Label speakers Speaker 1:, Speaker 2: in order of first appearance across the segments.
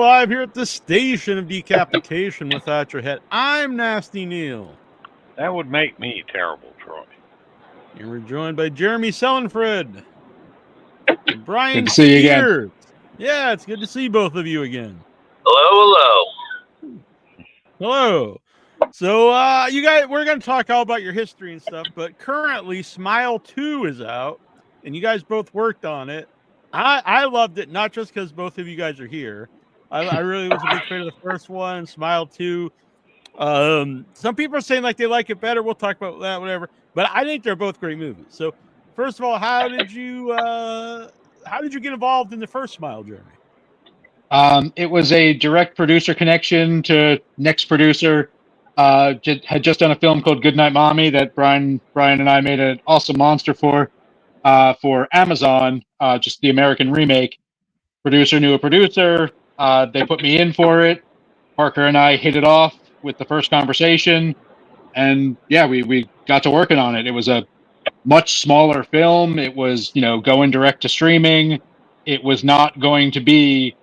Speaker 1: live here at the station of decapitation without your head. I'm Nasty Neal.
Speaker 2: That would make me terrible, Troy.
Speaker 1: And we're joined by Jeremy Selenfriend and Brian
Speaker 3: Good to see you again.
Speaker 1: Spears. Yeah, it's good to see both of you again.
Speaker 4: Hello.
Speaker 1: Hello. So, you guys, we're going to talk all about your history and stuff, but currently Smile 2 is out, and you guys both worked on it. I loved it, not just because both of you guys are here. I really was a big fan of the first one, Smile 2. Some people are saying like they like it better. We'll talk about that, whatever. But I think they're both great movies. So, first of all, how did you get involved in the first Smile, Jeremy?
Speaker 3: It was a direct producer connection to next producer. Had just done a film called Goodnight Mommy that Brian and I made an awesome monster for Amazon, just the American remake. Producer knew a producer. They put me in for it. Parker and I hit it off with the first conversation, and yeah, we got to working on it. It was a much smaller film. It was, going direct to streaming. It was not going to be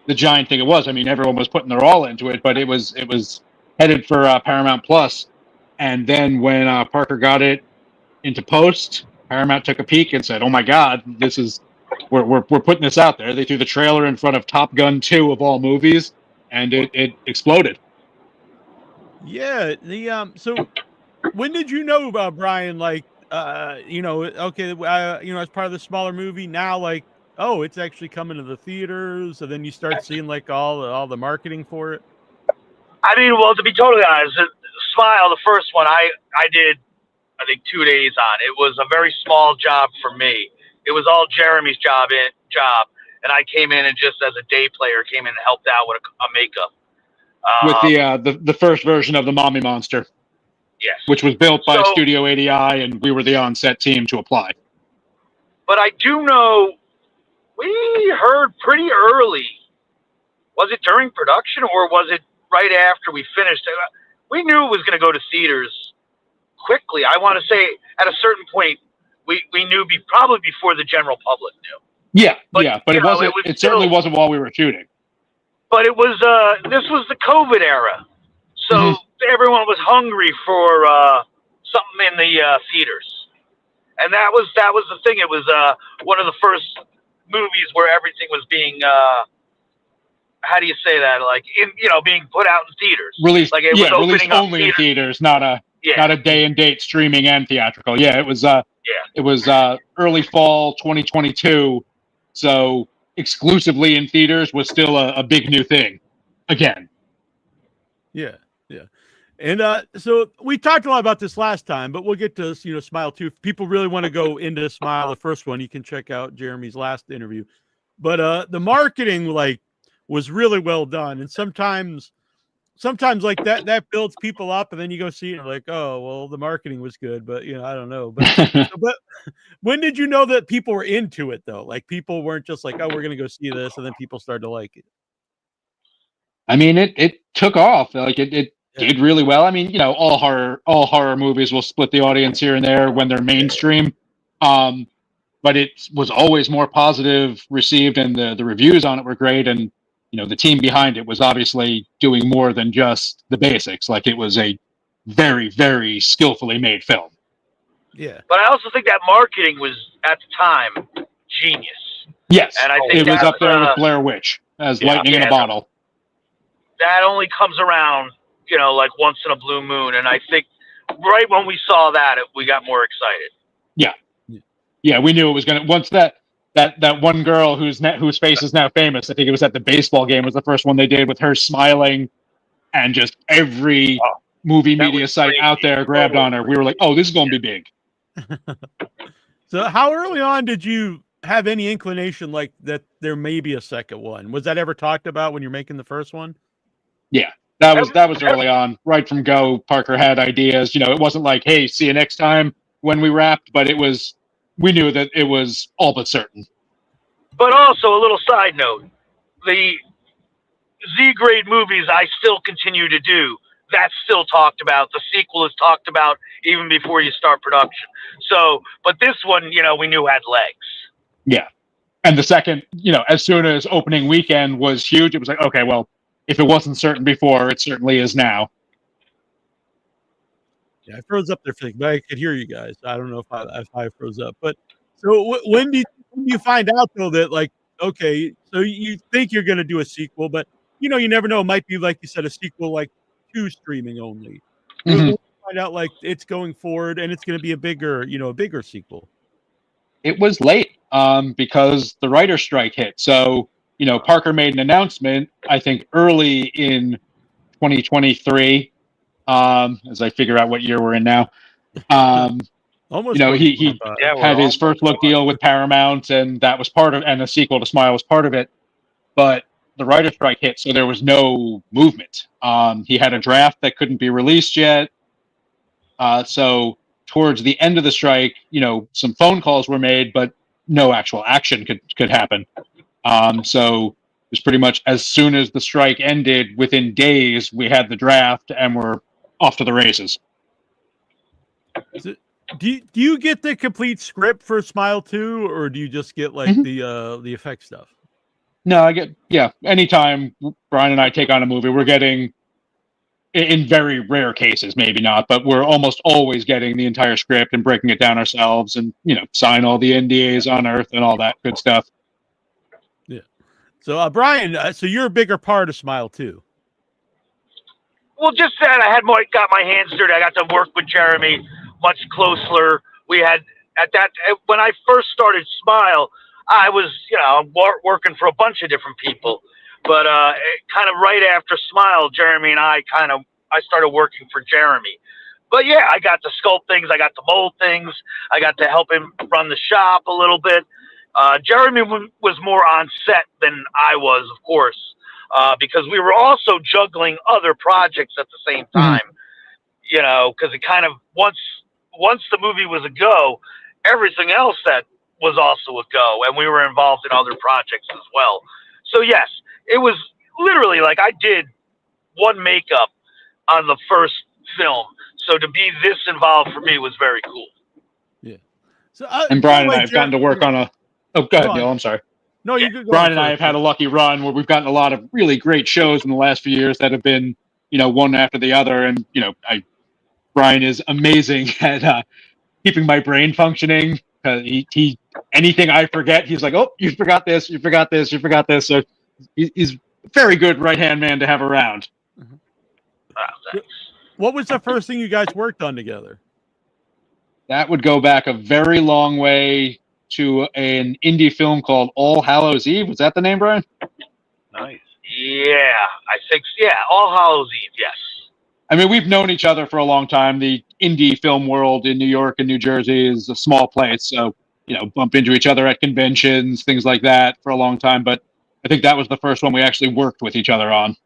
Speaker 3: the giant thing it was. I mean, everyone was putting their all into it, but it was headed for Paramount Plus. And then when Parker got it into post, Paramount took a peek and said, "Oh my God, we're putting this out there." They threw the trailer in front of Top Gun 2 of all movies, and it exploded.
Speaker 1: Yeah. So when did you know about Brian? Like, as part of the smaller movie. Now, like, oh, it's actually coming to the theaters, and then you start seeing like all the marketing for it.
Speaker 4: I mean, well, to be totally honest, Smile, the first one, I did, I think, 2 days on. It was a very small job for me. It was all Jeremy's job, and I came in and just as a day player came in and helped out with a makeup.
Speaker 3: With the first version of the Mommy Monster.
Speaker 4: Yes.
Speaker 3: Which was built by Studio ADI, and we were the on-set team to apply.
Speaker 4: But I do know we heard pretty early. Was it during production or was it right after we finished? We knew it was going to go to theaters quickly. I want to say at a certain point, we knew probably before the general public knew.
Speaker 3: Yeah, but it certainly wasn't while we were shooting.
Speaker 4: But it was this was the COVID era, so everyone was hungry for something in the theaters, and that was the thing. It was one of the first movies where everything was being how do you say that? Like being put out in theaters.
Speaker 3: Released,
Speaker 4: like it was opening
Speaker 3: released
Speaker 4: up
Speaker 3: only in theaters, not a day and date streaming and theatrical. Yeah, it was early fall 2022, so exclusively in theaters was still a big new thing again.
Speaker 1: Yeah. And so we talked a lot about this last time, but we'll get to Smile 2. If people really want to go into Smile, the first one, you can check out Jeremy's last interview. But the marketing was really well done, and sometimes like that builds people up, and then you go see it and like, oh well, the marketing was good, but I don't know. But when did you know that people were into it though? Like people weren't just like, oh, we're gonna go see this, and then people started to like it.
Speaker 3: I mean, it took off. Like it did really well. I mean, all horror movies will split the audience here and there when they're mainstream. But it was always more positive received, and the reviews on it were great. And the team behind it was obviously doing more than just the basics. Like it was a very, very skillfully made film.
Speaker 1: Yeah.
Speaker 4: But I also think that marketing was at the time genius.
Speaker 3: Yes.
Speaker 4: And I think
Speaker 3: it was up there with Blair Witch as lightning in a bottle.
Speaker 4: That only comes around, like once in a blue moon. And I think right when we saw that, we got more excited.
Speaker 3: Yeah. Yeah. We knew it was going to, once that one girl whose face is now famous, I think it was at the baseball game, was the first one they did with her smiling, and just every movie media site out there grabbed on her. We were like, oh, this is going to be big.
Speaker 1: So how early on did you have any inclination like that there may be a second one? Was that ever talked about when you're making the first one?
Speaker 3: Yeah, that was early on. Right from go, Parker had ideas. It wasn't like, hey, see you next time when we wrapped, but we knew that it was all but certain.
Speaker 4: But also, a little side note, the Z-grade movies I still continue to do. That's still talked about. The sequel is talked about even before you start production. So, but this one, we knew had legs.
Speaker 3: Yeah. And the second, as soon as opening weekend was huge, it was like, okay, well, if it wasn't certain before, it certainly is now.
Speaker 1: Yeah, I froze up there for a second, but I could hear you guys. I don't know if I froze up. But so when do you find out though that like, okay, so you think you're going to do a sequel, but you never know. It might be like you said, a sequel like to streaming only. When you find out like it's going forward and it's going to be a bigger sequel.
Speaker 3: It was late because the writer's strike hit. So, Parker made an announcement, I think, early in 2023, as I figure out what year we're in now.
Speaker 1: Almost,
Speaker 3: he had his first look deal with Paramount, and that was part of, and a sequel to Smile was part of it. But the writer's strike hit, so there was no movement. He had a draft that couldn't be released yet. So towards the end of the strike, some phone calls were made, but no actual action could happen. So it was pretty much as soon as the strike ended, within days, we had the draft and we're off to the races.
Speaker 1: Do you get the complete script for Smile 2, or do you just get like the effect stuff?
Speaker 3: No, I get, anytime Brian and I take on a movie, we're getting, in very rare cases, maybe not, but we're almost always getting the entire script and breaking it down ourselves and, sign all the NDAs on Earth and all that good stuff.
Speaker 1: Yeah. So, Brian, so you're a bigger part of Smile 2.
Speaker 4: Well, just that I got my hands dirty. I got to work with Jeremy much closer. We had when I first started Smile, I was, working for a bunch of different people, but kind of right after Smile, Jeremy and I started working for Jeremy. But yeah, I got to sculpt things, I got to mold things, I got to help him run the shop a little bit. Jeremy was more on set than I was, of course, because we were also juggling other projects at the same time. Because it kind of once the movie was a go, everything else that was also a go, and we were involved in other projects as well. So yes, it was literally like I did one makeup on the first film. So to be this involved for me was very cool.
Speaker 1: Yeah. So
Speaker 3: and Brian and I have gotten to work on a. Oh, go ahead, Neal. I'm sorry.
Speaker 1: No, you could go.
Speaker 3: Brian and I have had a lucky run where we've gotten a lot of really great shows in the last few years that have been, one after the other, and Brian is amazing at keeping my brain functioning. He anything I forget, he's like, "Oh, you forgot this, you forgot this, you forgot this." So he's a very good right-hand man to have around.
Speaker 1: What was the first thing you guys worked on together?
Speaker 3: That would go back a very long way to an indie film called All Hallows Eve. Was that the name, Brian?
Speaker 2: Nice.
Speaker 4: Yeah, I think, All Hallows Eve, yes.
Speaker 3: I mean, we've known each other for a long time. The indie film world in New York and New Jersey is a small place, so, bump into each other at conventions, things like that for a long time. But I think that was the first one we actually worked with each other on.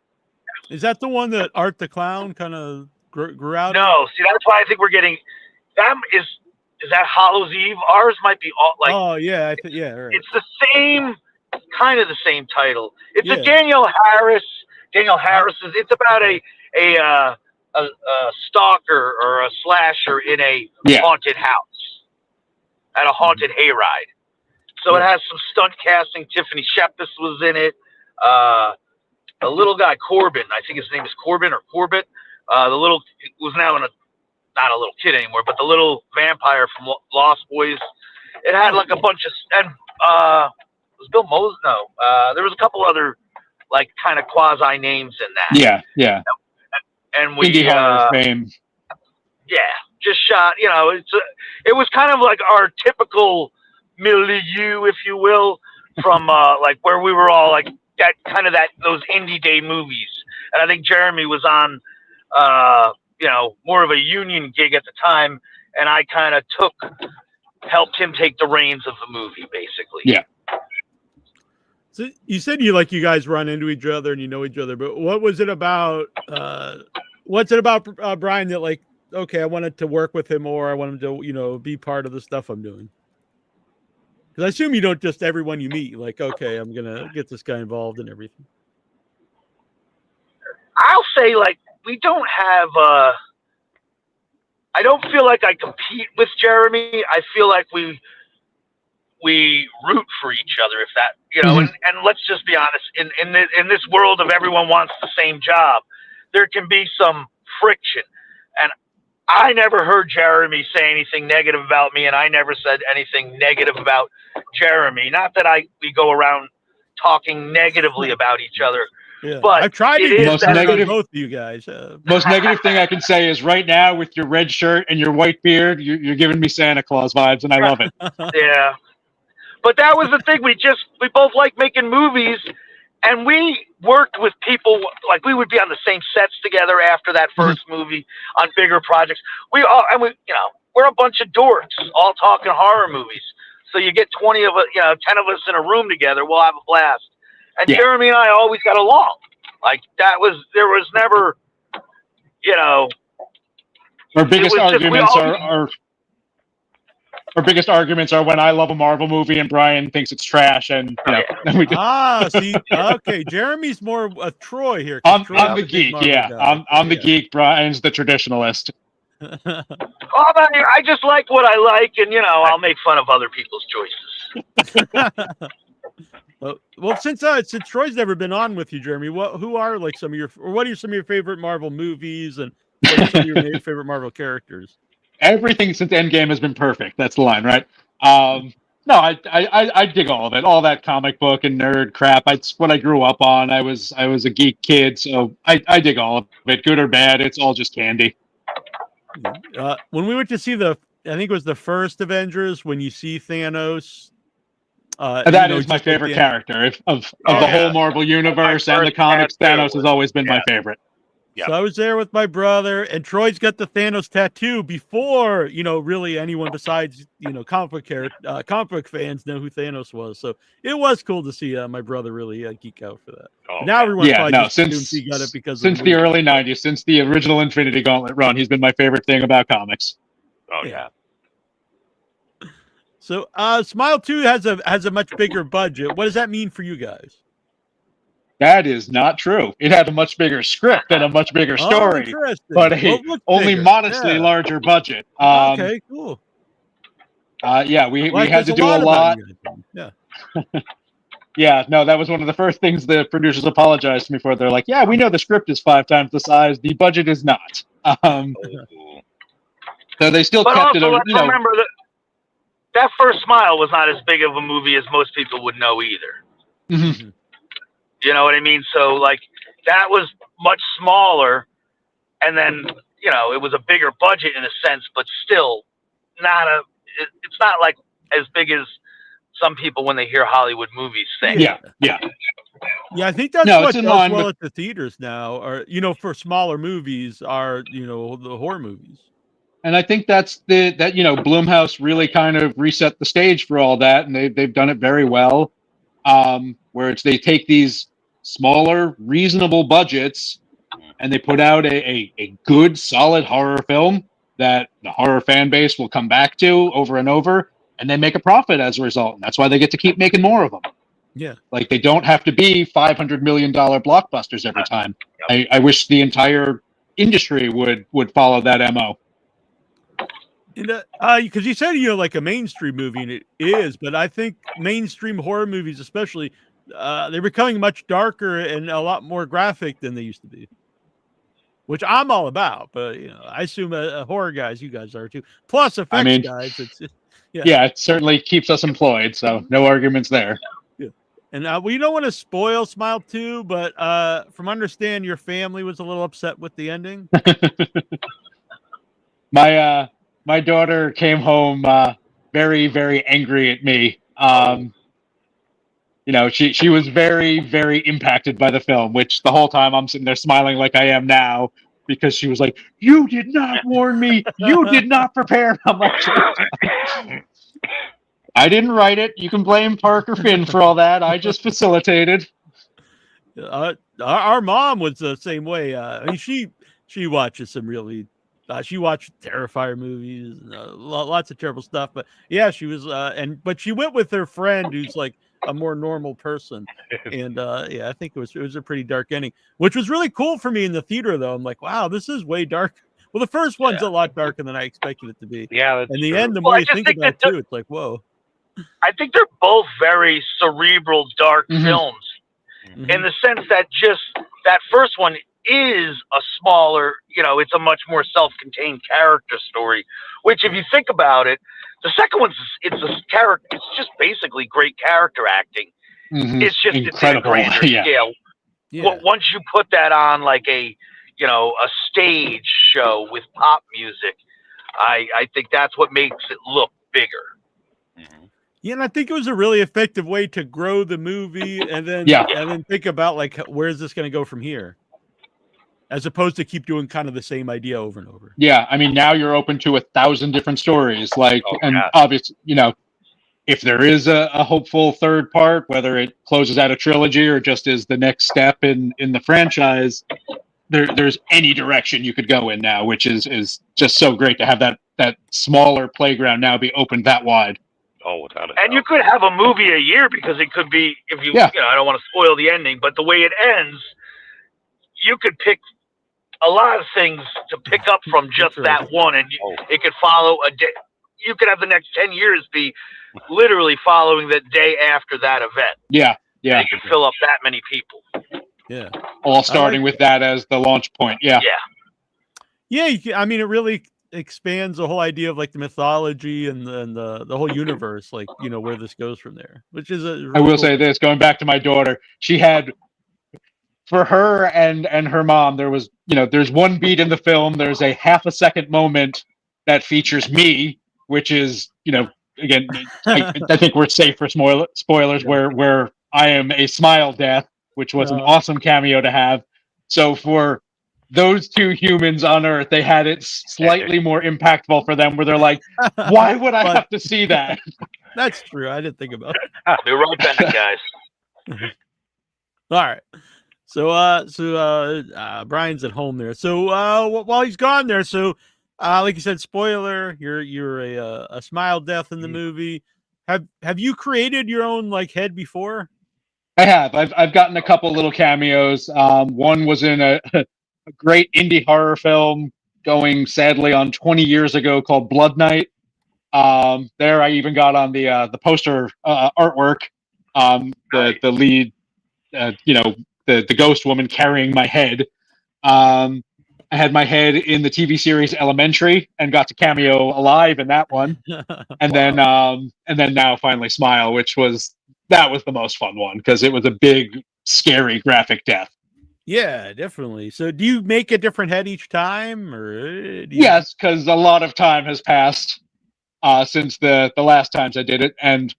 Speaker 1: Is that the one that Art the Clown kind of grew out?
Speaker 4: No, see, that's why I think we're getting that is that Hallows Eve? Ours might be all like.
Speaker 1: Oh yeah, right.
Speaker 4: It's the same, kind of the same title. It's a Danielle Harris. Danielle Harris's. It's about a stalker or a slasher in a haunted house at a haunted hayride. So it has some stunt casting. Tiffany Shepis was in it. A little guy, Corbin, I think his name is Corbin or Corbett. The little was now not a little kid anymore, but the little vampire from Lost Boys. It had like a bunch of, and was Bill Moses? No, there was a couple other like kind of quasi names in that.
Speaker 3: Yeah.
Speaker 4: And we
Speaker 3: indie horror fame.
Speaker 4: Yeah, just shot. It was kind of like our typical milieu, if you will, from like where we were all like that kind of those indie day movies. And I think Jeremy was on more of a union gig at the time, and I kind of helped him take the reins of the movie, basically.
Speaker 3: Yeah.
Speaker 1: So you said you guys run into each other and you know each other, but what was it about? What's it about Brian that like? Okay, I wanted to work with him, or I want him to be part of the stuff I'm doing. Because I assume you don't just everyone you meet like, okay, I'm gonna get this guy involved in everything.
Speaker 4: I'll say like we don't have. I don't feel like I compete with Jeremy. I feel like we we root for each other. If that, you know, and let's just be honest, in this world of everyone wants the same job, there can be some friction. And I never heard Jeremy say anything negative about me, and I never said anything negative about Jeremy. Not that we go around talking negatively about each other.
Speaker 1: Yeah,
Speaker 4: but
Speaker 1: I've tried to
Speaker 4: it
Speaker 1: get
Speaker 4: is
Speaker 1: negative both of you guys.
Speaker 3: Most negative thing I can say is right now with your red shirt and your white beard, you're giving me Santa Claus vibes, and I love it.
Speaker 4: Yeah, but that was the thing. We both like making movies, and we worked with people. Like we would be on the same sets together after that first movie on bigger projects. We're a bunch of dorks all talking horror movies. So you get 20 of us, 10 of us in a room together. We'll have a blast. And Jeremy and I always got along. Like there was never,
Speaker 3: Our biggest arguments are when I love a Marvel movie and Brian thinks it's trash, and we just...
Speaker 1: see, okay, Jeremy's more a Troy here.
Speaker 3: I'm the geek, I'm the geek. Brian's the traditionalist.
Speaker 4: I just like what I like, and I'll make fun of other people's choices.
Speaker 1: Well, since Troy's never been on with you, Jeremy, what are some of your favorite Marvel movies, and what are some of your favorite Marvel characters?
Speaker 3: Everything since Endgame has been perfect. That's the line, right? No, I dig all of it. All that comic book and nerd crap. It's what I grew up on. I was a geek kid, so I dig all of it, good or bad. It's all just candy.
Speaker 1: When we went to see I think it was the first Avengers, when you see Thanos.
Speaker 3: That is my favorite character of the whole Marvel universe and the comics. Thanos has always been my favorite.
Speaker 1: Yep. So I was there with my brother, and Troy's got the Thanos tattoo before really anyone besides comic book fans know who Thanos was. So it was cool to see my brother really geek out for that. Now everyone's probably just assumes he got it because
Speaker 3: since the early '90s, since the original Infinity Gauntlet run, he's been my favorite thing about comics.
Speaker 2: Oh yeah.
Speaker 1: So, Smile 2 has a much bigger budget. What does that mean for you guys?
Speaker 3: That is not true. It had a much bigger script and a much bigger story, but only modestly larger budget.
Speaker 1: Okay, cool.
Speaker 3: We had to do a lot.
Speaker 1: Yeah.
Speaker 3: Yeah, no, that was one of the first things the producers apologized to me for. They're like, "Yeah, we know the script is 5 times the size. The budget is not." So they still kept it.
Speaker 4: Remember that first Smile was not as big of a movie as most people would know either.
Speaker 3: Mm-hmm.
Speaker 4: You know what I mean? So that was much smaller, and then it was a bigger budget in a sense, but still it's not like as big as some people when they hear Hollywood movies say.
Speaker 3: Yeah.
Speaker 1: I think that's what does well at the theaters now, or for smaller movies are the horror movies.
Speaker 3: And I think that's Blumhouse really kind of reset the stage for all that, and they've done it very well. Where they take these smaller, reasonable budgets, and they put out a good, solid horror film that the horror fan base will come back to over and over, and they make a profit as a result. And that's why they get to keep making more of them.
Speaker 1: Yeah,
Speaker 3: like they don't have to be $500 million blockbusters every time. I wish the entire industry would follow that MO.
Speaker 1: Because you said like a mainstream movie, and it is, but I think mainstream horror movies, especially, they're becoming much darker and a lot more graphic than they used to be, which I'm all about. But I assume horror guys, you guys are too. Plus effects guys,
Speaker 3: it certainly keeps us employed. So no arguments there.
Speaker 1: Yeah, and we don't want to spoil Smile 2, but from understand, your family was a little upset with the ending.
Speaker 3: My daughter came home very, very angry at me. She was very, very impacted by the film, which the whole time I'm sitting there smiling like I am now, because she was like, "You did not warn me. You did not prepare." I'm like, I didn't write it. You can blame Parker Finn for all that. I just facilitated.
Speaker 1: Our mom was the same way. She watches some really. She watched Terrifier movies, and, lots of terrible stuff. But yeah, she was, but she went with her friend who's like a more normal person, and I think it was a pretty dark ending, which was really cool for me in the theater. Though I'm like, wow, this is way dark. Well, the first one's a lot darker than I expected it to be.
Speaker 2: Yeah, that's
Speaker 1: and the
Speaker 2: true.
Speaker 1: end, the more you think about it too, it's like, whoa.
Speaker 4: I think they're both very cerebral, dark films, in the sense that just that first one is a smaller, it's a much more self-contained character story. Which, if you think about it, the second one's it's just basically great character acting. It's just
Speaker 3: incredible.
Speaker 4: It's at a grander scale.
Speaker 1: Yeah.
Speaker 4: Once you put that on like a stage show with pop music, I think that's what makes it look bigger.
Speaker 1: Yeah, and I think it was a really effective way to grow the movie, and then think about like where's this going to go from here, as opposed to keep doing kind of the same idea over and over.
Speaker 3: Yeah, I mean, now you're open to 1,000 different stories, obviously, if there is a hopeful third part, whether it closes out a trilogy or just is the next step in the franchise, there's any direction you could go in now, which is just so great to have that smaller playground now be opened that wide.
Speaker 2: Oh, without a doubt.
Speaker 4: And you could have a movie a year, because it could be, if you, I don't want to spoil the ending, but the way it ends, you could pick a lot of things to pick up from just that one, and it could follow a day. You could have the next 10 years be literally following the day after that event.
Speaker 3: Yeah.
Speaker 4: And you can fill up that many people.
Speaker 1: Yeah.
Speaker 3: All starting with that as the launch point. Yeah.
Speaker 1: Yeah. I mean, it really expands the whole idea of like the mythology and the whole universe, like, where this goes from there, which is
Speaker 3: I will say this, going back to my daughter, she had, for her and her mom, there was, there's one beat in the film, there's a half a second moment that features me, which is, again, I think we're safe for spoilers, where I am a smile death, which was an awesome cameo to have. So for those two humans on Earth, they had it slightly more impactful for them, where they're like, why would I have to see that?
Speaker 1: That's true. I didn't think about it.
Speaker 4: Be right back, guys.
Speaker 1: All right. So Brian's at home there. So while he's gone there, like you said, spoiler, you're a smile death in the movie. Have you created your own like head before?
Speaker 3: I have. I've gotten a couple little cameos. One was in a great indie horror film going sadly on 20 years ago called Blood Night. There I even got on the poster artwork. The lead, the ghost woman carrying my head. I had my head in the TV series Elementary and got to cameo alive in that one. And then now finally Smile, which was the most fun one because it was a big, scary, graphic death.
Speaker 1: Yeah, definitely. So do you make a different head each time, or
Speaker 3: Yes, because a lot of time has passed since the last times I did it, and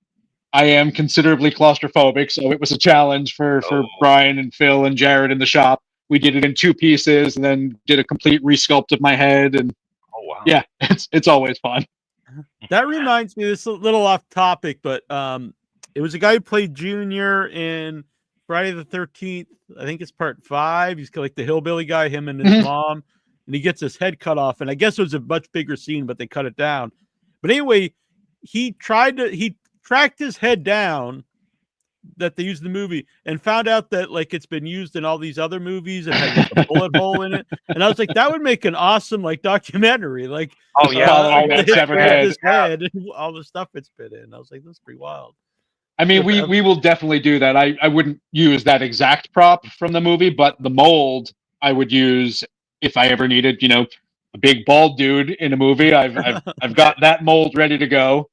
Speaker 3: I am considerably claustrophobic, so it was a challenge for Brian and Phil and Jared in the shop. We did it in 2 pieces and then did a complete resculpt of my head, and yeah, it's always fun.
Speaker 1: That reminds me, this is a little off topic, but it was a guy who played Junior in Friday the 13th. I think it's part 5. He's like the hillbilly guy, him and his mom, and he gets his head cut off. And I guess it was a much bigger scene, but they cut it down. But anyway, he tracked his head down that they used in the movie and found out that like it's been used in all these other movies and had like, a bullet hole in it. And I was like, that would make an awesome like documentary. Like,
Speaker 2: all
Speaker 3: that severed head.
Speaker 1: And all the stuff it's been in. I was like, that's pretty wild.
Speaker 3: I mean, we will definitely do that. I wouldn't use that exact prop from the movie, but the mold I would use if I ever needed, a big bald dude in a movie. I've got that mold ready to go.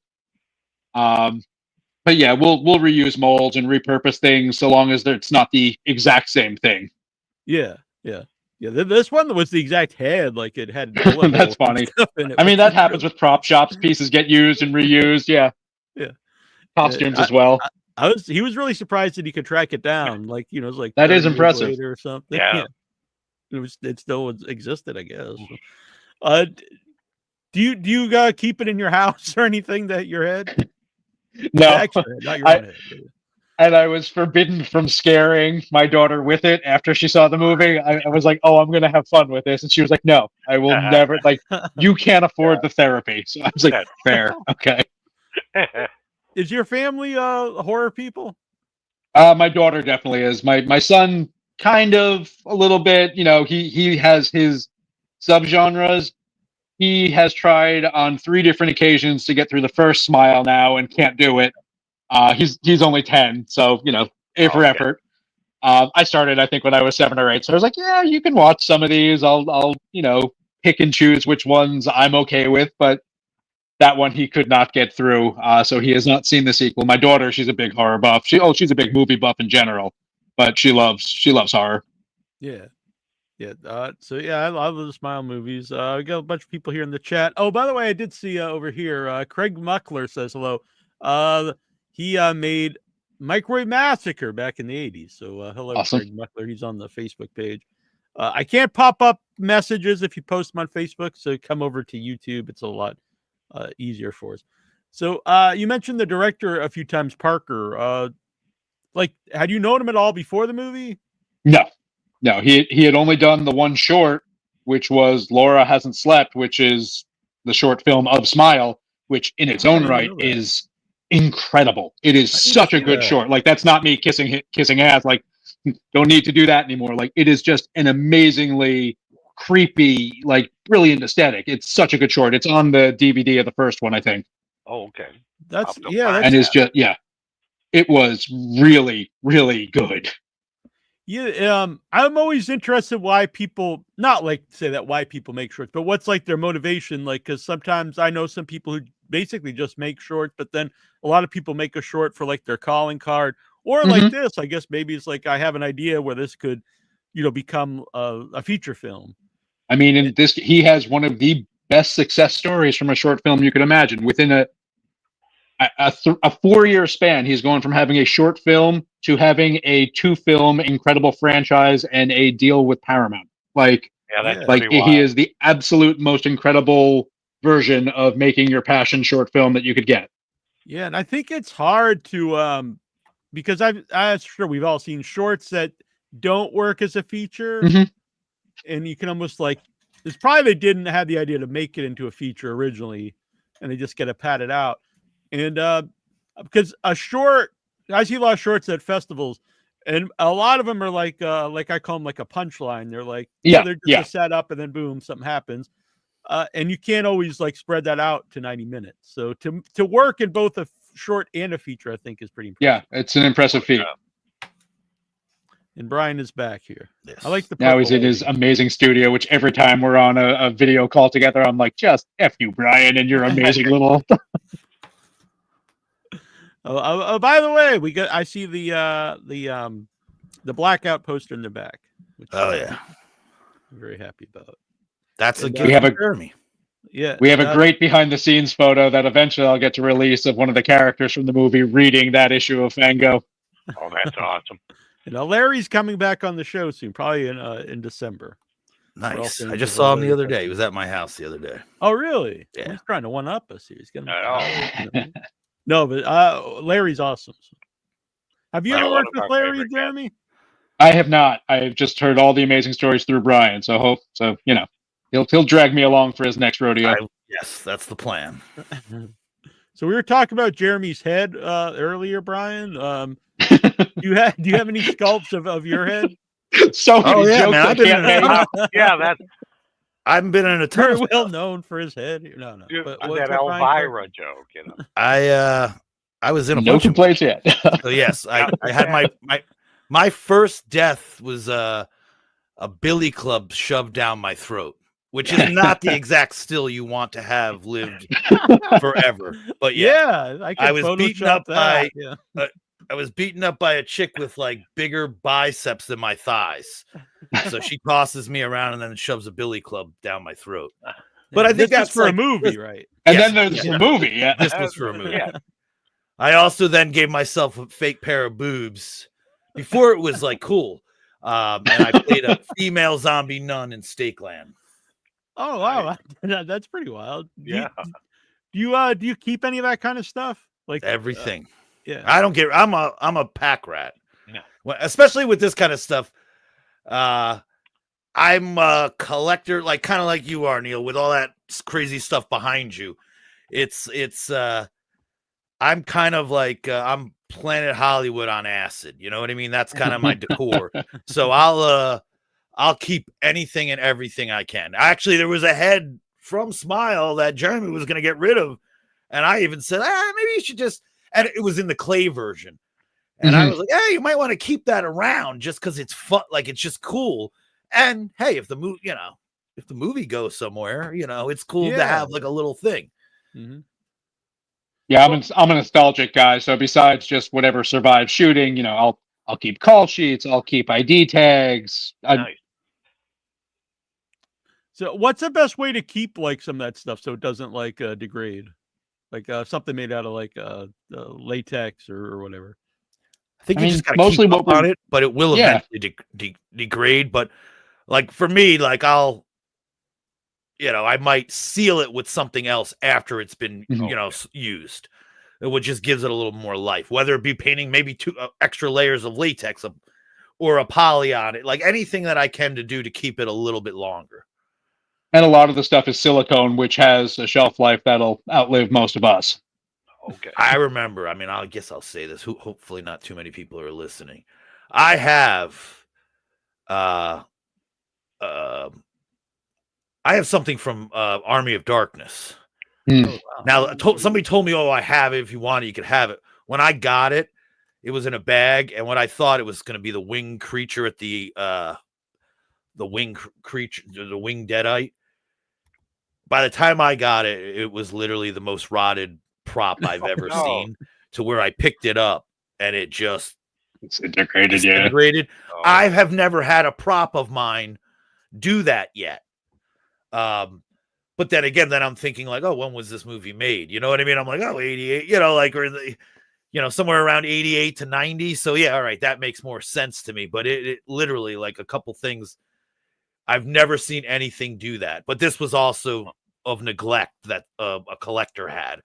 Speaker 3: But yeah, we'll reuse molds and repurpose things so long as it's not the exact same thing.
Speaker 1: Yeah. This one was the exact head, like it had.
Speaker 3: That's funny. I mean, that happens with prop shops. Pieces get used and reused. Yeah. Costumes as well.
Speaker 1: He was really surprised that he could track it down. Like, it was like
Speaker 3: that is impressive
Speaker 1: or something.
Speaker 2: Yeah.
Speaker 1: It still existed, I guess. Do you keep it in your house or anything that your head?
Speaker 3: No,
Speaker 1: actually, not your own head.
Speaker 3: And I was forbidden from scaring my daughter with it after she saw the movie. I was like, "Oh, I'm going to have fun with this," and she was like, "No, I will never." Like, you can't afford the therapy. So I was like, "Fair, okay."
Speaker 1: Is your family horror people?
Speaker 3: My daughter definitely is. My son kind of a little bit. He has his subgenres. he has tried on 3 different occasions to get through the first Smile now and can't do it. He's only 10, so A for effort. I started, I think, when I was 7 or 8, so I was like, yeah, you can watch some of these. I'll pick and choose which ones I'm okay with, but that one he could not get through, so he has not seen the sequel. My daughter, she's a big horror buff. She's a big movie buff in general, but she loves horror.
Speaker 1: Yeah. Yeah. So yeah, I love the Smile movies. We got a bunch of people here in the chat. Oh, by the way, I did see over here, Craig Muckler says hello. He made Microwave Massacre back in the 80s. So hello,
Speaker 3: Awesome.
Speaker 1: Craig Muckler. He's on the Facebook page. I can't pop up messages if you post them on Facebook, so come over to YouTube. It's a lot easier for us. So you mentioned the director a few times, Parker. Had you known him at all before the movie?
Speaker 3: No, he had only done the one short, which was Laura Hasn't Slept, which is the short film of Smile, which in its own right is incredible. It is such a good short. Like, that's not me kissing ass. Like, don't need to do that anymore. Like, it is just an amazingly creepy, like, brilliant aesthetic. It's such a good short. It's on the DVD of the first one, I think.
Speaker 2: Oh, okay.
Speaker 3: And it's just it was really, really good.
Speaker 1: Yeah, I'm always interested why people why people make shorts, but what's like their motivation? Like, because sometimes I know some people who basically just make shorts, but then a lot of people make a short for like their calling card, or like this. I guess maybe it's like I have an idea where this could, become a feature film.
Speaker 3: I mean, he has one of the best success stories from a short film you could imagine. Within a 4-year span, he's going from having a short film to having a 2-film incredible franchise and a deal with Paramount. Like, he is the absolute most incredible version of making your passion short film that you could get.
Speaker 1: Yeah, and I think it's hard to because I'm sure we've all seen shorts that don't work as a feature, and you can almost it's probably they didn't have the idea to make it into a feature originally, and they just get it padded out. And because a short, I see a lot of shorts at festivals, and a lot of them are like I call them like a punchline. They're like, they're just a setup, and then boom, something happens. And you can't always like spread that out to 90 minutes. So to work in both a short and a feature, I think is pretty impressive.
Speaker 3: Yeah, it's an impressive feat.
Speaker 1: And Brian is back here.
Speaker 5: Yes.
Speaker 1: I like the
Speaker 3: now he's in his amazing studio, which every time we're on a video call together, I'm like, just F you, Brian, and your amazing little.
Speaker 1: By the way, I see the blackout poster in the back. Which I'm very happy about.
Speaker 5: That's a
Speaker 3: we have a
Speaker 5: Jeremy.
Speaker 1: Yeah,
Speaker 3: we have a great behind the scenes photo that eventually I'll get to release of one of the characters from the movie reading that issue of Fango.
Speaker 2: Oh, that's awesome.
Speaker 1: Larry's coming back on the show soon, probably in December.
Speaker 5: Nice. I just saw him the other day. He was at my house the other day.
Speaker 1: Oh, really?
Speaker 5: Yeah.
Speaker 1: He's trying to one up us here. He's gonna. No, but Larry's awesome. Have you ever worked with Larry, Jeremy?
Speaker 3: I have not. I've just heard all the amazing stories through Brian. So he'll drag me along for his next rodeo.
Speaker 5: Yes, that's the plan.
Speaker 1: So we were talking about Jeremy's head earlier, Brian. Do you have any sculpts of your head?
Speaker 3: So many jokes.
Speaker 5: Man,
Speaker 2: that's.
Speaker 5: I haven't been in a ton.
Speaker 1: Very well known for his head. No.
Speaker 2: But that Elvira joke,
Speaker 5: I was in a
Speaker 3: no
Speaker 5: bunch
Speaker 3: complaints yet.
Speaker 5: So yes, I had my first death was a billy club shoved down my throat, which is not the exact still you want to have lived forever. But
Speaker 1: I was beaten up by
Speaker 5: I was beaten up by a chick with like bigger biceps than my thighs. So she tosses me around and then shoves a billy club down my throat. But I think that's
Speaker 1: for a movie, right?
Speaker 3: And then there's the movie. Yeah,
Speaker 5: this was for a movie. Yeah. I also then gave myself a fake pair of boobs before it was like cool. And I played a female zombie nun in Stakeland.
Speaker 1: Oh wow, that's pretty wild.
Speaker 2: Yeah.
Speaker 1: Do you keep any of that kind of stuff? Like
Speaker 5: everything.
Speaker 1: Yeah.
Speaker 5: I don't care. I'm a pack rat.
Speaker 2: Yeah.
Speaker 5: Well, especially with this kind of stuff. I'm a collector, like kind of like you are, Neal, with all that crazy stuff behind you. It's I'm kind of like I'm Planet Hollywood on acid. You know what I mean? That's kind of my decor. So I'll keep anything and everything I can. Actually, there was a head from Smile that Jeremy was going to get rid of. And I even said, maybe you should just, and it was in the clay version. And I was like, hey, you might want to keep that around just because it's fun. Like, it's just cool. And hey, if the movie goes somewhere, it's cool to have like a little thing.
Speaker 1: Mm-hmm.
Speaker 3: Yeah, I'm a nostalgic guy. So besides just whatever survived shooting, I'll keep call sheets, I'll keep ID tags.
Speaker 2: Nice.
Speaker 1: So what's the best way to keep like some of that stuff so it doesn't like degrade? Like something made out of like latex or whatever.
Speaker 5: I think you just got to keep up on it, but it will eventually degrade. But like for me, like I might seal it with something else after it's been, used, which just gives it a little more life, whether it be painting maybe 2 extra layers of latex or a poly on it, like anything that I can to do to keep it a little bit longer.
Speaker 3: And a lot of the stuff is silicone, which has a shelf life that'll outlive most of us.
Speaker 2: Okay.
Speaker 5: I remember, I guess I'll say this. Hopefully not too many people are listening. I have something from Army of Darkness.
Speaker 3: Mm.
Speaker 5: Now, somebody told me, I have it. If you want it, you could have it. When I got it, it was in a bag, and what I thought it was going to be the winged creature at the winged creature, the winged deadite. By the time I got it, it was literally the most rotted prop I've ever seen, to where I picked it up and it just
Speaker 3: disintegrated.
Speaker 2: Oh.
Speaker 5: I have never had a prop of mine do that yet. But then again, I'm thinking like, when was this movie made? You know what I mean? I'm like, 88, or somewhere around 88 to 90. So yeah, all right, that makes more sense to me. But it literally, like, a couple things, I've never seen anything do that. But this was also of neglect that a collector had.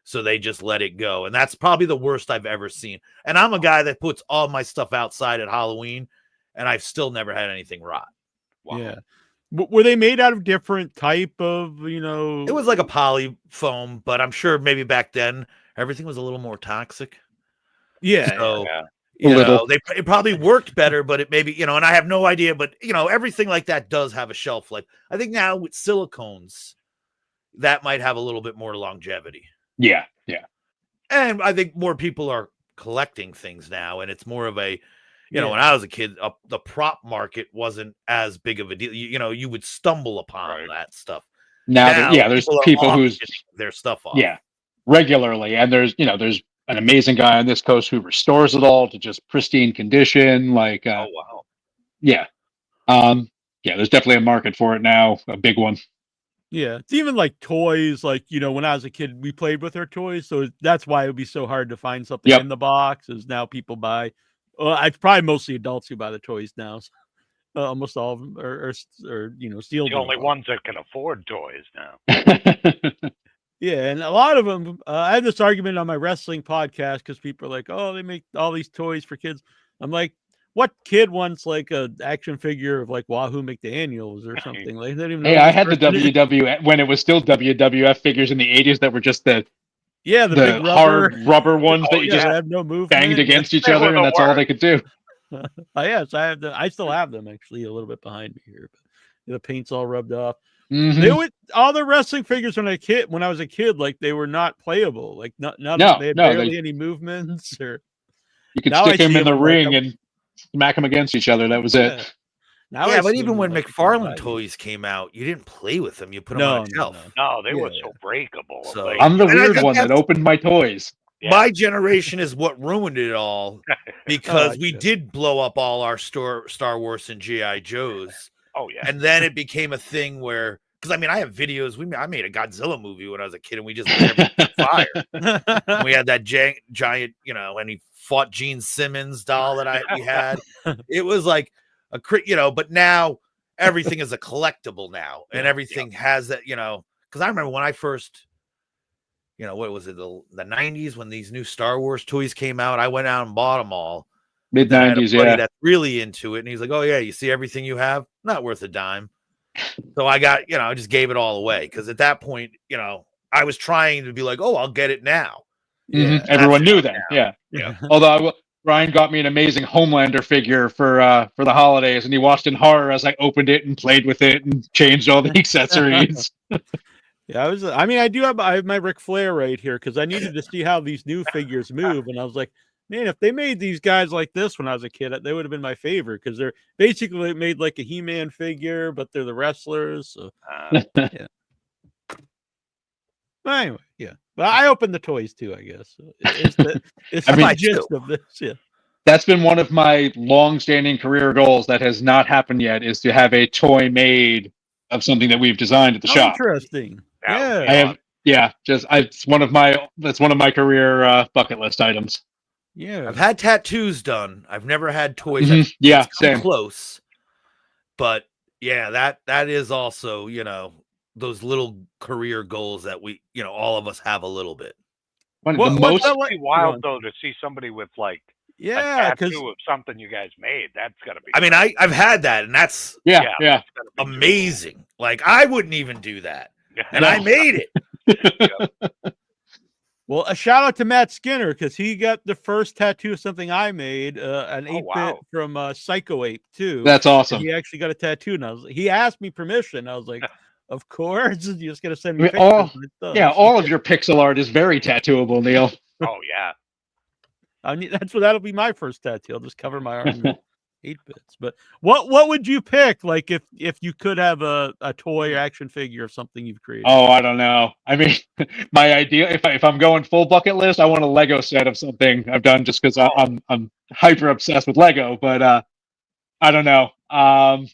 Speaker 5: So they just let it go. And that's probably the worst I've ever seen. And I'm a guy that puts all my stuff outside at Halloween, and I've still never had anything rot.
Speaker 2: Wow.
Speaker 1: Yeah. Were they made out of different type of, It
Speaker 5: was like a poly foam, but I'm sure maybe back then everything was a little more toxic.
Speaker 1: Yeah.
Speaker 5: So,
Speaker 3: yeah.
Speaker 5: It probably worked better, but it maybe, and I have no idea, but everything like that does have a shelf life. I think now with silicones, that might have a little bit more longevity.
Speaker 3: Yeah.
Speaker 5: And I think more people are collecting things now, and it's more of a, when I was a kid, the prop market wasn't as big of a deal. You would stumble upon that stuff.
Speaker 3: Now there's people who's
Speaker 5: their stuff off.
Speaker 3: Yeah, regularly, and there's an amazing guy on this coast who restores it all to just pristine condition. Like,
Speaker 2: oh wow,
Speaker 3: yeah, there's definitely a market for it now, a big one.
Speaker 1: Yeah, it's even like toys. Like, when I was a kid, we played with our toys, so that's why it would be so hard to find something in the box. Is now people buy. It's probably mostly adults who buy the toys now. So, almost all of them are steal.
Speaker 2: The only ones that can afford toys now.
Speaker 1: Yeah, and a lot of them. I had this argument on my wrestling podcast because people are like, "Oh, they make all these toys for kids." I'm like, "What kid wants like a action figure of like Wahoo McDaniels or something?" Like, they don't even know.
Speaker 3: Hey, I had the WWF when it was still WWF figures in the 80s that were just the
Speaker 1: big rubber.
Speaker 3: hard rubber ones that you just
Speaker 1: have no movement,
Speaker 3: banged against each other, and that's all they could do.
Speaker 1: Yes, I have I still have them actually a little bit behind me here, but the paint's all rubbed off.
Speaker 3: Mm-hmm.
Speaker 1: They would all the wrestling figures when I was a kid, like they were not playable. Like they had barely any movements. Or
Speaker 3: you could stick them in the ring and smack them against each other. That was it.
Speaker 5: But even when McFarlane toys came out, you didn't play with them. You put them on a shelf.
Speaker 2: No, they were so breakable.
Speaker 5: So,
Speaker 3: I'm the weird one that opened my toys.
Speaker 5: Yeah. My generation is what ruined it all because we did blow up all our Star Wars and G.I. Joes.
Speaker 2: Oh, yeah.
Speaker 5: And then it became a thing where, because I have videos. I made a Godzilla movie when I was a kid, and we just lit everything on fire. And we had that giant, and he fought Gene Simmons doll that we had. It was like but now everything is a collectible now, and everything has that, because I remember when I first, what was it, the 90s when these new Star Wars toys came out, I went out and bought them all.
Speaker 3: Mid-90s, yeah.
Speaker 5: That's really into it, and he's like, "Oh yeah, you see everything you have? Not worth a dime." So I got, I just gave it all away because at that point, I was trying to be like, "Oh, I'll get it now."
Speaker 3: Mm-hmm. Everyone knew that, yeah. Although Brian got me an amazing Homelander figure for the holidays, and he watched in horror as I opened it and played with it and changed all the accessories.
Speaker 1: Yeah, I have my Ric Flair right here because I needed to see how these new figures move, and I was like, man, if they made these guys like this when I was a kid, they would have been my favorite because they're basically made like a He-Man figure, but they're the wrestlers. So yeah. Anyway, yeah. But I opened the toys too, I guess. So it's the gist of this. Yeah.
Speaker 3: That's been one of my long-standing career goals that has not happened yet, is to have a toy made of something that we've designed at the shop.
Speaker 1: Interesting.
Speaker 2: That
Speaker 1: Yeah.
Speaker 3: It's one of my career bucket list items.
Speaker 1: Yeah.
Speaker 5: I've had tattoos done. I've never had toys.
Speaker 3: Mhm. Yeah,
Speaker 5: It's come
Speaker 3: same.
Speaker 5: close. But yeah, that is also, those little career goals that we, all of us have a little bit.
Speaker 3: One of
Speaker 1: What-
Speaker 3: the
Speaker 1: what's
Speaker 3: most
Speaker 1: that
Speaker 2: It'd
Speaker 1: like?
Speaker 2: be wild though to see somebody with like a
Speaker 1: Yeah, because
Speaker 2: tattoo of something you guys made. That's gotta be.
Speaker 5: I mean, I've had that, and that's
Speaker 3: yeah.
Speaker 2: that's gotta be
Speaker 5: amazing. Like, I wouldn't even do that.
Speaker 2: cool.
Speaker 5: And I made it.
Speaker 1: well, a shout out to Matt Skinner because he got the first tattoo of something I made, an
Speaker 2: Oh,
Speaker 1: 8-bit
Speaker 2: wow.
Speaker 1: from Psycho Ape too.
Speaker 3: That's
Speaker 1: And
Speaker 3: awesome.
Speaker 1: he actually got a tattoo, and he asked me permission. I was like, of course, you're just gonna send me
Speaker 3: I mean,
Speaker 1: pictures. And it does.
Speaker 3: Yeah, all of your pixel art is very tattooable, Neil.
Speaker 2: Oh yeah.
Speaker 1: That'll be my first tattoo. I'll just cover my arm with 8 bits. But what would you pick? Like if you could have a toy or action figure of something you've created?
Speaker 3: Oh, I don't know. I mean, my idea, if I'm going full bucket list, I want a Lego set of something I've done just because I'm hyper obsessed with Lego. But I don't know. I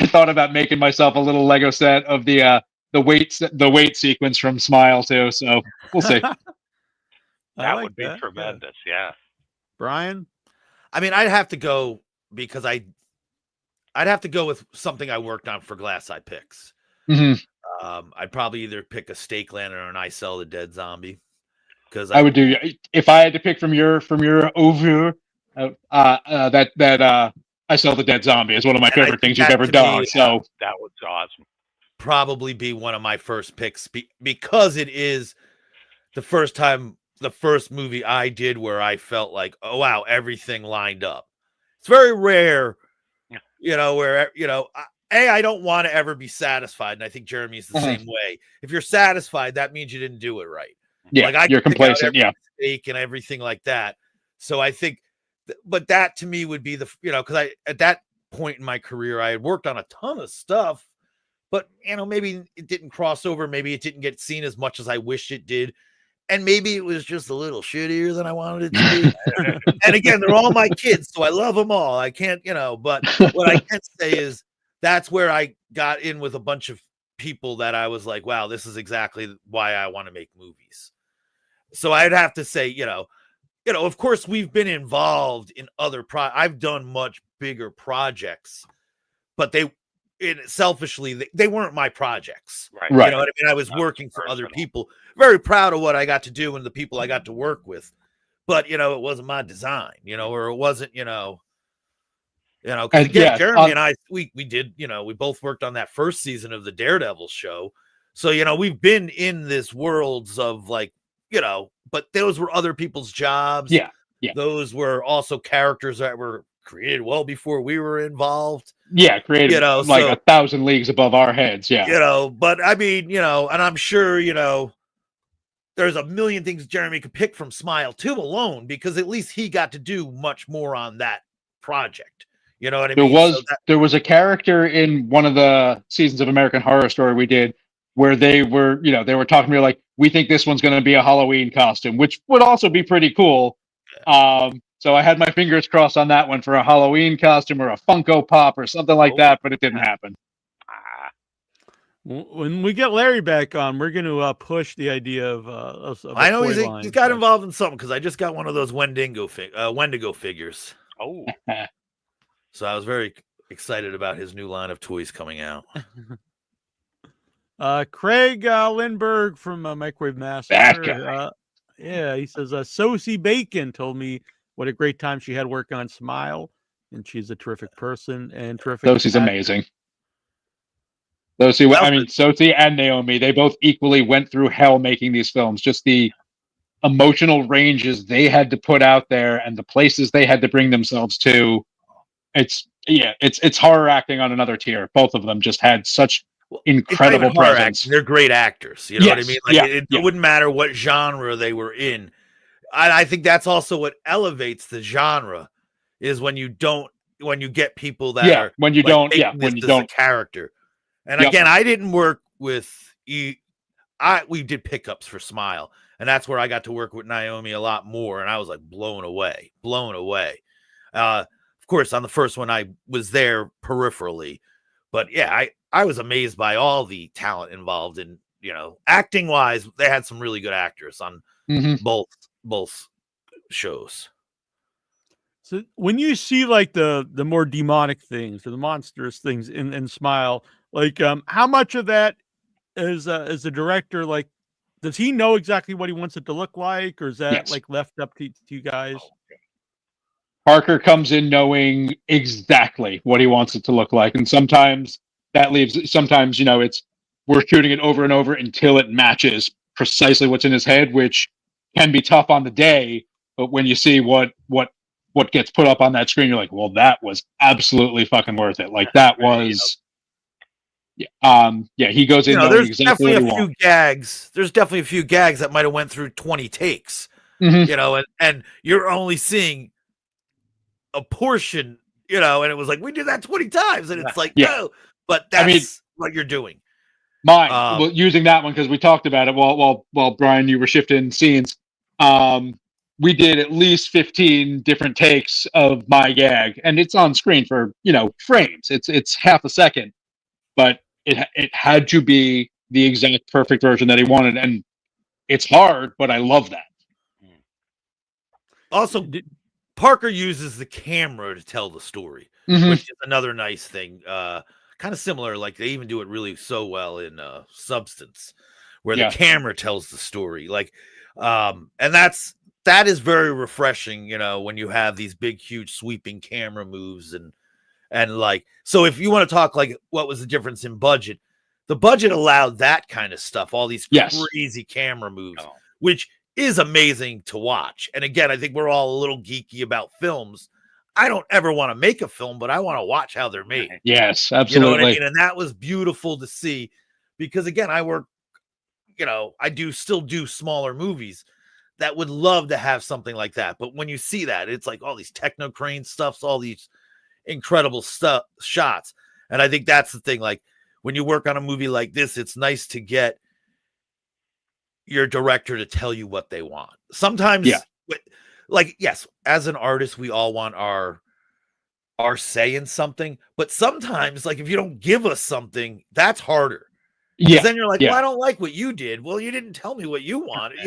Speaker 3: thought about making myself a little Lego set of the weight sequence from Smile too. So we'll see.
Speaker 2: That would be tremendous. Yeah.
Speaker 1: Brian?
Speaker 5: I mean, I'd have to go because I'd have to go with something I worked on for Glass Eye Picks.
Speaker 3: Mm-hmm.
Speaker 5: I'd probably either pick a Stake Lantern or an I Sell the Dead Zombie. Because
Speaker 3: I would do, if I had to pick from your overview, that I Sell the Dead Zombie is one of my favorite things you've ever done. So
Speaker 2: that was awesome.
Speaker 5: Probably be one of my first picks because it is the first movie I did where I felt like, oh wow, everything lined up. It's very rare, where I don't want to ever be satisfied, and I think Jeremy's the same way. If you're satisfied, that means you didn't do it right.
Speaker 3: Yeah,
Speaker 5: like
Speaker 3: you're complacent. Yeah,
Speaker 5: mistake and everything like that. So I think, but that to me would be the because at that point in my career I had worked on a ton of stuff, but maybe it didn't cross over, maybe it didn't get seen as much as I wished it did. And maybe it was just a little shittier than I wanted it to be. And again, they're all my kids, so I love them all. I can't, but what I can say is that's where I got in with a bunch of people that I was like, wow, this is exactly why I want to make movies. So I'd have to say, of course, we've been involved in other I've done much bigger projects, but selfishly, they weren't my projects.
Speaker 2: Right.
Speaker 5: You know what I mean? I was working for other people. Very proud of what I got to do and the people I got to work with. But, it wasn't my design, or it wasn't, because again, Jeremy and I, we did, we both worked on that first season of the Daredevil show. So, we've been in this worlds of like, but those were other people's jobs.
Speaker 3: Yeah. Yeah.
Speaker 5: Those were also characters that were created well before we were involved.
Speaker 3: Yeah, created like 1,000 leagues above our heads. Yeah.
Speaker 5: But I mean, and I'm sure, there's a million things Jeremy could pick from Smile 2 alone, because at least he got to do much more on that project. You know what I mean?
Speaker 3: There was a character in one of the seasons of American Horror Story we did where they were talking to me like, we think this one's going to be a Halloween costume, which would also be pretty cool. So I had my fingers crossed on that one for a Halloween costume or a Funko Pop or something like that, but it didn't happen.
Speaker 1: When we get Larry back on, we're going to push the idea of
Speaker 5: I know he's got involved in something because I just got one of those Wendigo figures.
Speaker 2: Oh,
Speaker 5: so I was very excited about his new line of toys coming out.
Speaker 1: Craig Lindbergh from Microwave Master. He says Sosie Bacon told me what a great time she had working on Smile, and she's a terrific person and terrific.
Speaker 3: Sosie's amazing. Sosie and Naomi, they both equally went through hell making these films. Just the emotional ranges they had to put out there and the places they had to bring themselves to. It's horror acting on another tier. Both of them just had such incredible
Speaker 5: it's not even horror
Speaker 3: presence.
Speaker 5: acting. They're great actors. You know what I
Speaker 3: Yes,
Speaker 5: mean? Like
Speaker 3: yeah,
Speaker 5: it
Speaker 3: yeah.
Speaker 5: wouldn't matter what genre they were in. I think that's also what elevates the genre is when you get people that are
Speaker 3: when you
Speaker 5: like,
Speaker 3: don't,
Speaker 5: taking
Speaker 3: when
Speaker 5: this
Speaker 3: you
Speaker 5: as a
Speaker 3: don't.
Speaker 5: character. And
Speaker 3: Yep.
Speaker 5: again, I didn't work with we did pickups for Smile, and that's where I got to work with Naomi a lot more, and I was like blown away. Of course, on the first one, I was there peripherally, but yeah, I was amazed by all the talent involved in, acting wise. They had some really good actors on both shows.
Speaker 1: So when you see like the more demonic things or the monstrous things in Smile, like how much of that is the director, like, does he know exactly what he wants it to look like, or is that like left up to you guys?
Speaker 3: Parker comes in knowing exactly what he wants it to look like, and sometimes that leaves. Sometimes it's we're shooting it over and over until it matches precisely what's in his head, which can be tough on the day. But when you see what gets put up on that screen, you're like, well, that was absolutely fucking worth it. Like that was. He goes in knowing
Speaker 5: There's
Speaker 3: exactly
Speaker 5: definitely
Speaker 3: what he
Speaker 5: a few
Speaker 3: wants.
Speaker 5: gags. There's definitely a few gags that might have went through 20 takes. And you're only seeing a portion, and it was like, we did that 20 times, and it's like, no, but that's what you're doing.
Speaker 3: Using that one because we talked about it while Brian, you were shifting scenes. We did at least 15 different takes of my gag, and it's on screen for frames. It's half a second, but it had to be the exact perfect version that he wanted, and it's hard, but I love that.
Speaker 5: Also, Parker uses the camera to tell the story, which is another nice thing. Kind of similar, like they even do it really so well in Substance, where the camera tells the story. Like, and that is very refreshing, when you have these big, huge, sweeping camera moves and like, so if you want to talk like what was the difference in budget, the budget allowed that kind of stuff, all these crazy camera moves, which is amazing to watch. And again, I think we're all a little geeky about films. I don't ever want to make a film, but I want to watch how they're made.
Speaker 3: Yes, absolutely.
Speaker 5: You know what I mean? And that was beautiful to see because again, I work, I still do smaller movies that would love to have something like that. But when you see that, it's like all these techno crane stuffs, all these incredible shots. And I think that's the thing. Like when you work on a movie like this, it's nice to get your director to tell you what they want. Sometimes, like, yes, as an artist, we all want our say in something, but sometimes, like, if you don't give us something, that's harder. Because then you're like, well, I don't like what you did. Well, you didn't tell me what you wanted,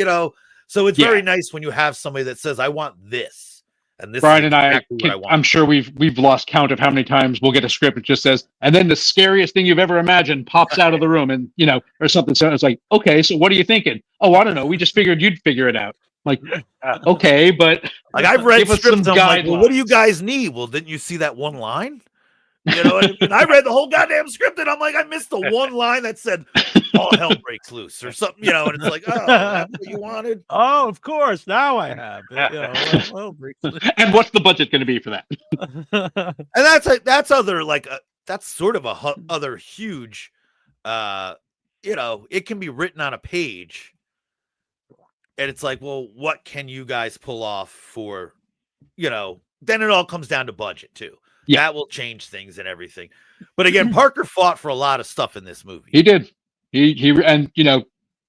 Speaker 5: So it's very nice when you have somebody that says, I want this. And this
Speaker 3: Brian
Speaker 5: is exactly what I want.
Speaker 3: I'm sure we've lost count of how many times we'll get a script that just says, and then the scariest thing you've ever imagined pops out of the room, and or something. So it's like, okay, so what are you thinking? Oh, I don't know. We just figured you'd figure it out. Like, okay, but
Speaker 5: like I've read scripts. I'm like, well,
Speaker 3: guidelines.
Speaker 5: what do you guys need? Well, didn't you see that one line? You know what I mean? I read the whole goddamn script, and I'm like, I missed the one line that said, all hell breaks loose or something, and it's like, oh, that's what you wanted?
Speaker 1: Oh, of course. Now I have. All hell breaks loose.
Speaker 3: And what's the budget going to be for that?
Speaker 5: And that's other, like, that's sort of other huge, it can be written on a page. And it's like, well, what can you guys pull off for, then it all comes down to budget too. Yeah. That will change things and everything. But again, Parker fought for a lot of stuff in this movie.
Speaker 3: He did. He and a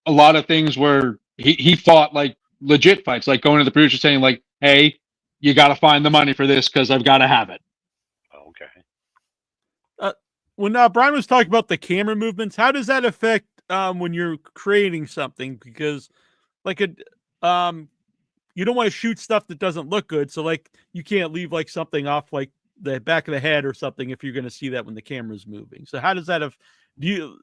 Speaker 3: lot of things where he fought like legit fights, like going to the producer saying like, hey, you got to find the money for this because I've got to have it.
Speaker 2: Okay.
Speaker 1: When Brian was talking about the camera movements, how does that affect when you're creating something? Because like you don't want to shoot stuff that doesn't look good. So like you can't leave like something off like the back of the head or something if you're going to see that when the camera's moving. So how does that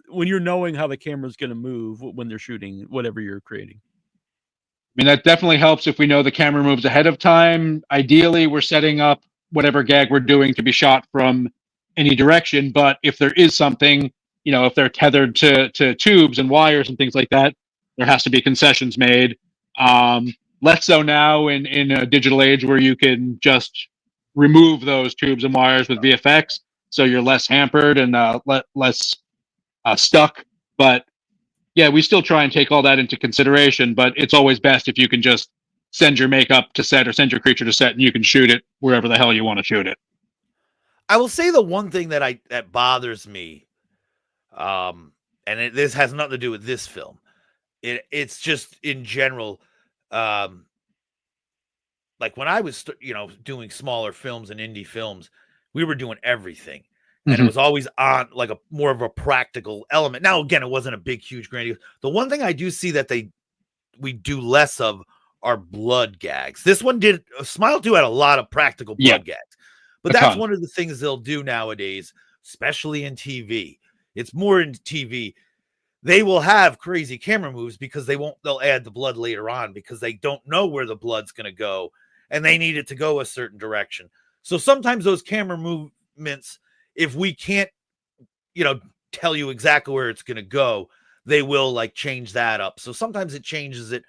Speaker 1: when you're knowing how the camera's going to move when they're shooting whatever you're creating?
Speaker 3: I mean, that definitely helps if we know the camera moves ahead of time. Ideally, we're setting up whatever gag we're doing to be shot from any direction. But if there is something, if they're tethered to tubes and wires and things like that, there has to be concessions made. Less so now in a digital age where you can just remove those tubes and wires with VFX, so you're less hampered and less stuck. But yeah, we still try and take all that into consideration. But it's always best if you can just send your makeup to set or send your creature to set, and you can shoot it wherever the hell you want to shoot it.
Speaker 5: I will say the one thing that bothers me, this has nothing to do with this film. It's just in general, like when I was doing smaller films and indie films, we were doing everything, and it was always on like a more of a practical element. Now, again, it wasn't a big, huge, grandiose. The one thing I do see that we do less of are blood gags. This one did. Smile 2 had a lot of practical blood gags. But that's one of the things they'll do nowadays, especially in TV. It's more in TV. They will have crazy camera moves because they'll add the blood later on because they don't know where the blood's going to go and they need it to go a certain direction. So sometimes those camera movements, if we can't, tell you exactly where it's going to go, they will like change that up. So sometimes it changes it.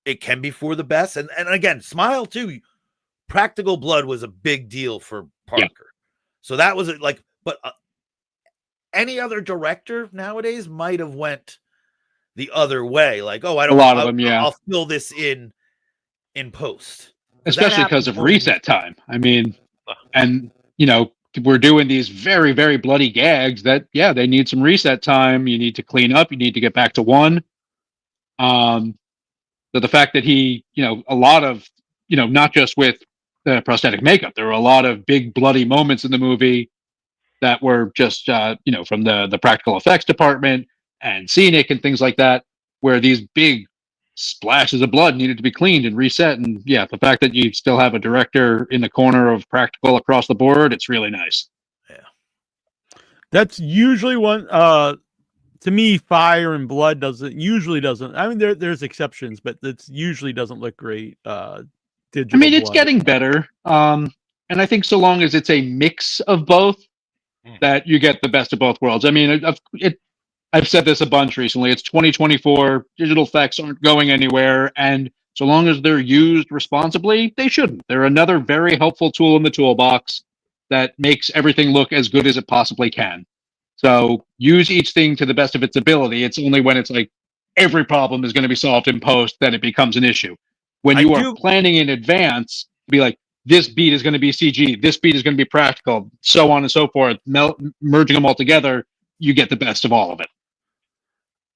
Speaker 5: It can be for the best. And again, Smile 2, practical blood was a big deal for Parker. Yeah. So that was but any other director nowadays might have went the other way. Like, oh, I'll fill this in post.
Speaker 3: Especially because of reset time. I mean, and we're doing these very, very bloody gags that, they need some reset time. You need to clean up. You need to get back to one. So the fact that he, a lot of, not just with the prosthetic makeup, there were a lot of big bloody moments in the movie that were just, from the practical effects department and scenic and things like that, where these big splashes of blood needed to be cleaned and reset. And the fact that you still have a director in the corner of practical across the board, it's really nice.
Speaker 1: Yeah. That's usually one, to me, fire and blood usually doesn't. I mean, there's exceptions, but it usually doesn't look great. Digital blood.
Speaker 3: It's getting better. And I think so long as it's a mix of both, that you get the best of both worlds. I mean, I've said this a bunch recently. It's 2024. Digital effects aren't going anywhere. And so long as they're used responsibly, they shouldn't. They're another very helpful tool in the toolbox that makes everything look as good as it possibly can. So use each thing to the best of its ability. It's only when it's like every problem is going to be solved in post that it becomes an issue. When you are planning in advance, be like, this beat is going to be CG, this beat is going to be practical, so on and so forth, merging them all together, you get the best of all of it.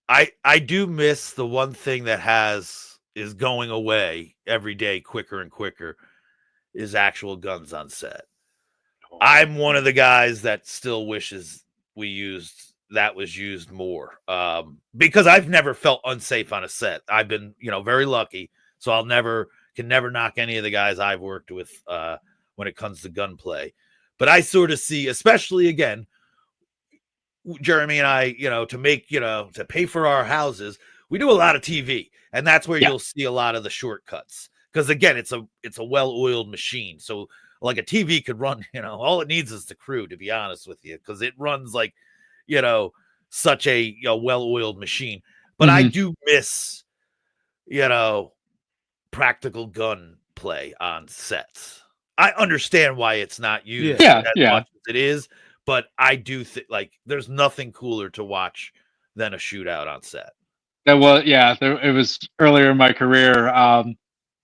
Speaker 5: I do miss the one thing that is going away every day quicker and quicker is actual guns on set. I'm one of the guys that still wishes was used more because I've never felt unsafe on a set. I've been, very lucky. So can never knock any of the guys I've worked with when it comes to gunplay. But I sort of see, especially again, Jeremy and I, to pay for our houses, we do a lot of TV, and that's where you'll see a lot of the shortcuts. Because again, it's a well-oiled machine. So like a TV could run, all it needs is the crew, to be honest with you, because it runs like, such a well-oiled machine. But I do miss, practical gun play on sets. I understand why it's not used as much as it is, but I do think there's nothing cooler to watch than a shootout on set.
Speaker 3: It was earlier in my career. I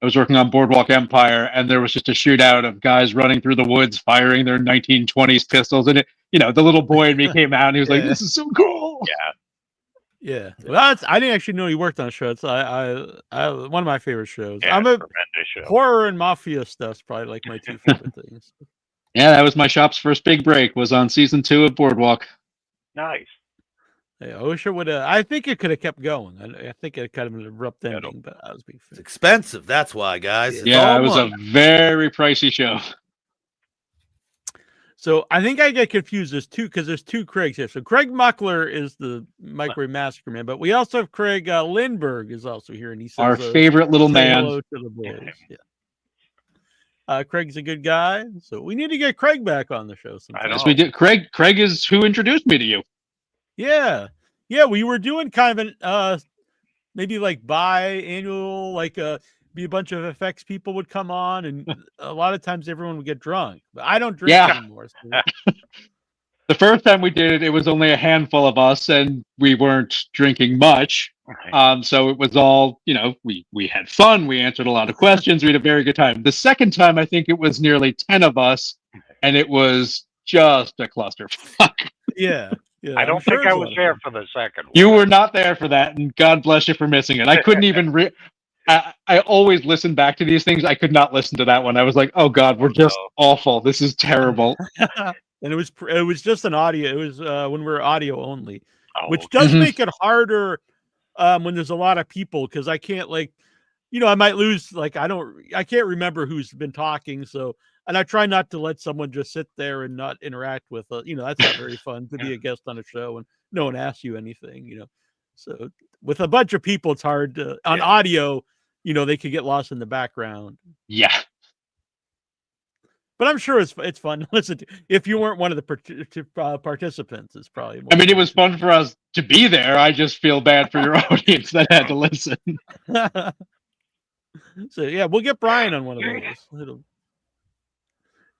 Speaker 3: was working on Boardwalk Empire, and there was just a shootout of guys running through the woods, firing their 1920s pistols. And the little boy in me came out, and he was like, "This is so cool!"
Speaker 1: Yeah. Well, I didn't actually know he worked on a show. It's one of my favorite shows.
Speaker 2: Yeah,
Speaker 1: I'm a
Speaker 2: show.
Speaker 1: Horror and mafia stuff's probably like my two favorite things.
Speaker 3: Yeah, that was my shop's first big break. Was on season 2 of Boardwalk.
Speaker 2: Nice.
Speaker 1: Yeah, I wish it would have. I think it could have kept going. I think it kind of an abrupt ending, but I was being fair.
Speaker 5: It's expensive. That's why, guys. It's
Speaker 3: it was a very pricey show.
Speaker 1: So I think I get confused. There's two Craigs here. So Craig Muckler is the Microwave Massacre Man, but we also have Craig Lindbergh is also here, and he says
Speaker 3: our favorite little man.
Speaker 1: Hello to the boys. Yeah. Craig's a good guy, so we need to get Craig back on the show sometime.
Speaker 3: Yes, we did. Craig is who introduced me to you.
Speaker 1: Yeah. We were doing kind of an maybe like biannual, be a bunch of effects people would come on, and a lot of times everyone would get drunk. But I don't drink anymore. So.
Speaker 3: The first time we did it, it was only a handful of us, and we weren't drinking much. So it was all, we had fun. We answered a lot of questions. We had a very good time. The second time, I think it was nearly 10 of us, and it was just a clusterfuck.
Speaker 1: Yeah.
Speaker 2: I don't think I was there for the second one.
Speaker 3: You were not there for that, and God bless you for missing it. I couldn't even I always listen back to these things. I could not listen to that one. I was like, oh God, we're just awful. This is terrible.
Speaker 1: And it was just an audio. It was when we're audio only, which does make it harder when there's a lot of people, because I can't I might lose, I can't remember who's been talking. So, and I try not to let someone just sit there and not interact with, that's not very fun to be a guest on a show and no one asks you anything, So with a bunch of people, it's hard to, on audio, they could get lost in the background.
Speaker 3: Yeah.
Speaker 1: But I'm sure it's fun to listen to. If you weren't one of the participants, it's probably more
Speaker 3: it was fun for us to be there. I just feel bad for your audience that had to listen.
Speaker 1: So yeah, we'll get Brian on one of those.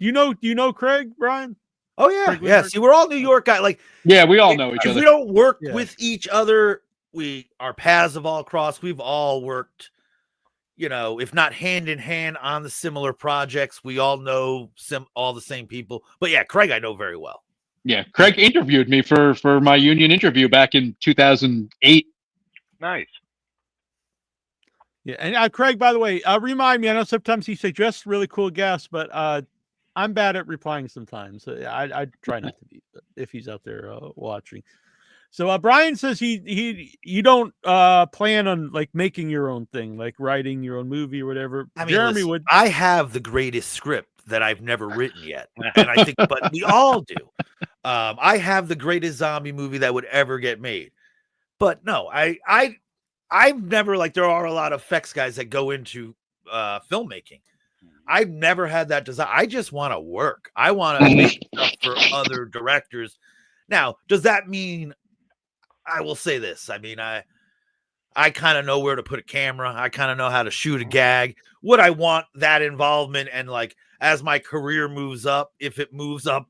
Speaker 1: Do you know Craig, Brian?
Speaker 5: Oh yeah, yeah. See, we're all New York guys.
Speaker 3: Yeah, we all know each other.
Speaker 5: We don't work with each other. Our paths have all crossed. We've all worked, if not hand in hand on the similar projects. We all know all the same people. But yeah, Craig, I know very well.
Speaker 3: Yeah, Craig interviewed me for my union interview back in 2008.
Speaker 2: Nice.
Speaker 1: Yeah, and Craig, by the way, remind me. I know sometimes he suggests really cool guests, but I'm bad at replying sometimes. So I try not to be if he's out there watching. So Brian says you don't plan on making your own thing, like writing your own movie or whatever.
Speaker 5: I mean,
Speaker 1: Jeremy would.
Speaker 5: I have the greatest script that I've never written yet, and I think, but we all do. I have the greatest zombie movie that would ever get made, but no, I've never there are a lot of effects guys that go into filmmaking. I've never had that desire. I just want to work. I want to make stuff for other directors. Now, does that mean? I will say this. I mean, I kind of know where to put a camera. I kind of know how to shoot a gag. Would I want that involvement? And as my career moves up, if it moves up,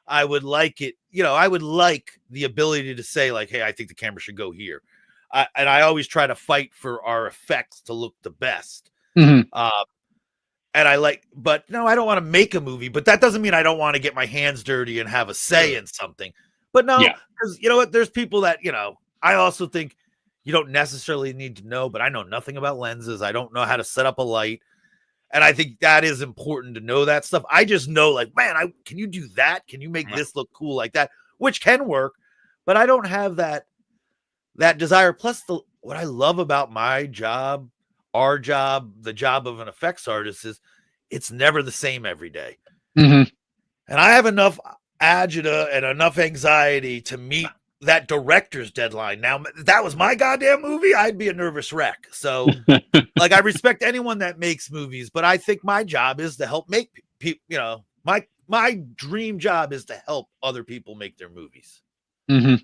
Speaker 5: I would like it. I would like the ability to say hey, I think the camera should go here. And I always try to fight for our effects to look the best.
Speaker 3: Mm-hmm.
Speaker 5: But no, I don't want to make a movie, but that doesn't mean I don't want to get my hands dirty and have a say in something. But no, because you know what? There's people that, I also think you don't necessarily need to know, but I know nothing about lenses. I don't know how to set up a light. And I think that is important to know that stuff. I just know man, can you do that? Can you make this look cool like that? Which can work, but I don't have that desire. Plus what I love about my job, our job, the job of an effects artist is it's never the same every day.
Speaker 3: Mm-hmm.
Speaker 5: And I have enough agita and enough anxiety to meet that director's deadline. Now, if that was my goddamn movie, I'd be a nervous wreck. So I respect anyone that makes movies, but I think my job is to help make people, my dream job is to help other people make their movies.
Speaker 3: Mm-hmm.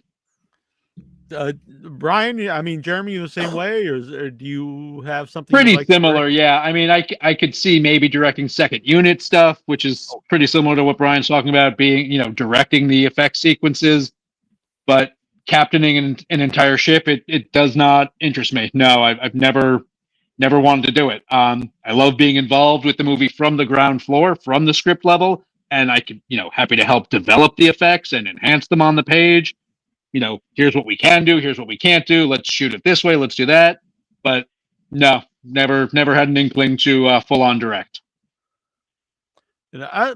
Speaker 1: Brian, I mean, Jeremy, the same way, or do you have something
Speaker 3: pretty similar? Yeah, I mean, I could see maybe directing second unit stuff, which is pretty similar to what Brian's talking about, being directing the effect sequences, but captaining an entire ship, it does not interest me. No, I've never wanted to do it. I love being involved with the movie from the ground floor, from the script level, and I could happy to help develop the effects and enhance them on the page. Here's what we can do. Here's what we can't do. Let's shoot it this way. Let's do that. But no, never had an inkling to full on direct.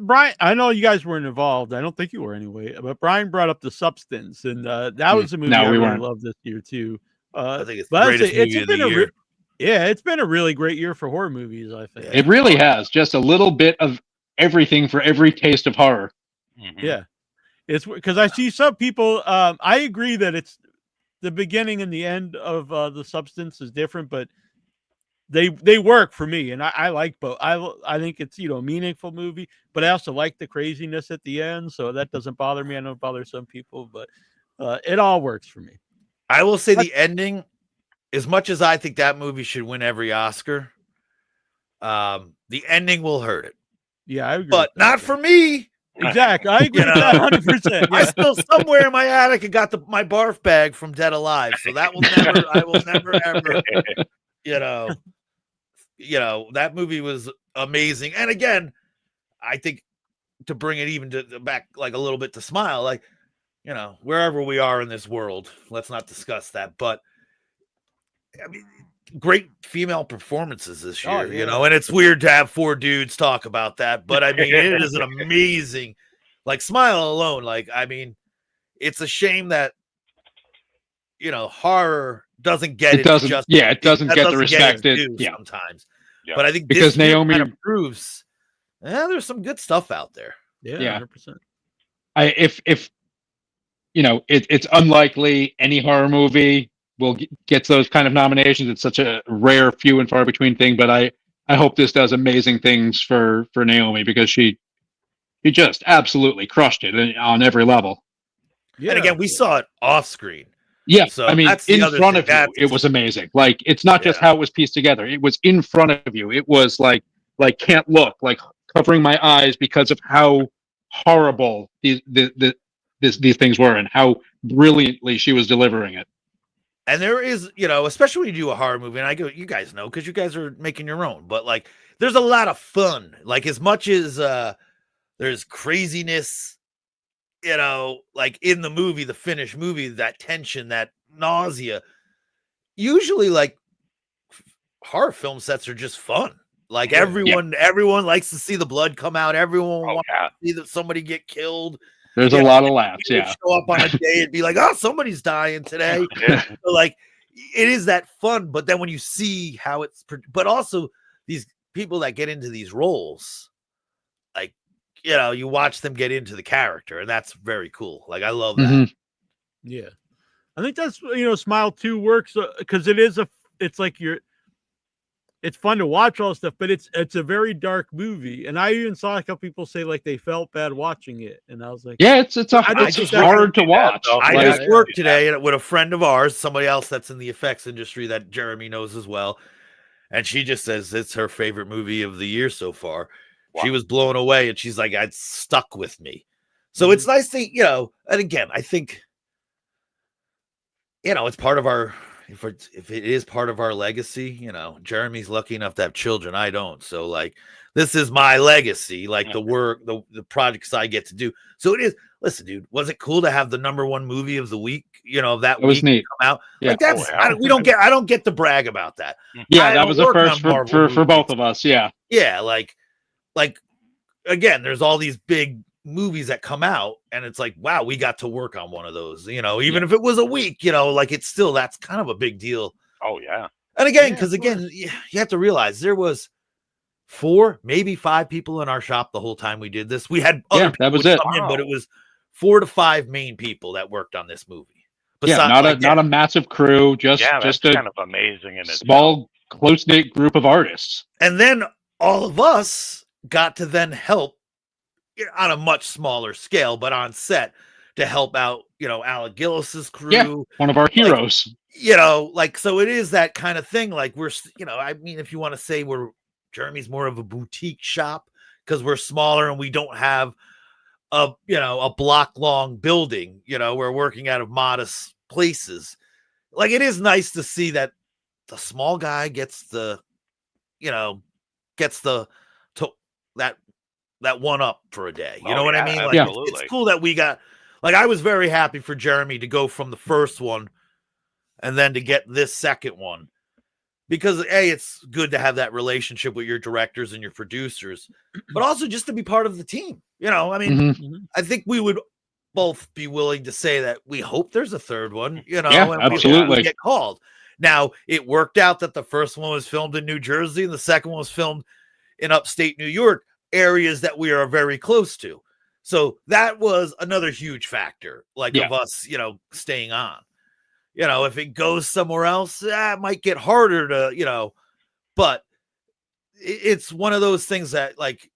Speaker 1: Brian, I know you guys weren't involved. I don't think you were anyway. But Brian brought up The Substance, and that was a movie I really loved this year too.
Speaker 5: I think it's the greatest movie of the year.
Speaker 1: It's been a really great year for horror movies. I think
Speaker 3: it really has. Just a little bit of everything for every taste of horror.
Speaker 2: Mm-hmm.
Speaker 1: Yeah. It's because I see some people. I agree that it's the beginning and the end of The Substance is different, but they work for me, and I like both. I think it's a meaningful movie, but I also like the craziness at the end, so that doesn't bother me. I know it bothers some people, but it all works for me.
Speaker 5: I will say the ending, as much as I think that movie should win every Oscar, the ending will hurt it.
Speaker 1: Yeah, I agree.
Speaker 5: But not for me.
Speaker 1: Exactly. I agree
Speaker 5: You
Speaker 1: with that
Speaker 5: know?
Speaker 1: 100%.
Speaker 5: I
Speaker 1: Yeah.
Speaker 5: still somewhere in my attic I got my barf bag from Dead Alive, so that will never. I will never ever. You know that movie was amazing, and again, I think to bring it even to back like a little bit to Smile, like wherever we are in this world, let's not discuss that, but I mean, great female performances this year, and it's weird to have 4 dudes talk about that, but I mean, it is an amazing, like Smile alone, like, I mean, it's a shame that, horror doesn't get
Speaker 3: It doesn't.
Speaker 5: just,
Speaker 3: Yeah, it doesn't get the respect
Speaker 5: its
Speaker 3: it.
Speaker 5: due
Speaker 3: Yeah,
Speaker 5: sometimes.
Speaker 2: Yeah.
Speaker 5: But I think
Speaker 3: because
Speaker 5: this year
Speaker 3: Naomi
Speaker 5: kind of proves, there's some good stuff out there.
Speaker 1: Yeah. 100%.
Speaker 3: if it's unlikely any horror movie will gets those kind of nominations. It's such a rare, few and far between thing. But I hope this does amazing things for Naomi, because she just absolutely crushed it on every level.
Speaker 1: Yeah.
Speaker 5: And again, we saw it off screen.
Speaker 3: Yeah,
Speaker 5: So
Speaker 3: I mean,
Speaker 5: that's the
Speaker 3: in
Speaker 5: other
Speaker 3: front
Speaker 5: thing.
Speaker 3: of you, it was amazing. Like, it's not just how it was pieced together; it was in front of you. It was like can't look, like covering my eyes because of how horrible these things were and how brilliantly she was delivering it.
Speaker 5: And there is, especially when you do a horror movie, and I go, you guys know, because you guys are making your own, but like, there's a lot of fun. Like, as much as there's craziness, like in the movie, the finished movie, that tension, that nausea, usually like horror film sets are just fun. Like everyone likes to see the blood come out. Everyone wants to see that somebody get killed.
Speaker 3: There's a lot of laughs. Yeah.
Speaker 5: Show up on a day and be like, oh, somebody's dying today. So like, it is that fun. But then when you see how it's, but also these people that get into these roles, like, you watch them get into the character, and that's very cool. Like, I love that.
Speaker 3: Mm-hmm.
Speaker 1: Yeah. I think that's, Smile 2 works because it's like it's fun to watch all this stuff, but it's a very dark movie. And I even saw a couple people say like they felt bad watching it. And I was like,
Speaker 3: yeah, it's hard to watch.
Speaker 5: I just worked today with a friend of ours, somebody else that's in the effects industry that Jeremy knows as well. And she just says it's her favorite movie of the year so far. Wow. She was blown away, and she's like, "It stuck with me." So it's nice to, and again, I think, it's part of our, if it is part of our legacy, Jeremy's lucky enough to have children. I don't. So like, this is my legacy, like the work, the projects I get to do. So it is. Listen, dude, was it cool to have the #1 movie of the week, that
Speaker 3: was
Speaker 5: week
Speaker 3: neat.
Speaker 5: Come out?
Speaker 3: Yeah.
Speaker 5: Like that's, I don't get to brag about that.
Speaker 3: Yeah, that was the first for both of us. Yeah.
Speaker 5: Yeah. Like, again, there's all these big movies that come out, and it's like, wow, we got to work on one of those, even if it was a week, like it's still, that's kind of a big deal.
Speaker 2: Oh yeah.
Speaker 5: And again, because you have to realize there was 4, maybe 5 people in our shop the whole time we did this. We had other people
Speaker 3: that was it.
Speaker 5: come in, but it was 4 to 5 main people that worked on this movie.
Speaker 3: Besides, not a massive crew, just
Speaker 2: that's
Speaker 3: a
Speaker 2: kind of amazing in
Speaker 3: small, close-knit group of artists.
Speaker 5: And then all of us got to then help on a much smaller scale, but on set to help out, Alec Gillis's crew,
Speaker 3: one of our heroes.
Speaker 5: So it is that kind of thing. Like we're, I mean, if you want to say Jeremy's more of a boutique shop because we're smaller and we don't have a block long building, we're working out of modest places. Like it is nice to see that the small guy gets that one up for a day. You know what I mean? Like it's cool that we got, like, I was very happy for Jeremy to go from the first one and then to get this second one, because it's good to have that relationship with your directors and your producers, but also just to be part of the team. I mean, I think we would both be willing to say that we hope there's a third one, and
Speaker 3: absolutely
Speaker 5: we get called. Now, it worked out that the first one was filmed in New Jersey and the second one was filmed in upstate New York, areas that we are very close to. So that was another huge factor, of us, staying on. If it goes somewhere else, it might get harder to, but it's one of those things that, like,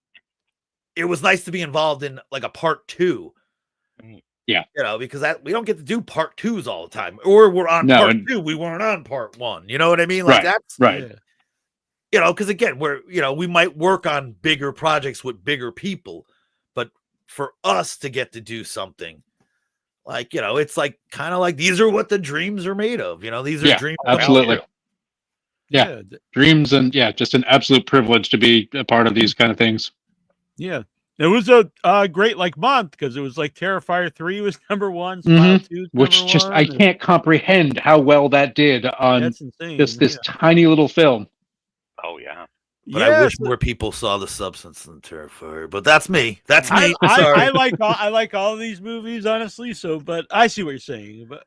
Speaker 5: it was nice to be involved in like a part 2.
Speaker 3: Yeah.
Speaker 5: Because we don't get to do part 2s all the time, or we're on part 2. We weren't on part 1. You know what I mean? Like that's
Speaker 3: right.
Speaker 5: Because again, we might work on bigger projects with bigger people, but for us to get to do something like, it's like kind of like these are what the dreams are made of. These are dreams.
Speaker 3: Absolutely. Yeah. Dreams, and just an absolute privilege to be a part of these kind of things.
Speaker 1: Yeah. It was a great month because it was like Terrifier 3 was number 1, Smile 2 was
Speaker 3: which
Speaker 1: number
Speaker 3: just
Speaker 1: 1,
Speaker 3: I can't comprehend how well that did on
Speaker 1: that's insane.
Speaker 3: this tiny little film.
Speaker 2: Oh yeah.
Speaker 5: But I wish more people saw The Substance than Terrifier. But that's me. That's me.
Speaker 1: I like all of these movies, honestly. So, but I see what you're saying. But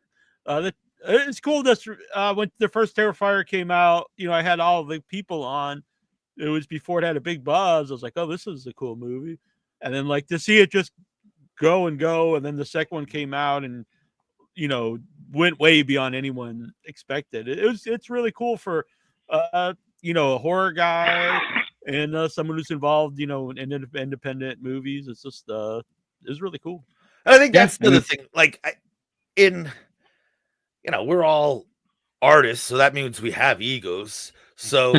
Speaker 1: it's cool that when the first Terrifier came out, I had all the people on. It was before it had a big buzz. I was like, oh, this is a cool movie. And then to see it just go, and then the second one came out and, went way beyond anyone expected. It's really cool for, a horror guy and someone who's involved, in independent movies. It's just, it's really cool.
Speaker 5: I think that's the other thing. We're all artists, so that means we have egos. So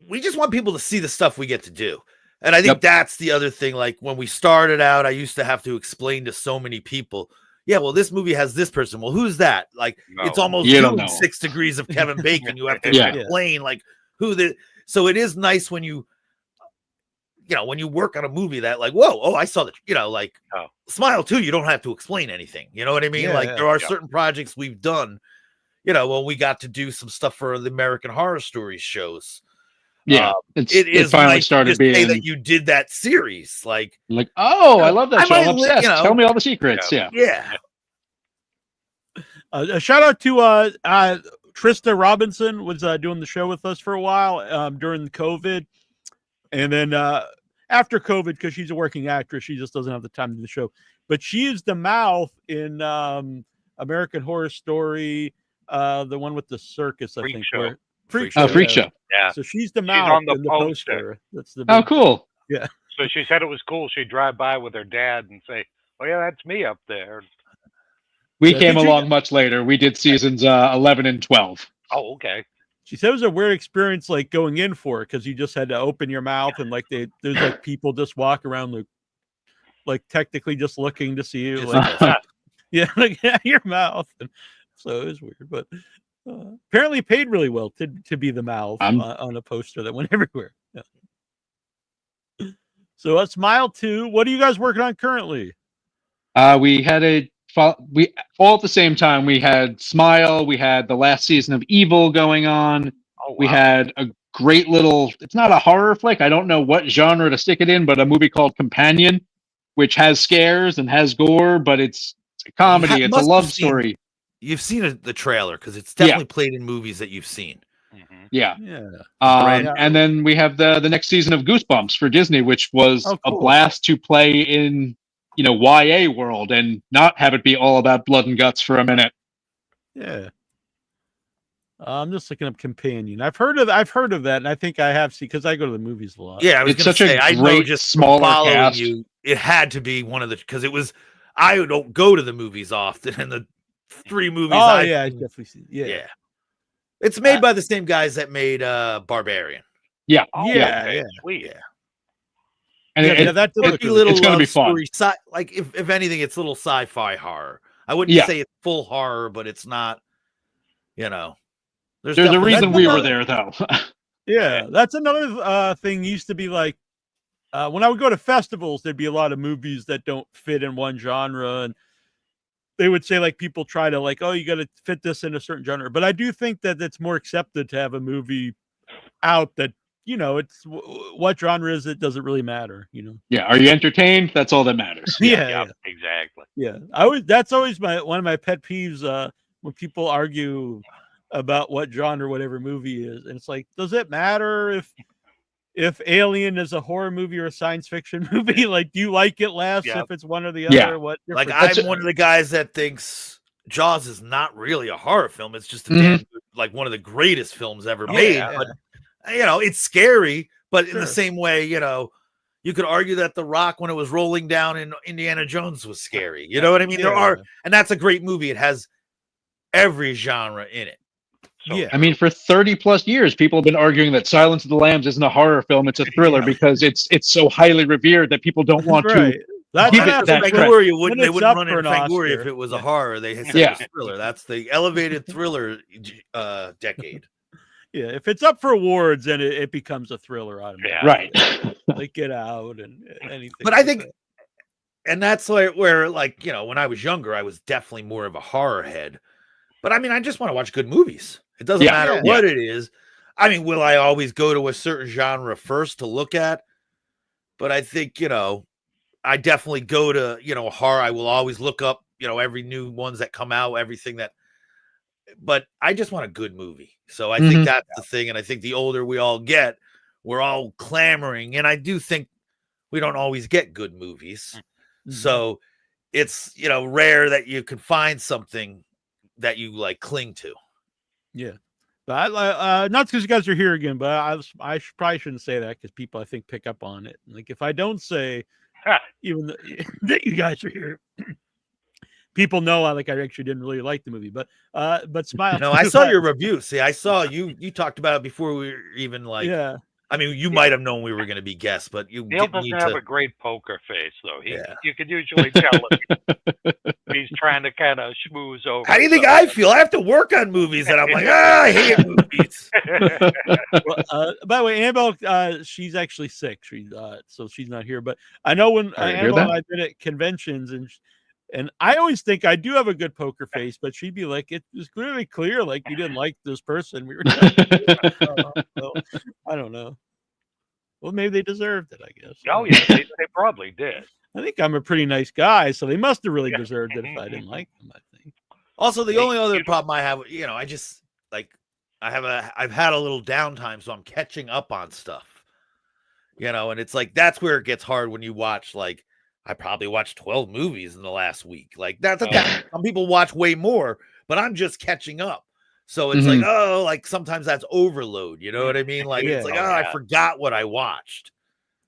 Speaker 5: we just want people to see the stuff we get to do. And I think that's the other thing. Like when we started out, I used to have to explain to so many people, well, this movie has this person. Well, who's that? It's almost doing 6 Degrees of Kevin Bacon. You have to explain so it is nice when you work on a movie that I saw that, Smile 2, you don't have to explain anything. You know what I mean? There are certain projects we've done, when we got to do some stuff for the American Horror Stories shows.
Speaker 3: Yeah, it finally
Speaker 5: nice
Speaker 3: started being
Speaker 5: that you did that series. I
Speaker 3: love that show. I'm obsessed. Tell me all the secrets.
Speaker 5: Yeah.
Speaker 1: A shout out to Trista Robinson was doing the show with us for a while during COVID, and then after COVID, because she's a working actress, she just doesn't have the time to do the show. But she is the mouth in American Horror Story, the one with the circus, I think.
Speaker 2: Show.
Speaker 1: Freak Show.
Speaker 3: Freak Show.
Speaker 2: Yeah.
Speaker 1: So she's the mouth
Speaker 2: on the
Speaker 1: in the poster. That's the
Speaker 3: big,
Speaker 1: Oh,
Speaker 3: cool.
Speaker 1: Yeah.
Speaker 2: So she said it was cool. She'd drive by with her dad and say, "Oh yeah, that's me up there."
Speaker 3: We came along much later. We did seasons 11 and 12.
Speaker 2: Oh, okay.
Speaker 1: She said it was a weird experience, going in for it, because you just had to open your mouth and there's people just walk around technically just looking to see you, your mouth. And so it was weird, but apparently paid really well to be the mouth on a poster that went everywhere. Yeah. So Smile 2. What are you guys working on currently?
Speaker 3: We had we all at the same time. We had Smile. We had the last season of Evil going on.
Speaker 2: Oh, wow.
Speaker 3: We had a great little. It's not a horror flick. I don't know what genre to stick it in, but a movie called Companion, which has scares and has gore, but it's a comedy. It's a love story.
Speaker 5: You've seen the trailer because it's definitely played in movies that you've seen.
Speaker 2: Mm-hmm.
Speaker 3: Yeah. And then we have the next season of Goosebumps for Disney, which was a blast to play in, YA world and not have it be all about blood and guts for a minute.
Speaker 1: Yeah. I'm just looking up Companion. I've heard of that, and I think I have seen because I go to the movies a lot.
Speaker 5: Yeah, I was
Speaker 3: it's such a
Speaker 5: I know
Speaker 3: great
Speaker 5: just
Speaker 3: smaller
Speaker 5: following
Speaker 3: cast.
Speaker 5: you. It had to be one of the because it was. I don't go to the movies often, and the 3 movies.
Speaker 1: I definitely see. Yeah.
Speaker 5: It's made by the same guys that made Barbarian.
Speaker 3: Yeah.
Speaker 2: Oh,
Speaker 1: yeah.
Speaker 2: Sweet.
Speaker 5: Yeah.
Speaker 3: And
Speaker 1: that's
Speaker 5: it's
Speaker 3: going to be fun.
Speaker 5: If anything, it's little sci-fi horror. I wouldn't say it's full horror, but it's not.
Speaker 3: There's a reason we were there, though.
Speaker 1: Yeah, that's another thing. Used to be when I would go to festivals, there'd be a lot of movies that don't fit in one genre, and they would say people try to oh, you got to fit this in a certain genre. But I do think that it's more accepted to have a movie out that it's what genre is it doesn't really matter.
Speaker 3: Yeah, are you entertained? That's all that matters.
Speaker 1: Yeah,
Speaker 2: exactly.
Speaker 1: Yeah, that's always one of my pet peeves when people argue about what genre whatever movie is, and it's does it matter if Alien is a horror movie or a science fiction movie? Do you like it less if it's one or the other?
Speaker 3: Yeah.
Speaker 1: What?
Speaker 5: I'm one of the guys that thinks Jaws is not really a horror film. It's just a damn one of the greatest films ever made.
Speaker 1: Yeah.
Speaker 5: But it's scary. But in the same way, you could argue that The Rock, when it was rolling down in Indiana Jones, was scary. You know what I mean?
Speaker 1: Yeah.
Speaker 5: And that's a great movie. It has every genre in it.
Speaker 2: So,
Speaker 3: I mean, for 30 plus years, people have been arguing that Silence of the Lambs isn't a horror film; it's a thriller because it's so highly revered that people don't want to
Speaker 1: That's
Speaker 3: Give it
Speaker 1: enough.
Speaker 3: that
Speaker 5: Fangoria
Speaker 1: When
Speaker 5: they
Speaker 1: it's
Speaker 5: wouldn't
Speaker 1: up
Speaker 5: run
Speaker 1: for
Speaker 5: in
Speaker 1: an
Speaker 5: Fangoria
Speaker 1: Oscar.
Speaker 5: if it was a
Speaker 1: Yeah.
Speaker 5: horror. They said
Speaker 3: Yeah.
Speaker 5: it was thriller. That's the elevated thriller decade.
Speaker 1: Yeah, if it's up for awards, then it becomes a thriller automatically.
Speaker 3: Right.
Speaker 1: Like Get Out and anything.
Speaker 5: But I
Speaker 1: like
Speaker 5: think,
Speaker 1: that.
Speaker 5: and that's where like, you know, when I was younger, I was definitely more of a horror head. But I mean, I just want to watch good movies. It doesn't
Speaker 3: Yeah.
Speaker 5: matter
Speaker 1: Yeah.
Speaker 5: what it is. I mean, will I always go to a certain genre first to look at? But I think, you know, I definitely go to, you know, horror. I will always look up, you know, every new ones that come out, everything that, but I just want a good movie. So I think that's the thing. And I think the older we all get, we're all clamoring. And I do think we don't always get good movies.
Speaker 1: Mhm.
Speaker 5: So it's, you know, rare that you can find something that you like cling to.
Speaker 1: Yeah. But not because you guys are here again, but probably shouldn't say that because people I think pick up on it. Like if I don't say even that you guys are here, people know I actually didn't really like the movie. But Smile.
Speaker 5: No, I saw your review. See, I saw you talked about it before we were even like.
Speaker 1: Yeah.
Speaker 5: I mean, you might have known we were going to be guests, but you
Speaker 2: Neal
Speaker 5: need
Speaker 2: doesn't have
Speaker 5: to.
Speaker 2: a great poker face, though.
Speaker 5: Yeah.
Speaker 2: You can usually tell if he's trying to kind of schmooze over.
Speaker 5: How do you think I feel? I have to work on movies, and I'm like, I hate movies.
Speaker 1: Well, by the way, Annabelle, she's actually sick. So she's not here. But I know when
Speaker 3: Sorry to hear
Speaker 1: Annabelle
Speaker 3: that.
Speaker 1: and I did at conventions, and I always think I do have a good poker face, but she'd be like, "It was clearly clear, like you didn't like this person." We were, well, I don't know. Well, maybe they deserved it, I guess.
Speaker 2: Oh, yeah, they probably did.
Speaker 1: I think I'm a pretty nice guy, so they must have really deserved it if I didn't like them, I think.
Speaker 5: Also, the only other problem I have, you know, I just like I've had a little downtime, so I'm catching up on stuff. You know, and it's like that's where it gets hard when you watch like I probably watched 12 movies in the last week. Like that's some people watch way more, but I'm just catching up. So it's like, oh, like sometimes that's overload. You know what I mean? Like it's like, I forgot what I watched.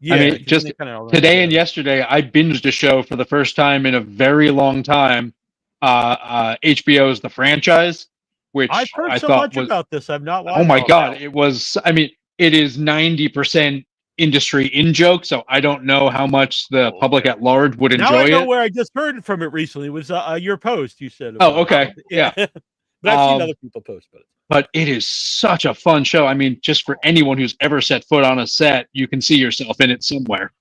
Speaker 1: Yeah,
Speaker 3: I mean, just today and yesterday, I binged a show for the first time in a very long time. HBO's The Franchise, which
Speaker 1: I've heard
Speaker 3: I
Speaker 1: so
Speaker 3: thought
Speaker 1: much about this. I've not watched.
Speaker 3: Oh my God, it was. I mean, it is 90% industry in joke, so I don't know how much the public at large would enjoy
Speaker 1: now I know
Speaker 3: it.
Speaker 1: where I just heard from it recently. It was your post you said.
Speaker 3: Oh, okay, yeah.
Speaker 1: But I've seen other people post about it.
Speaker 3: But it is such a fun show. I mean, just for anyone who's ever set foot on a set, you can see yourself in it somewhere.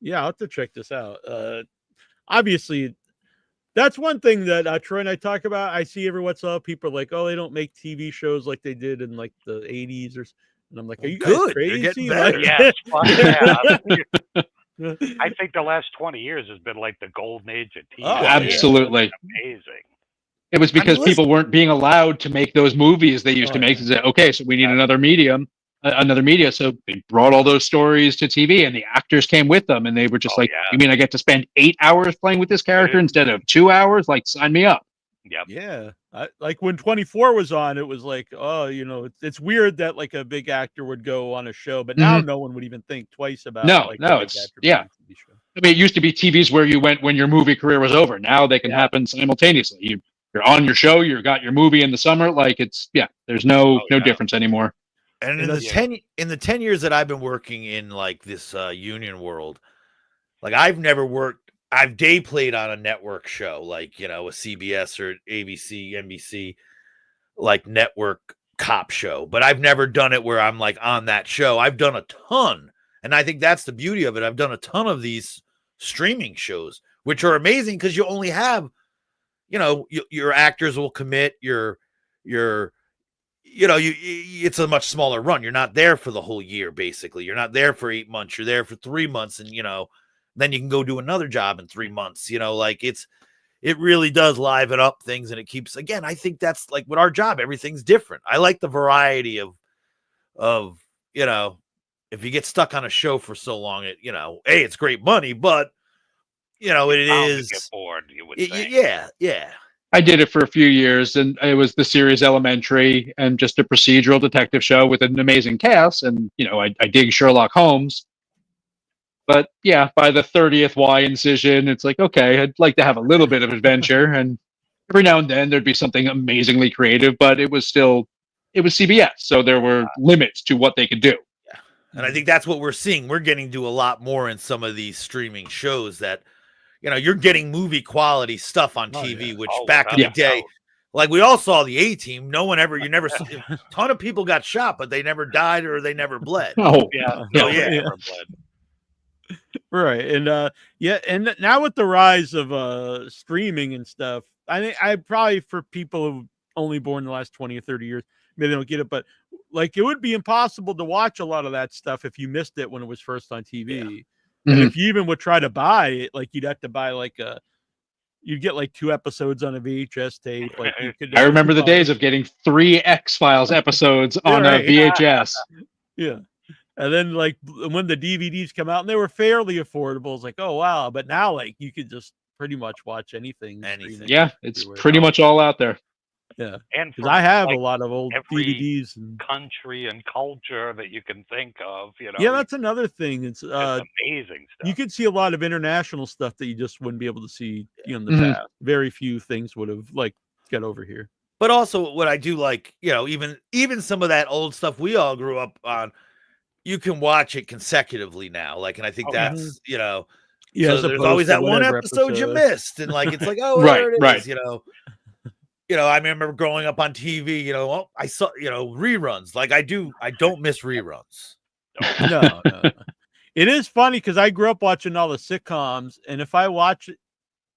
Speaker 1: Yeah, I'll have to check this out. Obviously, that's one thing that Troy and I talk about. I see every once in a while people are like, "Oh, they don't make TV shows like they did in like the '80s," and I'm like, "Are you guys crazy?"
Speaker 5: They're getting better.
Speaker 2: Yes, yeah. I think the last 20 years has been like the golden age of TV.
Speaker 1: Oh,
Speaker 3: absolutely.
Speaker 2: Amazing.
Speaker 3: It was because people weren't being allowed to make those movies they used to make. They said, okay, so we need another media. So they brought all those stories to TV, and the actors came with them, and they were just you mean I get to spend 8 hours playing with this character instead of 2 hours? Like, sign me up.
Speaker 2: Yep.
Speaker 1: Yeah. Like when 24 was on, it was like, oh, you know, it's weird that like a big actor would go on a show, but now no one would even think twice about
Speaker 3: it's I mean, it used to be TVs where you went when your movie career was over. Now they can happen simultaneously. You're on your show, you got your movie in the summer. Like there's no difference anymore.
Speaker 5: And in the 10 years that I've been working in like this union world, like I've day played on a network show, like, you know, a CBS or ABC, NBC, like network cop show, but I've never done it where I'm like on that show. I've done a ton. And I think that's the beauty of it. I've done a ton of these streaming shows, which are amazing because you only have, you know, your actors will commit it's a much smaller run. You're not there for the whole year. Basically, you're not there for 8 months. You're there for 3 months. And, you know, then you can go do another job in 3 months, you know, like it really does liven up things. And it keeps, again, I think that's like with our job, everything's different. I like the variety of, you know, if you get stuck on a show for so long, it's great money, but you know, it is
Speaker 2: get bored, you would think.
Speaker 5: Yeah.
Speaker 3: I did it for a few years, and it was the series Elementary, and just a procedural detective show with an amazing cast. And you know, I dig Sherlock Holmes, but yeah, by the 30th Y incision, it's like, okay, I'd like to have a little bit of adventure, and every now and then there'd be something amazingly creative, but it was CBS, so there were limits to what they could do.
Speaker 5: And I think that's what we're seeing. We're getting to a lot more in some of these streaming shows that, you're getting movie quality stuff on TV, which back in the day, like we all saw the A-Team. You never saw, a ton of people got shot, but they never died or they never bled.
Speaker 3: Oh,
Speaker 2: Yeah.
Speaker 5: yeah.
Speaker 2: Never bled.
Speaker 1: Right. And and now with the rise of streaming and stuff, I think I probably, for people who only born in the last 20 or 30 years, maybe they don't get it, but like it would be impossible to watch a lot of that stuff if you missed it when it was first on TV.
Speaker 3: Yeah.
Speaker 1: And if you even would try to buy it, like you'd have to buy you'd get like 2 episodes on a VHS tape. Like you could.
Speaker 3: I remember the days of getting 3 X-Files episodes on a VHS.
Speaker 1: Yeah. And then like when the DVDs come out and they were fairly affordable, it's like, oh wow. But now like you could just pretty much watch anything.
Speaker 3: Yeah, it's pretty much all out there.
Speaker 1: Yeah.
Speaker 2: And
Speaker 1: because I have a lot of old
Speaker 2: every
Speaker 1: DVDs and
Speaker 2: country and culture that you can think of,
Speaker 1: Yeah, that's another thing. It's
Speaker 2: amazing stuff.
Speaker 1: You could see a lot of international stuff that you just wouldn't be able to see in the past. Very few things would have got over here.
Speaker 5: But also what I do like, even some of that old stuff we all grew up on, you can watch it consecutively now. And I think that's, so there's always that one episode you missed. And it's like, oh, there it is, I remember growing up on TV, I saw, reruns. I don't miss reruns.
Speaker 1: No. It is funny because I grew up watching all the sitcoms, and if I watch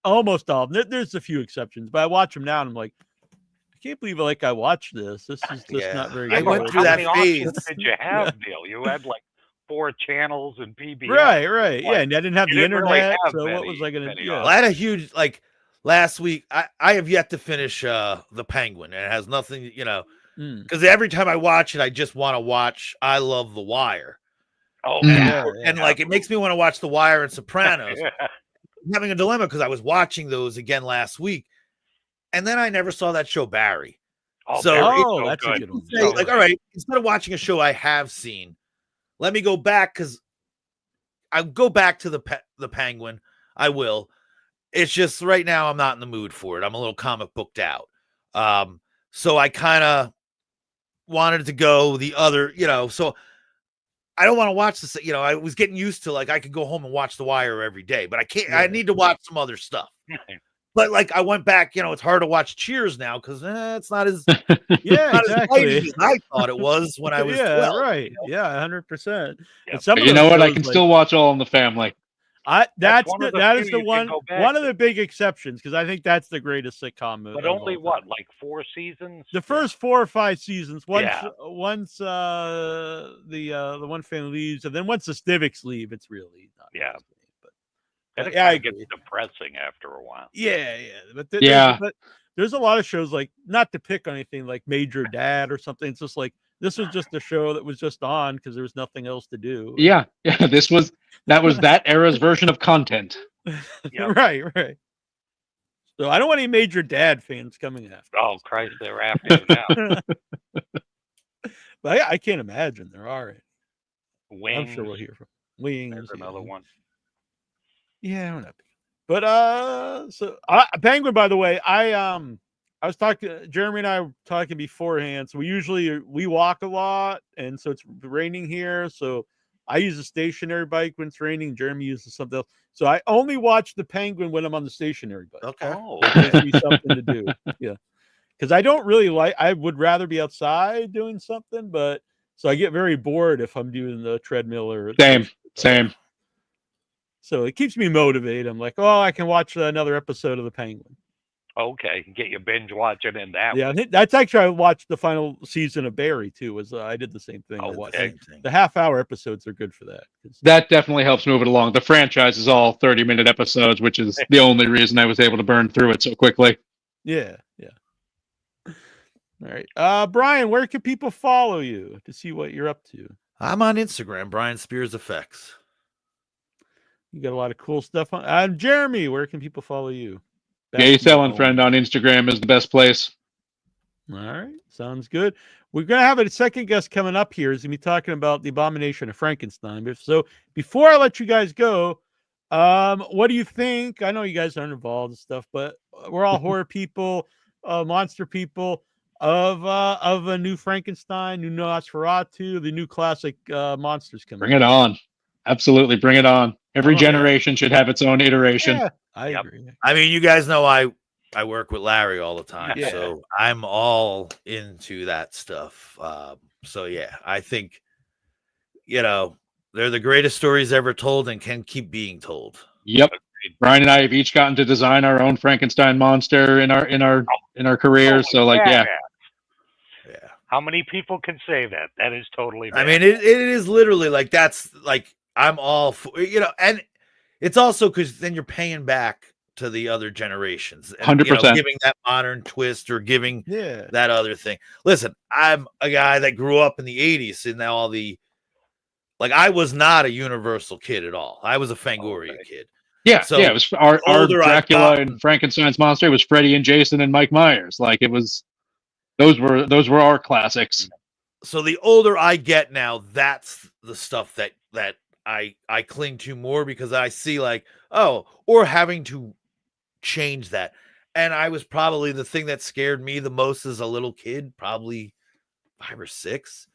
Speaker 1: almost all of them, there's a few exceptions, but I watch them now and I'm like, I can't believe I watched this. This is just not very good.
Speaker 5: I went through that phase.
Speaker 2: Did you have, Neal? You had 4 channels in PBS.
Speaker 1: Right. Yeah, and I didn't have the internet, so
Speaker 2: many,
Speaker 1: what was I going to do?
Speaker 5: Well, I had a huge, last week, I have yet to finish The Penguin, and it has nothing, because every time I watch it, I just want to watch I Love the Wire.
Speaker 2: Oh,
Speaker 5: and it makes me want to watch The Wire and Sopranos. I'm having a dilemma because I was watching those again last week, and then I never saw that show Barry.
Speaker 2: Oh,
Speaker 1: that's a good one.
Speaker 5: All right, instead of watching a show I have seen, let me go back, because I go back to the Penguin. I will. It's just right now I'm not in the mood for it. I'm a little comic booked out. So I kind of wanted to go the other, so I don't want to watch this. I was getting used to I could go home and watch The Wire every day, but I can't. Yeah. I need to watch some other stuff. But I went back. It's hard to watch Cheers now because it's not as
Speaker 1: not
Speaker 5: exactly as I thought it was when I was 12.
Speaker 1: Right. Yeah, 100%.
Speaker 3: You know what? I can still watch All in the Family.
Speaker 1: That is the one of the big exceptions, because I think that's the greatest sitcom movie.
Speaker 2: But only 4 seasons?
Speaker 1: The first 4 or 5 seasons. Once the one family leaves, and then once the Stivics leave, it's really not.
Speaker 2: Yeah.
Speaker 1: But
Speaker 2: it gets depressing after a while.
Speaker 1: Yeah. But there's a lot of shows, not to pick on anything, like Major Dad or something. It's just this was just a show that was just on because there was nothing else to do.
Speaker 3: Yeah. That was that era's version of content.
Speaker 1: Right. So I don't want any Major Dad fans coming after.
Speaker 2: Oh Christ, they're after you now.
Speaker 1: But I can't imagine there are.
Speaker 2: Wings.
Speaker 1: I'm sure we'll hear from Wings.
Speaker 2: There's another one.
Speaker 1: Yeah, we're not. But Penguin, by the way, I was talking, Jeremy and I were talking beforehand. So we walk a lot, and so it's raining here. So I use a stationary bike when it's raining. Jeremy uses something else. So I only watch the Penguin when I'm on the stationary bike.
Speaker 5: Okay.
Speaker 1: It gives me something to do. Yeah. Because I don't really I would rather be outside doing something, but so I get very bored if I'm doing the treadmill or
Speaker 3: Same.
Speaker 1: So it keeps me motivated. I'm like, oh, I can watch another episode of The Penguin.
Speaker 2: Okay, get your binge watching in that.
Speaker 1: Yeah, that's actually I watched the final season of Barry too. I did the same thing. The half-hour episodes are good for that.
Speaker 3: That definitely helps move it along. The franchise is all 30-minute episodes, which is the only reason I was able to burn through it so quickly.
Speaker 1: Yeah. All right, Brian, where can people follow you to see what you're up to?
Speaker 5: I'm on Instagram, Brian Spears Effects.
Speaker 1: You got a lot of cool stuff on. Jeremy, where can people follow you?
Speaker 3: Selenfriend on Instagram is the best place.
Speaker 1: All right, sounds good. We're going to have a second guest coming up here. He's going to be talking about the Abomination of Frankenstein. So before I let you guys go, what do you think? I know you guys aren't involved and stuff, but we're all horror people, monster people. of a new Frankenstein, new Nosferatu, the new classic monsters coming.
Speaker 3: Bring it on. Absolutely, bring it on. Every
Speaker 1: Oh, yeah.
Speaker 3: generation should have its own iteration.
Speaker 1: Yeah, I
Speaker 2: Yep.
Speaker 1: agree.
Speaker 5: I mean, you guys know I work with Larry all the time,
Speaker 1: Yeah.
Speaker 5: so I'm all into that stuff. So yeah, I think they're the greatest stories ever told and can keep being told.
Speaker 3: Yep. Brian and I have each gotten to design our own Frankenstein monster in our careers. So like, yeah.
Speaker 2: How many people can say that? That is totally.
Speaker 5: I mean, it is literally like that's like I'm all for, and it's also because then you're paying back to the other generations, and
Speaker 3: 100%.
Speaker 5: Giving that modern twist or giving
Speaker 1: Yeah.
Speaker 5: that other thing. Listen, I'm a guy that grew up in the '80s, and all the I was not a Universal kid at all. I was a Fangoria kid.
Speaker 3: Yeah,
Speaker 5: So
Speaker 3: it was our
Speaker 5: older I've
Speaker 3: Dracula
Speaker 5: gotten-
Speaker 3: and Frankenstein's monster was Freddy and Jason and Mike Myers. Like it was, those were our classics.
Speaker 5: So the older I get now, that's the stuff that I cling to more because I see or having to change that. And I was probably the thing that scared me the most as a little kid, probably 5 or 6,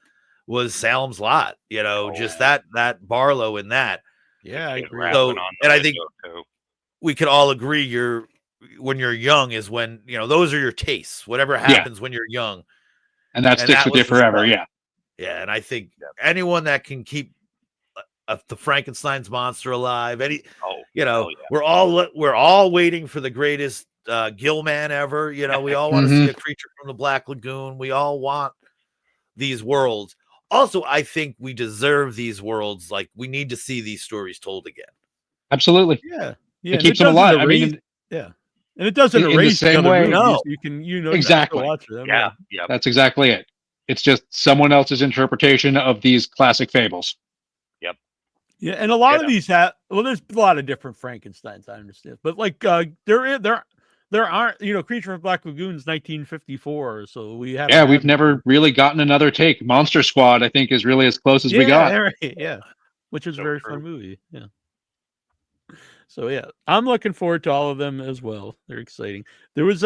Speaker 5: was Salem's Lot. Just that Barlow in that.
Speaker 1: Yeah, I agree.
Speaker 5: So, and I think we could all agree when you're young is when, those are your tastes, whatever happens when you're young.
Speaker 3: And that sticks with you forever.
Speaker 5: stuff.
Speaker 3: Yeah.
Speaker 5: Yeah. And I think anyone that can keep the Frankenstein's monster alive, we're all waiting for the greatest Gill man ever. We all want to see a creature from the Black Lagoon. We all want these worlds. Also, I think we deserve these worlds. Like we need to see these stories told again.
Speaker 3: Absolutely.
Speaker 1: Yeah.
Speaker 3: It keeps them alive. I mean,
Speaker 1: yeah. And it doesn't
Speaker 3: in the
Speaker 1: erase
Speaker 3: same
Speaker 1: other
Speaker 3: way-
Speaker 1: movies.
Speaker 5: No.
Speaker 1: You can,
Speaker 3: Exactly.
Speaker 1: watch them.
Speaker 2: Yeah.
Speaker 3: that's exactly it. It's just someone else's interpretation of these classic fables.
Speaker 1: Yeah, and a lot of these have. Well, there's a lot of different Frankenstein's. I understand, but there aren't. Creature from Black Lagoon's 1954, so we have.
Speaker 3: Yeah, we've never really gotten another take. Monster Squad, I think, is really as close as we got.
Speaker 1: Yeah, which is a
Speaker 2: So
Speaker 1: very
Speaker 2: true.
Speaker 1: fun movie. Yeah. So yeah, I'm looking forward to all of them as well. They're exciting. There was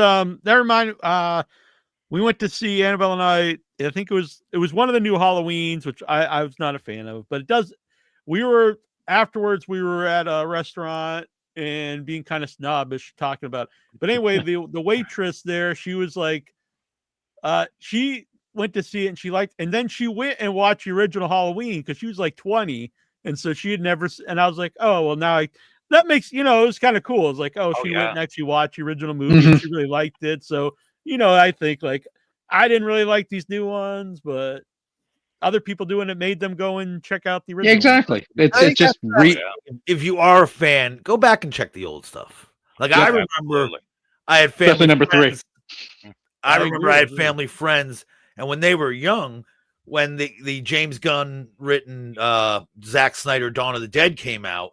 Speaker 1: we went to see Annabelle and I think it was one of the new Halloweens, which I was not a fan of, but it does. We were afterwards. We were at a restaurant and being kind of snobbish talking about it. But anyway, the waitress there, she was like, she went to see it and she liked, and then she went and watched the original Halloween because she was like 20, and so she had never. And I was like, oh well, now that makes it was kind of cool. It's like, she went and actually watched the original movie. And she really liked it. So I think I didn't really like these new ones, but other people doing it made them go and check out the original.
Speaker 3: Yeah, exactly. It's just
Speaker 5: if you are a fan, go back and check the old stuff. Like I remember, I had family
Speaker 3: Especially number
Speaker 5: friends.
Speaker 3: 3.
Speaker 5: I remember I had family friends, and when they were young, when the James Gunn written Zack Snyder Dawn of the Dead came out,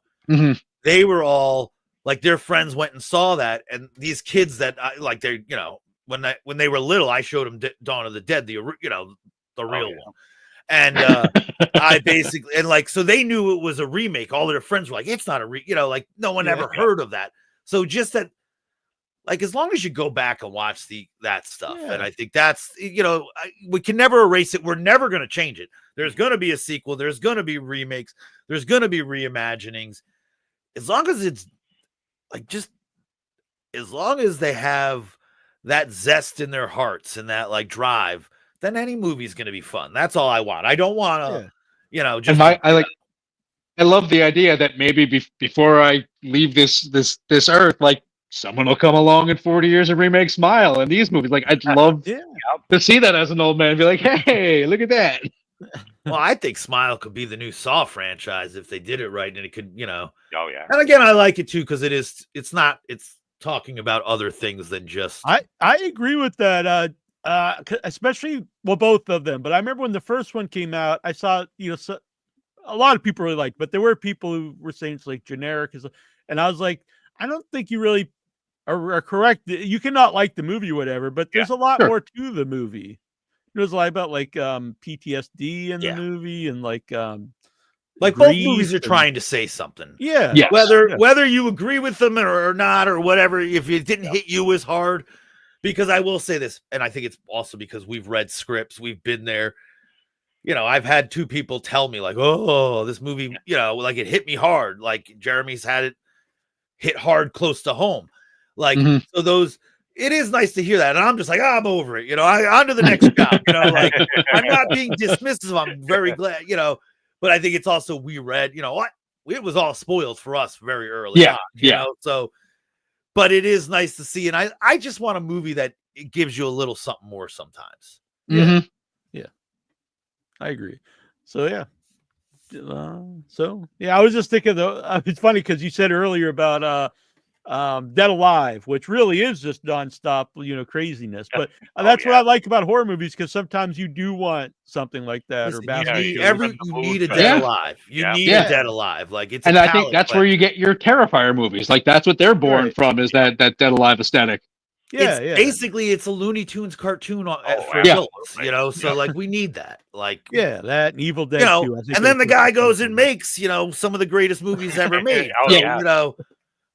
Speaker 5: they were all like their friends went and saw that, and these kids that they're when they were little, I showed them Dawn of the Dead, the real one. And I basically so they knew it was a remake. All their friends were like, "It's not a no one ever heard of that." So just that, as long as you go back and watch that stuff, and I think that's we can never erase it. We're never going to change it. There's going to be a sequel. There's going to be remakes. There's going to be reimaginings. As long as it's as long as they have that zest in their hearts and that drive, then any movie's going to be fun. That's all I want. I don't want to, just.
Speaker 3: And I love the idea that maybe before I leave this earth, someone will come along in 40 years and remake Smile and these movies. I'd love to see that as an old man and be like, hey, look at that.
Speaker 5: Well, I think Smile could be the new Saw franchise if they did it right, and it could,
Speaker 2: Oh yeah.
Speaker 5: And again, I like it too because it's talking about other things than just.
Speaker 1: I agree with that. Especially both of them. But I remember when the first one came out, I saw a lot of people really liked, but there were people who were saying it's generic, and I was like, I don't think you really are correct. You cannot like the movie or whatever, but there's a lot more to the movie. There's a lot about PTSD in the movie and
Speaker 5: both movies are trying to say something.
Speaker 1: Yeah.
Speaker 5: Whether you agree with them or not or whatever, if it didn't hit you as hard, Because I will say this, and I think it's also because we've read scripts, we've been there. You know, I've had two people tell me like, "Oh, this movie, you know, like it hit me hard." Like Jeremy's had it hit hard close to home. Like so those it is nice to hear that. And I'm just like, I'm over it. You know, on to the next job. You know, like I'm not being dismissive. I'm very glad, you know, but I think it's also we read, you know what? It was all spoiled for us very early on. You know, so but it is nice to see. And I just want a movie that it gives you a little something more sometimes.
Speaker 1: Yeah. I agree. So yeah. I was just thinking though, it's funny because you said earlier about Dead Alive, which really is just nonstop, you know, craziness. But that's what I like about horror movies, because sometimes you do want something like that.
Speaker 5: Listen, you need a Dead Alive. You need a Dead Alive. Like it's,
Speaker 3: and I think that's where you get your Terrifier movies. Like that's what they're born from, is that Dead Alive aesthetic.
Speaker 5: Basically it's a Looney Tunes cartoon for adults, you know. So like we need that. Like
Speaker 1: that and Evil Dead,
Speaker 5: you know,
Speaker 1: 2, I think,
Speaker 5: and then the guy goes and makes, you know, some of the greatest movies ever made. You know.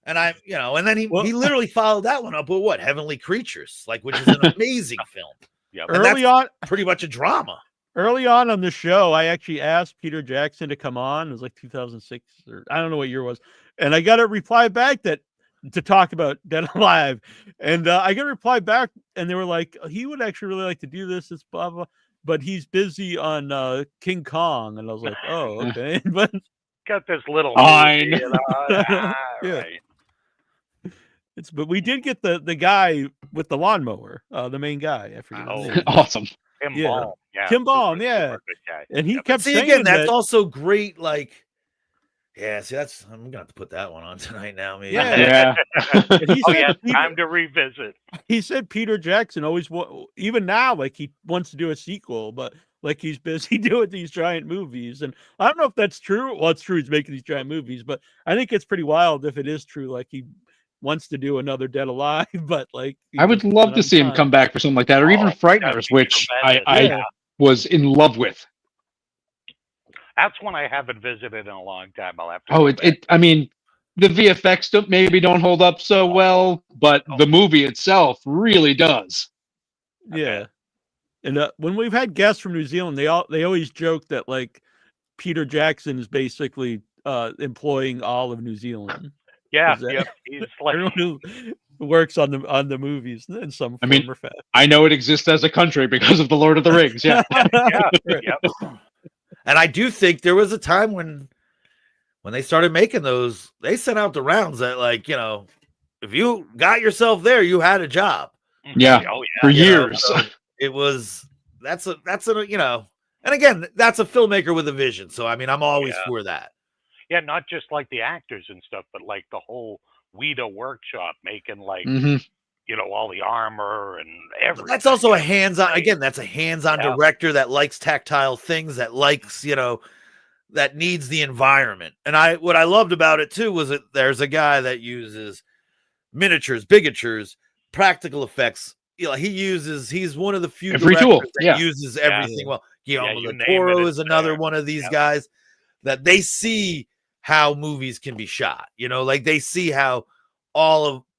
Speaker 5: And you know, and then he literally followed that one up with what? Heavenly Creatures, like, which is an amazing film.
Speaker 1: Yeah, early on,
Speaker 5: pretty much a drama.
Speaker 1: Early on the show, I actually asked Peter Jackson to come on. It was like 2006, or I don't know what year it was, and I got a reply back to talk about Dead Alive, and I got a reply back, and they were like, he would actually really like to do this, blah blah, but he's busy on King Kong, and I was like, oh, okay, but
Speaker 2: got this little
Speaker 3: fine,
Speaker 2: movie, you know? Right.
Speaker 1: But we did get the guy with the lawnmower, the main guy. I forget his name.
Speaker 3: Awesome.
Speaker 2: Tim Baum. Yeah.
Speaker 1: Tim Baum, and he kept saying
Speaker 5: again, that's also great. Like, see, I'm gonna have to put that one on tonight now. Maybe.
Speaker 1: Yeah.
Speaker 2: He said, time to revisit.
Speaker 1: He said Peter Jackson always, even now, like he wants to do a sequel, but like he's busy doing these giant movies. And I don't know if that's true. Well, it's true he's making these giant movies, but I think it's pretty wild if it is true. Like he wants to do another Dead Alive, but like
Speaker 3: I would love to see him come back for something like that, or even Frighteners, which I was in love with.
Speaker 2: That's one I haven't visited in a long time. I'll have to.
Speaker 3: I mean, the VFX maybe don't hold up so well, but the movie itself really does.
Speaker 1: Yeah, and when we've had guests from New Zealand, they always joke that like Peter Jackson is basically employing all of New Zealand.
Speaker 2: Yeah, he's like
Speaker 1: everyone who works on the movies in some form or fashion.
Speaker 3: I know it exists as a country because of the Lord of the Rings. Yeah,
Speaker 5: And I do think there was a time when they started making those, they sent out the rounds that, like, you know, if you got yourself there, you had a job.
Speaker 3: Yeah, for years.
Speaker 5: So it was that's a you know, and again, that's a filmmaker with a vision. So I mean, I'm always for that.
Speaker 2: Yeah, not just like the actors and stuff, but like the whole WIDA workshop making like you know, all the armor and everything.
Speaker 5: That's also a hands-on. Again, that's a hands-on director that likes tactile things, that likes, you know, that needs the environment. And what I loved about it too was that there's a guy that uses miniatures, bigatures, practical effects. You know, he's one of the few directors that uses everything well. Guillermo del Toro is another one of these guys that they see how movies can be shot. You know, like they see how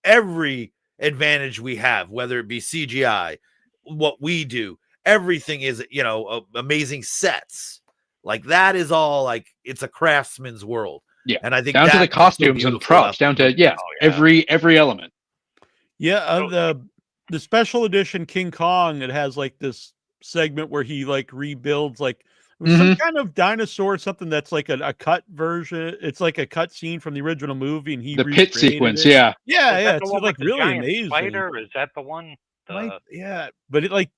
Speaker 5: every advantage we have, whether it be CGI, what we do, everything is, you know, amazing sets. Like that is all like it's a craftsman's world.
Speaker 3: Yeah,
Speaker 5: and I think
Speaker 3: down to the costumes and props, down to every element.
Speaker 1: Yeah, the special edition King Kong, it has like this segment where he like rebuilds like some kind of dinosaur, something that's like a cut version. It's like a cut scene from the original movie, and
Speaker 3: the pit sequence.
Speaker 1: Yeah. It's like really amazing.
Speaker 2: Spider, is that the one?
Speaker 1: But it like,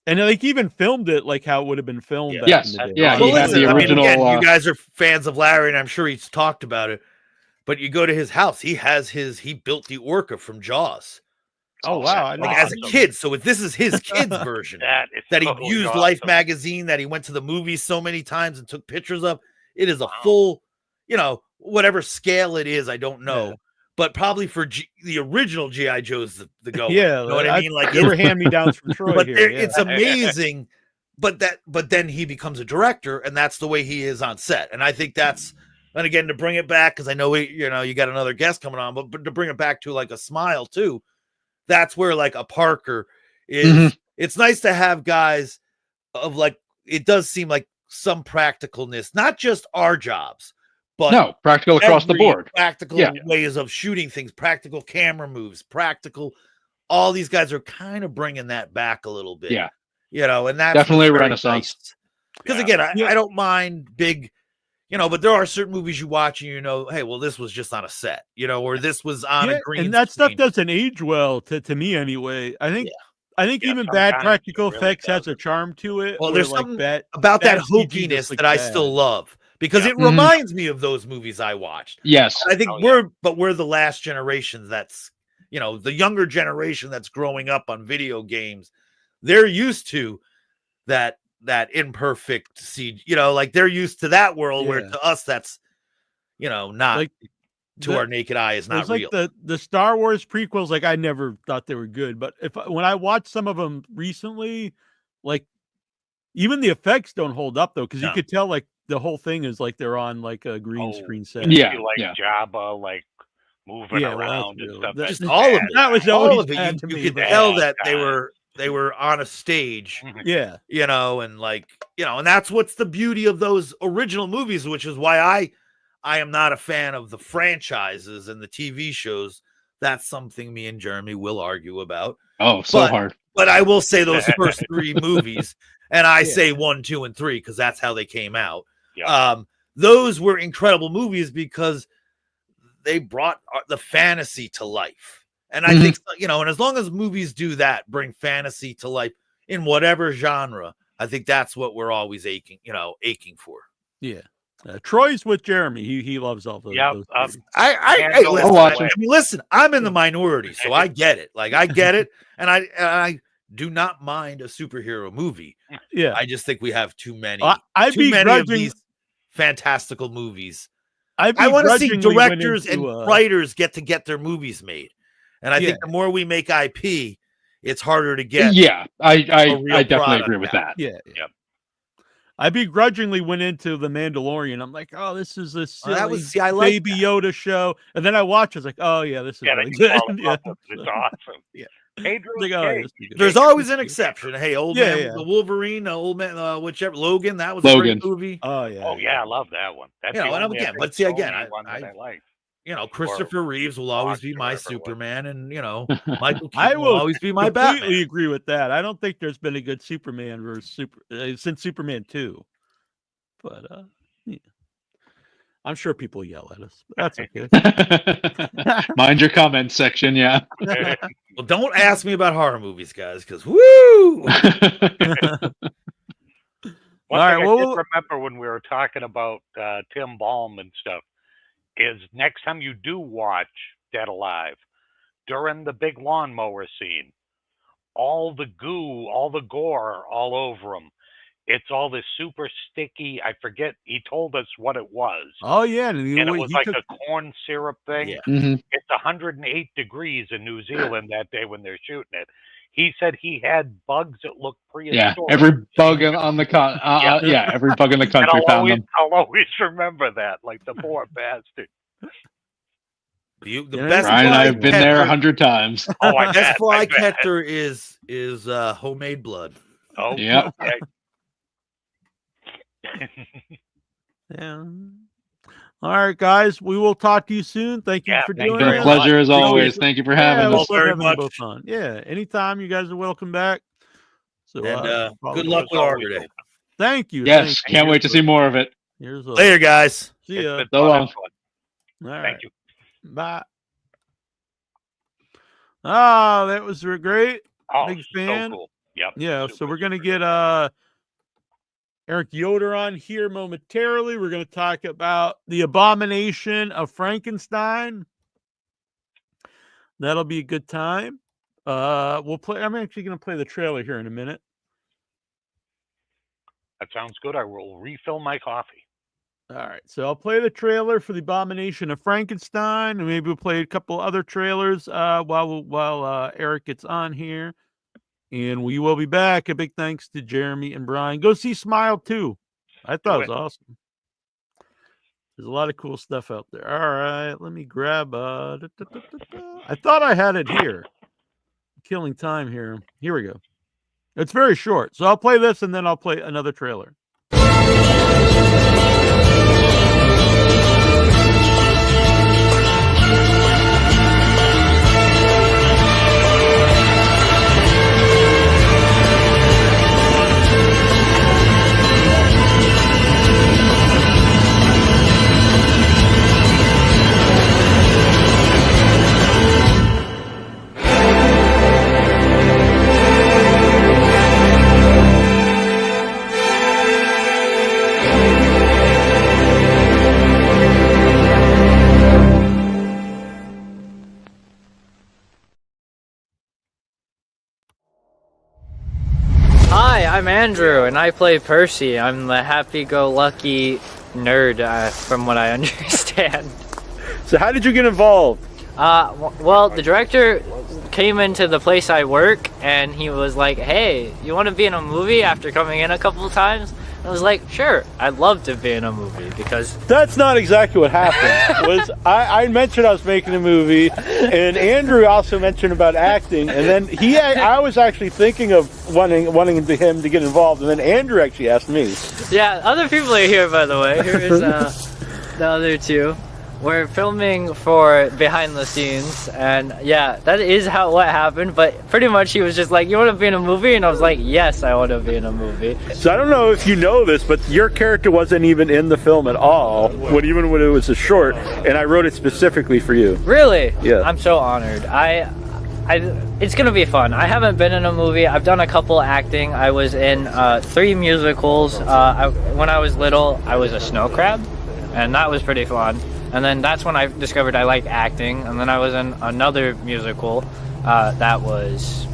Speaker 1: and like even filmed it like how it would have been filmed.
Speaker 3: Yes,
Speaker 1: back in the day.
Speaker 3: yeah.
Speaker 5: Well, listen, the original. I mean, you guys are fans of Larry, and I'm sure he's talked about it. But you go to his house; he built the orca from Jaws.
Speaker 1: Oh wow!
Speaker 5: Like as a kid, so this is his kid's version that he used Life magazine, that he went to the movies so many times and took pictures of. It is a full, you know, whatever scale it is, I don't know, but probably for the original GI Joe's the go.
Speaker 1: Yeah,
Speaker 5: you know what I mean? Like
Speaker 1: they were hand-me-downs from Troy.
Speaker 5: But
Speaker 1: here,
Speaker 5: it's amazing. But then he becomes a director, and that's the way he is on set. And I think that's, and again, to bring it back, because I know you got another guest coming on, but to bring it back to like a Smile too. that's where like a Parker is. It's nice to have guys of like, it does seem like some practicalness, not just our jobs, but
Speaker 3: no, practical across the board.
Speaker 5: Practical ways of shooting things, practical camera moves, practical. All these guys are kind of bringing that back a little bit.
Speaker 3: Yeah.
Speaker 5: You know, and that's
Speaker 3: definitely a
Speaker 5: very
Speaker 3: renaissance.
Speaker 5: Nice. Because again, I don't mind big, you know, but there are certain movies you watch and you know, hey, well, this was just on a set, you know, or this was on a green
Speaker 1: and that
Speaker 5: screen.
Speaker 1: stuff doesn't age well to me anyway. I think even bad
Speaker 2: sometimes
Speaker 1: practical
Speaker 2: it really
Speaker 1: effects has a charm to it.
Speaker 5: Well,
Speaker 1: where,
Speaker 5: there's
Speaker 1: like,
Speaker 5: something
Speaker 1: bad
Speaker 5: about that
Speaker 1: CG just
Speaker 5: hokiness
Speaker 1: looks
Speaker 5: that I
Speaker 1: bad.
Speaker 5: still love because it reminds me of those movies I watched.
Speaker 3: Yes.
Speaker 5: And I think we're the last generation that's, you know, the younger generation that's growing up on video games. They're used to that imperfect CG, you know, like they're used to that world where to us that's, you know, not
Speaker 1: like
Speaker 5: to our naked eye is not real.
Speaker 1: Like the Star Wars prequels, like I never thought they were good, but when I watched some of them recently, like even the effects don't hold up though, because you could tell like the whole thing is like they're on like a green screen set.
Speaker 2: Jabba like moving around and stuff.
Speaker 5: Just all of it.
Speaker 1: That was
Speaker 5: all of it.
Speaker 1: bad to
Speaker 5: You
Speaker 1: me,
Speaker 5: could
Speaker 1: but
Speaker 5: tell that they were on a stage.
Speaker 1: Yeah.
Speaker 5: You know, and like, you know, and that's what's the beauty of those original movies, which is why I am not a fan of the franchises and the TV shows. That's something me and Jeremy will argue about.
Speaker 3: Oh, so hard.
Speaker 5: But I will say those first three movies, and I say 1, 2, and 3 because that's how they came out.
Speaker 2: Yeah.
Speaker 5: Those were incredible movies because they brought the fantasy to life. And I think, you know, and as long as movies do that, bring fantasy to life in whatever genre, I think that's what we're always aching for.
Speaker 1: Yeah. Troy's with Jeremy. He loves all those. Those
Speaker 5: listen, I'm in the minority, so I get it. Like I get it, and I do not mind a superhero movie.
Speaker 1: Yeah,
Speaker 5: I just think we have too many.
Speaker 1: Too many
Speaker 5: of these fantastical movies.
Speaker 1: I
Speaker 5: want to see directors and writers get their movies made, and I think the more we make IP, it's harder to get.
Speaker 3: Yeah, I definitely agree with that.
Speaker 1: Yeah. I begrudgingly went into The Mandalorian. I'm like, oh, this is a silly Baby Yoda show. And then I watched, I was like, oh, yeah, this is really good.
Speaker 2: It's awesome.
Speaker 1: Yeah.
Speaker 2: Like,
Speaker 5: there's always an exception. Hey, the Wolverine, old man, whichever, Logan, that was a great movie.
Speaker 1: Oh, yeah.
Speaker 2: Oh, yeah, I love that one. That's
Speaker 5: and again, but see, again, I
Speaker 2: like.
Speaker 5: You know, Christopher Reeves will always be my Superman, and you know, Michael Keaton will always be my Batman. I completely
Speaker 1: agree with that. I don't think there's been a good Superman versus since Superman 2. But yeah. I'm sure people yell at us. But that's okay.
Speaker 3: Mind your comments section, yeah.
Speaker 5: Well, don't ask me about horror movies, guys, because woo.
Speaker 2: One thing I did remember when we were talking about Tim Balm and stuff is next time you do watch Dead Alive, during the big lawnmower scene, all the goo, all the gore all over him, it's all this super sticky, I forget, he told us what it was.
Speaker 1: Oh, yeah.
Speaker 2: And it was like a corn syrup thing.
Speaker 5: Yeah.
Speaker 2: It's 108 degrees in New Zealand that day when they're shooting it. He said he had bugs that looked prehistoric.
Speaker 3: Yeah, every bug on the every bug in the country found them.
Speaker 2: I'll always remember that, like the poor bastard.
Speaker 5: The best
Speaker 3: Brian and I have been there 100 times.
Speaker 2: Oh,
Speaker 5: best fly catcher is homemade blood.
Speaker 2: Oh,
Speaker 3: yeah.
Speaker 2: Okay.
Speaker 1: Yeah. All right, guys. We will talk to you soon. Thank you for doing it.
Speaker 3: It's a pleasure as always. Thank you for having us.
Speaker 5: Very much.
Speaker 1: Yeah, anytime you guys are welcome back. So
Speaker 5: good luck with Arbor Day.
Speaker 1: Thank you.
Speaker 3: Yes, can't wait to see more of it.
Speaker 5: Later, guys.
Speaker 1: See ya.
Speaker 3: So long.
Speaker 1: All right.
Speaker 2: Thank you.
Speaker 1: Bye. Oh, that was great.
Speaker 2: Oh,
Speaker 1: big fan.
Speaker 2: So cool. Yep.
Speaker 1: Yeah, so we're gonna get Eric Yoder on here momentarily. We're gonna talk about the Abomination of Frankenstein. That'll be a good time. We'll play. I'm actually gonna play the trailer here in a minute.
Speaker 2: That sounds good. I will refill my coffee.
Speaker 1: All right, so I'll play the trailer for the Abomination of Frankenstein, and maybe we'll play a couple other trailers while Eric gets on here, and we will be back. A big thanks to Jeremy and Brian. Go see Smile 2. I thought it was awesome. There's a lot of cool stuff out there. All right, let me grab. I thought I had it here. killing time here. Here we go. It's very short, so I'll play this and then I'll play another trailer.
Speaker 6: Hi, I'm Andrew, and I play Percy. I'm the happy-go-lucky nerd, from what I understand.
Speaker 1: So how did you get involved?
Speaker 6: Well, the director came into the place I work, and he was like, hey, you want to be in a movie after coming in a couple of times? I was like, sure, I'd love to be in a movie, because...
Speaker 1: That's not exactly what happened. Was I mentioned I was making a movie, and Andrew also mentioned about acting, and then I was actually thinking of wanting him to get involved, and then Andrew actually asked me.
Speaker 6: Yeah, other people are here, by the way. Here is the other two. We're filming for behind the scenes, and yeah, that is what happened, but pretty much he was just like, you want to be in a movie? And I was like, yes, I want to be in a movie.
Speaker 1: So I don't know if you know this, but your character wasn't even in the film at all, even when it was a short, and I wrote it specifically for you.
Speaker 6: Really?
Speaker 1: Yeah.
Speaker 6: I'm so honored. It's gonna be fun. I haven't been in a movie. I've done a couple acting. I was in 3 musicals. When I was little, I was a snow crab, and that was pretty fun. And then that's when I discovered I liked acting. And then I was in another musical that was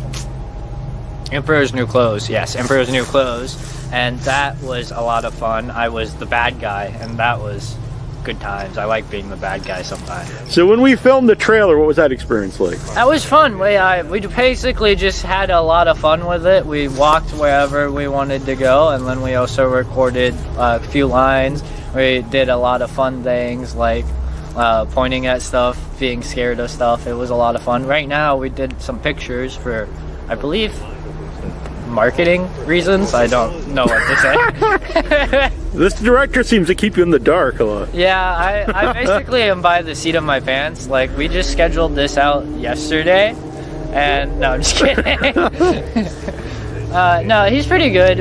Speaker 6: Emperor's New Clothes. Yes, Emperor's New Clothes. And that was a lot of fun. I was the bad guy, and that was good times. I like being the bad guy sometimes.
Speaker 1: So when we filmed the trailer, what was that experience like?
Speaker 6: That was fun. We basically just had a lot of fun with it. We walked wherever we wanted to go, and then we also recorded a few lines. We did a lot of fun things like pointing at stuff, being scared of stuff. It was a lot of fun. Right now we did some pictures for, I believe, marketing reasons. I don't know what to say.
Speaker 1: This director seems to keep you in the dark a lot.
Speaker 6: Yeah, I basically am by the seat of my pants. Like, we just scheduled this out yesterday, and no, I'm just kidding. No, he's pretty good.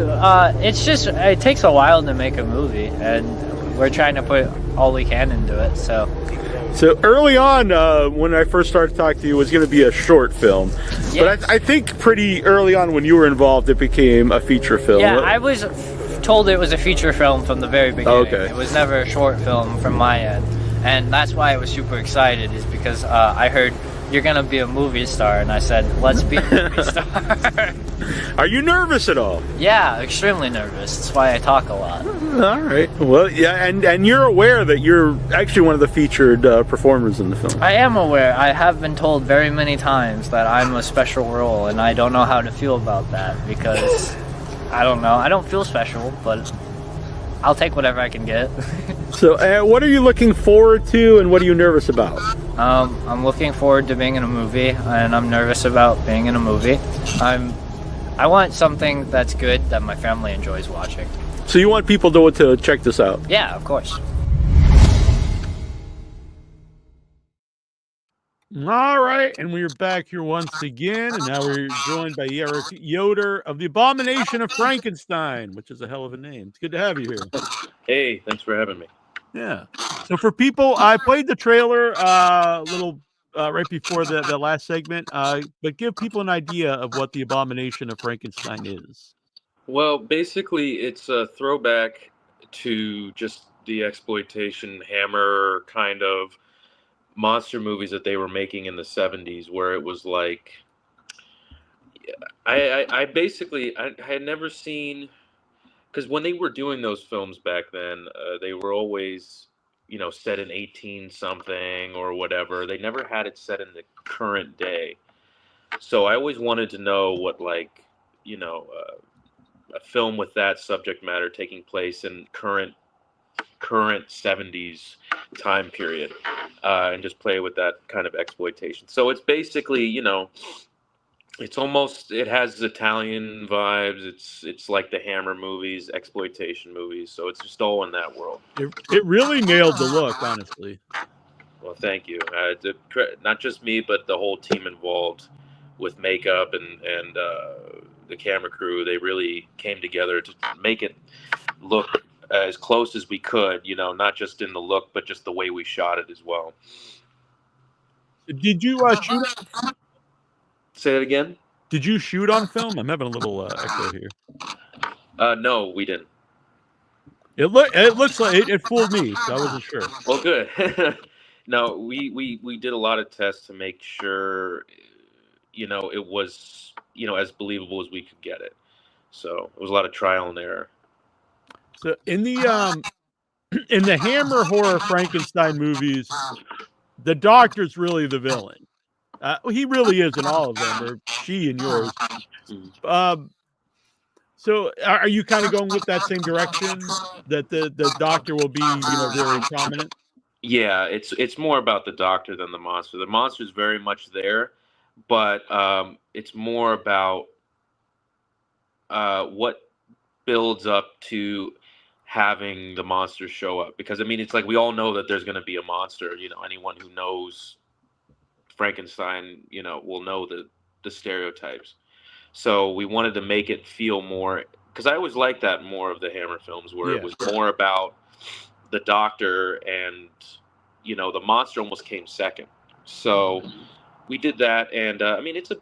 Speaker 6: It's just, it takes a while to make a movie, and we're trying to put all we can into it. So
Speaker 1: early on, when I first started talking to you, it was going to be a short film.
Speaker 6: Yes.
Speaker 1: But I think pretty early on when you were involved, it became a feature film.
Speaker 6: Yeah, I was told it was a feature film from the very beginning.
Speaker 1: Okay.
Speaker 6: It was never a short film from my end. And that's why I was super excited, is because I heard, you're going to be a movie star. And I said, let's be a movie star.
Speaker 1: Are you nervous at all?
Speaker 6: Yeah, extremely nervous. That's why I talk a lot.
Speaker 1: All right. Well, yeah, and you're aware that you're actually one of the featured performers in the film.
Speaker 6: I am aware. I have been told very many times that I'm a special role, and I don't know how to feel about that, because I don't know. I don't feel special, but I'll take whatever I can get.
Speaker 1: So, what are you looking forward to, and what are you nervous about?
Speaker 6: I'm looking forward to being in a movie, and I'm nervous about being in a movie. I want something that's good that my family enjoys watching.
Speaker 1: So you want people to check this out?
Speaker 6: Yeah, of course.
Speaker 1: All right, and we're back here once again, and now we're joined by Yoder of the Abomination of Frankenstein, which is a hell of a name. It's good to have you here.
Speaker 7: Hey, thanks for having me.
Speaker 1: Yeah. So for people, I played the trailer little right before the last segment, but give people an idea of what the Abomination of Frankenstein is.
Speaker 7: Well, basically, it's a throwback to just the exploitation Hammer kind of monster movies that they were making in the 70s, where it was like, I had never seen, because when they were doing those films back then, they were always, set in 18 something or whatever. They never had it set in the current day. So I always wanted to know what, like, a film with that subject matter taking place in current 70s time period, and just play with that kind of exploitation. So it's basically, It's almost, it has Italian vibes. It's like the Hammer movies, exploitation movies. So it's just all in that world.
Speaker 1: It really nailed the look, honestly.
Speaker 7: Well, thank you. Not just me, but the whole team involved with makeup and the camera crew. They really came together to make it look as close as we could. You know, not just in the look, but just the way we shot it as well.
Speaker 1: Did you shoot?
Speaker 7: Say that again.
Speaker 1: Did you shoot on film? I'm having a little echo here.
Speaker 7: No, we didn't.
Speaker 1: It looks like it fooled me, so I wasn't sure.
Speaker 7: Well, good. No, we did a lot of tests to make sure, you know, it was, you know, as believable as we could get it. So it was a lot of trial and error.
Speaker 1: So in the Hammer horror Frankenstein movies, the doctor's really the villain. He really is in all of them, or she in yours. So are you kind of going with that same direction, that the doctor will be, you know, very prominent?
Speaker 7: Yeah, it's more about the doctor than the monster. The monster is very much there, but it's more about what builds up to having the monster show up. Because I mean, it's like we all know that there's going to be a monster. You know, anyone who knows Frankenstein, you know, will know the stereotypes. So we wanted to make it feel more, because I always liked that more of the Hammer films, where it was more about the doctor, and you know, the monster almost came second. So we did that, and I mean, it's a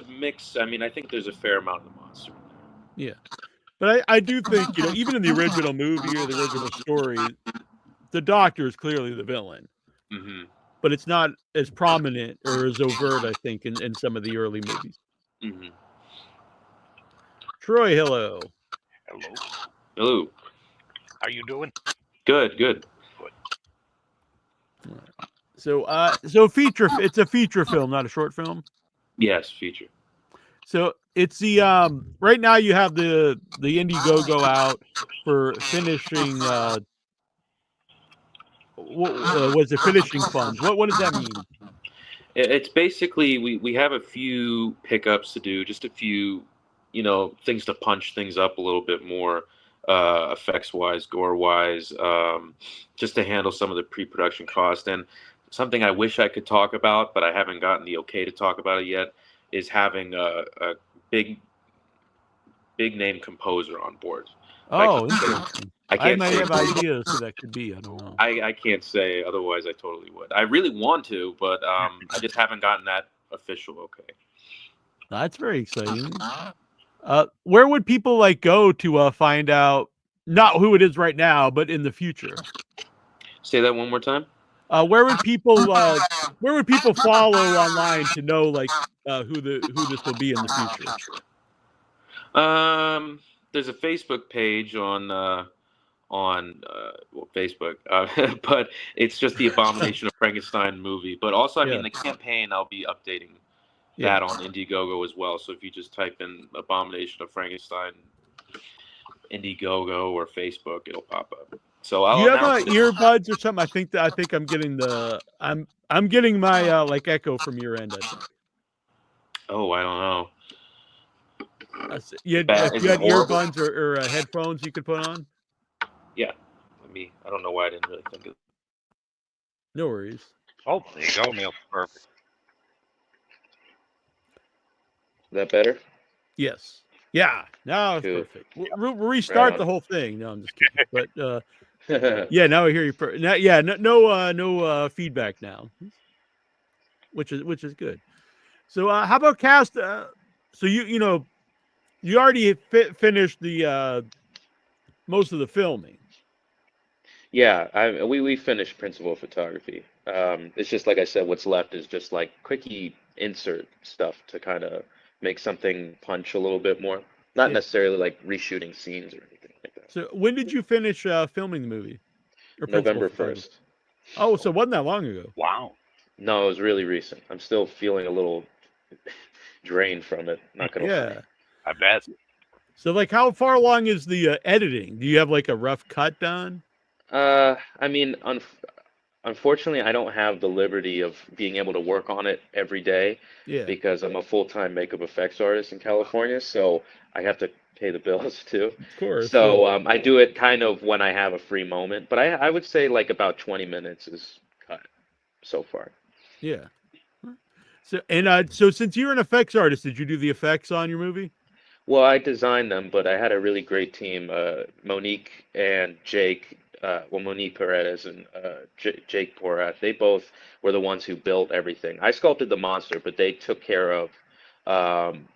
Speaker 7: mix. I mean, I think there's a fair amount of the monster in there.
Speaker 1: Yeah, but I do think, you know, even in the original movie or the original story, the doctor is clearly the villain.
Speaker 7: Mm-hmm.
Speaker 1: But it's not as prominent or as overt, I think, in some of the early movies.
Speaker 7: Mm-hmm.
Speaker 1: Troy, hello.
Speaker 2: Hello.
Speaker 7: Hello.
Speaker 2: How you doing?
Speaker 7: Good.
Speaker 1: So, feature. It's a feature film, not a short film.
Speaker 7: Yes, feature.
Speaker 1: So it's the right now you have the Indiegogo out for finishing. Was it finishing funds? What does that mean?
Speaker 7: It's basically we have a few pickups to do, just a few, you know, things to punch things up a little bit more, effects wise, gore wise, just to handle some of the pre-production cost. And something I wish I could talk about, but I haven't gotten the okay to talk about it yet, is having a big name composer on board.
Speaker 1: Oh, interesting.
Speaker 7: I
Speaker 1: might have ideas who that could be. I don't know.
Speaker 7: I can't say, otherwise I totally would. I really want to, but I just haven't gotten that official okay.
Speaker 1: That's very exciting. Where would people like go to find out not who it is right now, but in the future?
Speaker 7: Say that one more time.
Speaker 1: Where would people follow online to know like who this will be in the future?
Speaker 7: There's a Facebook page on Facebook, but it's just the Abomination of Frankenstein movie. But also, I mean, the campaign, I'll be updating that on Indiegogo as well. So if you just type in Abomination of Frankenstein Indiegogo or Facebook, it'll pop up. So I'll.
Speaker 1: Do you have earbuds or something? I think I'm getting I'm getting my like echo from your end, I think.
Speaker 7: Oh, I don't know.
Speaker 1: If you had earbuds or headphones you could put on?
Speaker 7: Yeah. I don't know why I didn't really think of it.
Speaker 1: No worries.
Speaker 2: Oh, there you go, Neal. Perfect.
Speaker 7: Is that better?
Speaker 1: Yes. Yeah. Now it's perfect. We'll restart the whole thing. No, I'm just kidding. But yeah, now I hear you. No feedback now, which is good. So how about cast? So you already finished the most of the filming.
Speaker 8: Yeah, we finished principal photography. It's just like I said, what's left is just like quickie insert stuff to kind of make something punch a little bit more. Not necessarily like reshooting scenes or anything like that.
Speaker 1: So when did you finish filming the movie?
Speaker 8: November 1st.
Speaker 1: Oh, so it wasn't that long ago.
Speaker 2: Wow.
Speaker 8: No, it was really recent. I'm still feeling a little drained from it. Not gonna lie.
Speaker 2: I bet.
Speaker 1: So like, how far along is the editing? Do you have like a rough cut done?
Speaker 8: I mean, unfortunately, I don't have the liberty of being able to work on it every day
Speaker 1: Yeah.
Speaker 8: because I'm a full-time makeup effects artist in California, so I have to pay the bills too.
Speaker 1: Of course.
Speaker 8: So I do it kind of when I have a free moment, but I would say like about 20 minutes is cut so far.
Speaker 1: Yeah. So since you're an effects artist, did you do the effects on your movie?
Speaker 8: Well, I designed them, but I had a really great team. Monique and Jake, Monique Perez and Jake Porat, they both were the ones who built everything. I sculpted the monster, but they took care of um,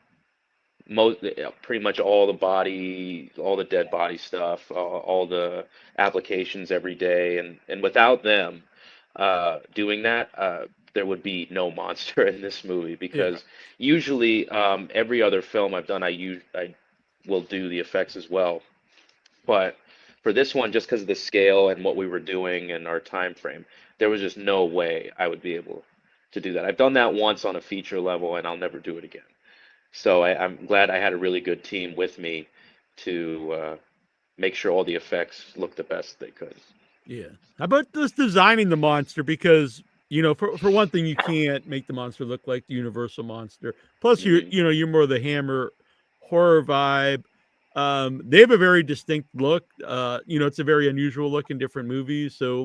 Speaker 8: pretty much all the body, all the dead body stuff, all the applications every day, and without them doing that, there would be no monster in this movie because usually every other film I've done, I will do the effects as well, but for this one, just because of the scale and what we were doing and our time frame, there was just no way I would be able to do that. I've done that once on a feature level, and I'll never do it again. So I'm glad I had a really good team with me to make sure all the effects look the best they could.
Speaker 1: Yeah. How about just designing the monster? Because, for one thing, you can't make the monster look like the Universal monster. Plus, you're more the Hammer horror vibe. They have a very distinct look. It's a very unusual look in different movies. So,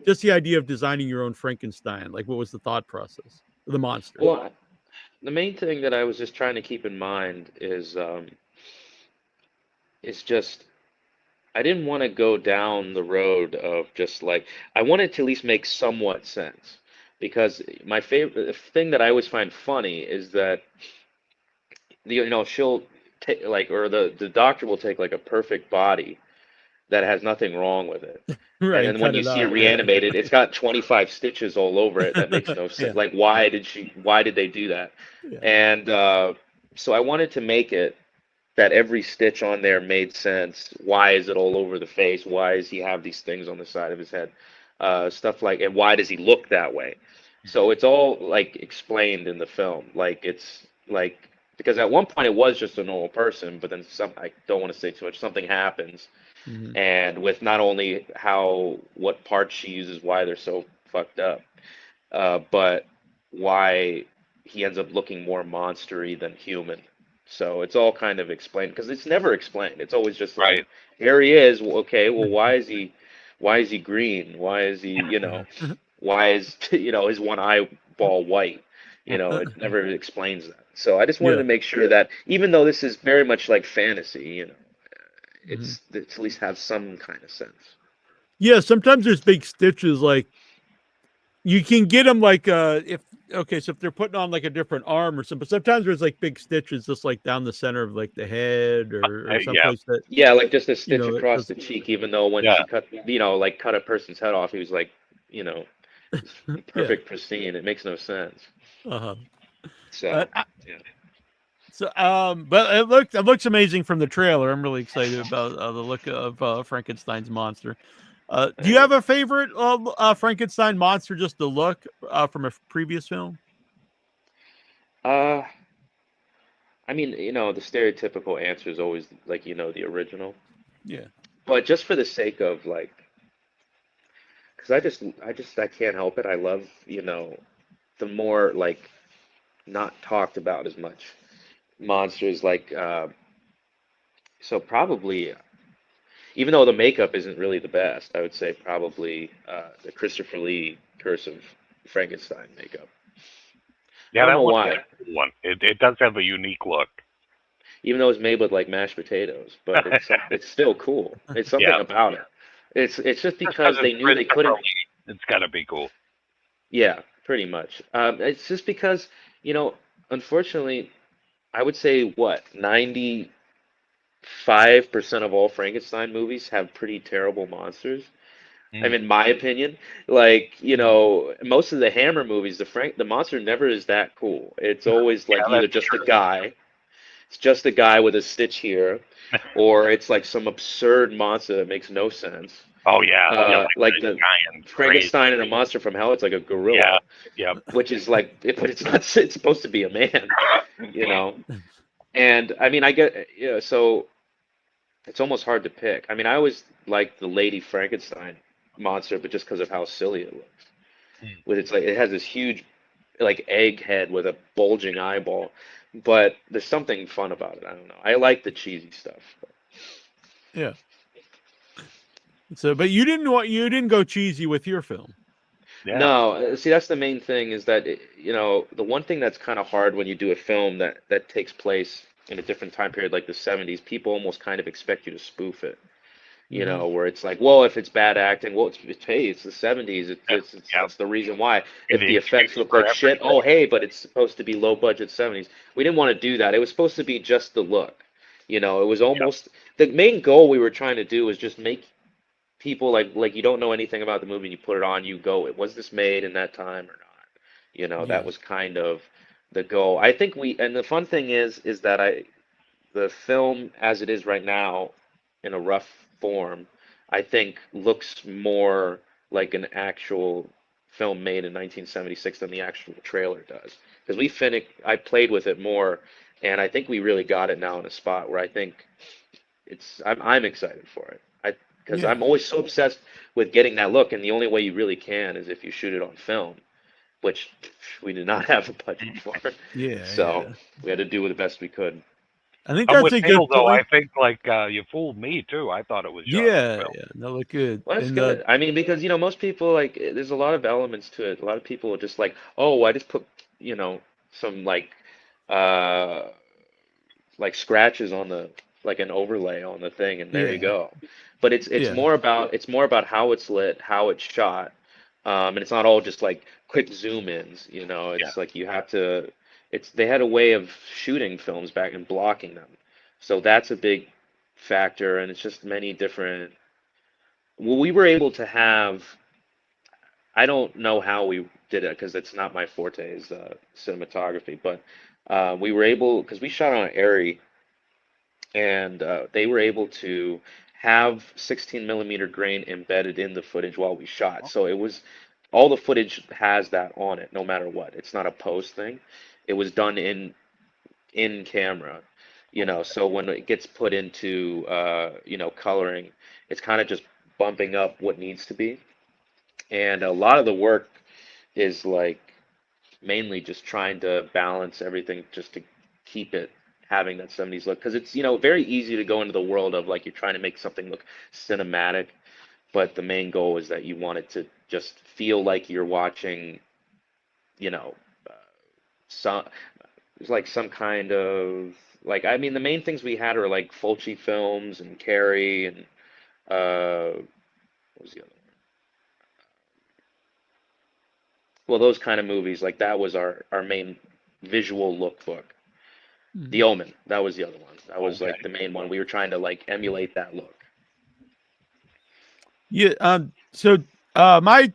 Speaker 1: just the idea of designing your own Frankenstein, what was the thought process? The monster.
Speaker 8: Well, the main thing that I was just trying to keep in mind is just I didn't want to go down the road of just I wanted to at least make somewhat sense because my favorite thing that I always find funny is that she'll take or the doctor will take a perfect body that has nothing wrong with it.
Speaker 1: Right,
Speaker 8: and then when you see it reanimated, it's got 25 stitches all over it. That makes no sense.
Speaker 1: Yeah.
Speaker 8: Why did they do that?
Speaker 1: Yeah.
Speaker 8: And so I wanted to make it that every stitch on there made sense. Why is it all over the face? Why does he have these things on the side of his head? Stuff and why does he look that way? So it's all explained in the film. Because at one point it was just a normal person, but then I don't want to say too much, something happens.
Speaker 1: Mm-hmm.
Speaker 8: And with not only what parts she uses, why they're so fucked up, but why he ends up looking more monstery than human. So it's all kind of explained because it's never explained. It's always just here he is. Okay, well, why is he green? Why is he, why is, his one eyeball white? It never explains that. So I just wanted to make sure that even though this is very much like fantasy, it's at least have some kind of sense. Yeah,
Speaker 1: sometimes there's big stitches you can get them so if they're putting on a different arm or something, but sometimes there's big stitches just down the center of the head or someplace that
Speaker 8: just a stitch across the cheek, even though when she cut a person's head off, he was perfect pristine. It makes no sense.
Speaker 1: Uh-huh.
Speaker 8: So
Speaker 1: So, but it looks amazing from the trailer. I'm really excited about the look of Frankenstein's monster. Do you have a favorite Frankenstein monster, just the look from a previous film?
Speaker 8: I mean, the stereotypical answer is always the original.
Speaker 1: Yeah.
Speaker 8: But just for the sake of because I can't help it. I love the more not talked about as much monsters so probably even though the makeup isn't really the best, I would say probably the Christopher Lee Curse of Frankenstein makeup.
Speaker 2: Yeah,
Speaker 8: I don't
Speaker 2: that
Speaker 8: know
Speaker 2: one's
Speaker 8: why.
Speaker 2: a cool one. It does have a unique look.
Speaker 8: Even though it's made with mashed potatoes, but it's still cool. It's something about it. It's just because they knew they couldn't.
Speaker 2: It's got to be cool.
Speaker 8: Yeah, pretty much. It's just because unfortunately, I would say 95% of all Frankenstein movies have pretty terrible monsters. I mean, in my opinion, most of the Hammer movies, the monster never is that cool. It's always either just a guy. It's just a guy with a stitch here, or it's some absurd monster that makes no sense.
Speaker 2: Oh yeah,
Speaker 8: the Frankenstein and a Monster from Hell. It's like a gorilla.
Speaker 2: Yeah.
Speaker 8: Which is but it's not. It's supposed to be a man, And I mean, I get so it's almost hard to pick. I mean, I always liked the Lady Frankenstein monster, but just because of how silly it looks. With it's like it has this huge like egg head with a bulging eyeball, but there's something fun about it. I don't know. I like the cheesy stuff.
Speaker 1: Yeah. So, but you didn't go cheesy with your film.
Speaker 2: Yeah.
Speaker 8: No, see, that's the main thing is that the one thing that's kind of hard when you do a film that takes place in a different time period like the 70s, people almost kind of expect you to spoof it. Where it's like, well, if it's bad acting, well, hey, it's the 70s. That's the reason why. If the effects look like shit, oh, hey, but it's supposed to be low budget 70s. We didn't want to do that. It was supposed to be just the look. It was almost the main goal we were trying to do was just make people like you don't know anything about the movie and you put it on, you go, was this made in that time or not? That was kind of the goal. I think and the fun thing is that the film as it is right now in a rough form, I think looks more like an actual film made in 1976 than the actual trailer does. Because I played with it more, and I think we really got it now in a spot where I think I'm excited for it. Because I'm always so obsessed with getting that look, and the only way you really can is if you shoot it on film, which we did not have a budget for. So we had to do the best we could.
Speaker 1: I think
Speaker 2: I'm
Speaker 1: that's
Speaker 2: with
Speaker 1: a good
Speaker 2: Neal, though. I
Speaker 1: point.
Speaker 2: think you fooled me too. I thought it was shot on
Speaker 1: Yeah,
Speaker 2: film.
Speaker 1: that looked good.
Speaker 8: Well, that's
Speaker 1: And
Speaker 8: good. I mean, because most people there's a lot of elements to it. A lot of people are just like, oh, I just put some uh like scratches on like an overlay on the thing, and there you go. But it's more about how it's lit, how it's shot, and it's not all just like quick zoom ins. It's like you have to. They had a way of shooting films back and blocking them, so that's a big factor, and it's just many different. Well, we were able to have. I don't know how we did it because it's not my forte is cinematography, but we were able because we shot on an Airy, and they were able to have 16 millimeter grain embedded in the footage while we shot. So it was all the footage has that on it, no matter what. It's not a post thing. It was done in camera, So when it gets put into coloring, it's kind of just bumping up what needs to be. And a lot of the work is like mainly just trying to balance everything just to keep it having that 70s look, because it's very easy to go into the world of like you're trying to make something look cinematic, but the main goal is that you want it to just feel like you're watching some kind of like, I mean, the main things we had are like Fulci films and Carrie and what was the other one? Well, those kind of movies, like that was our main visual lookbook. The Omen, that was the other one. That was like the main one. We were trying to like emulate that look.
Speaker 1: Yeah. So my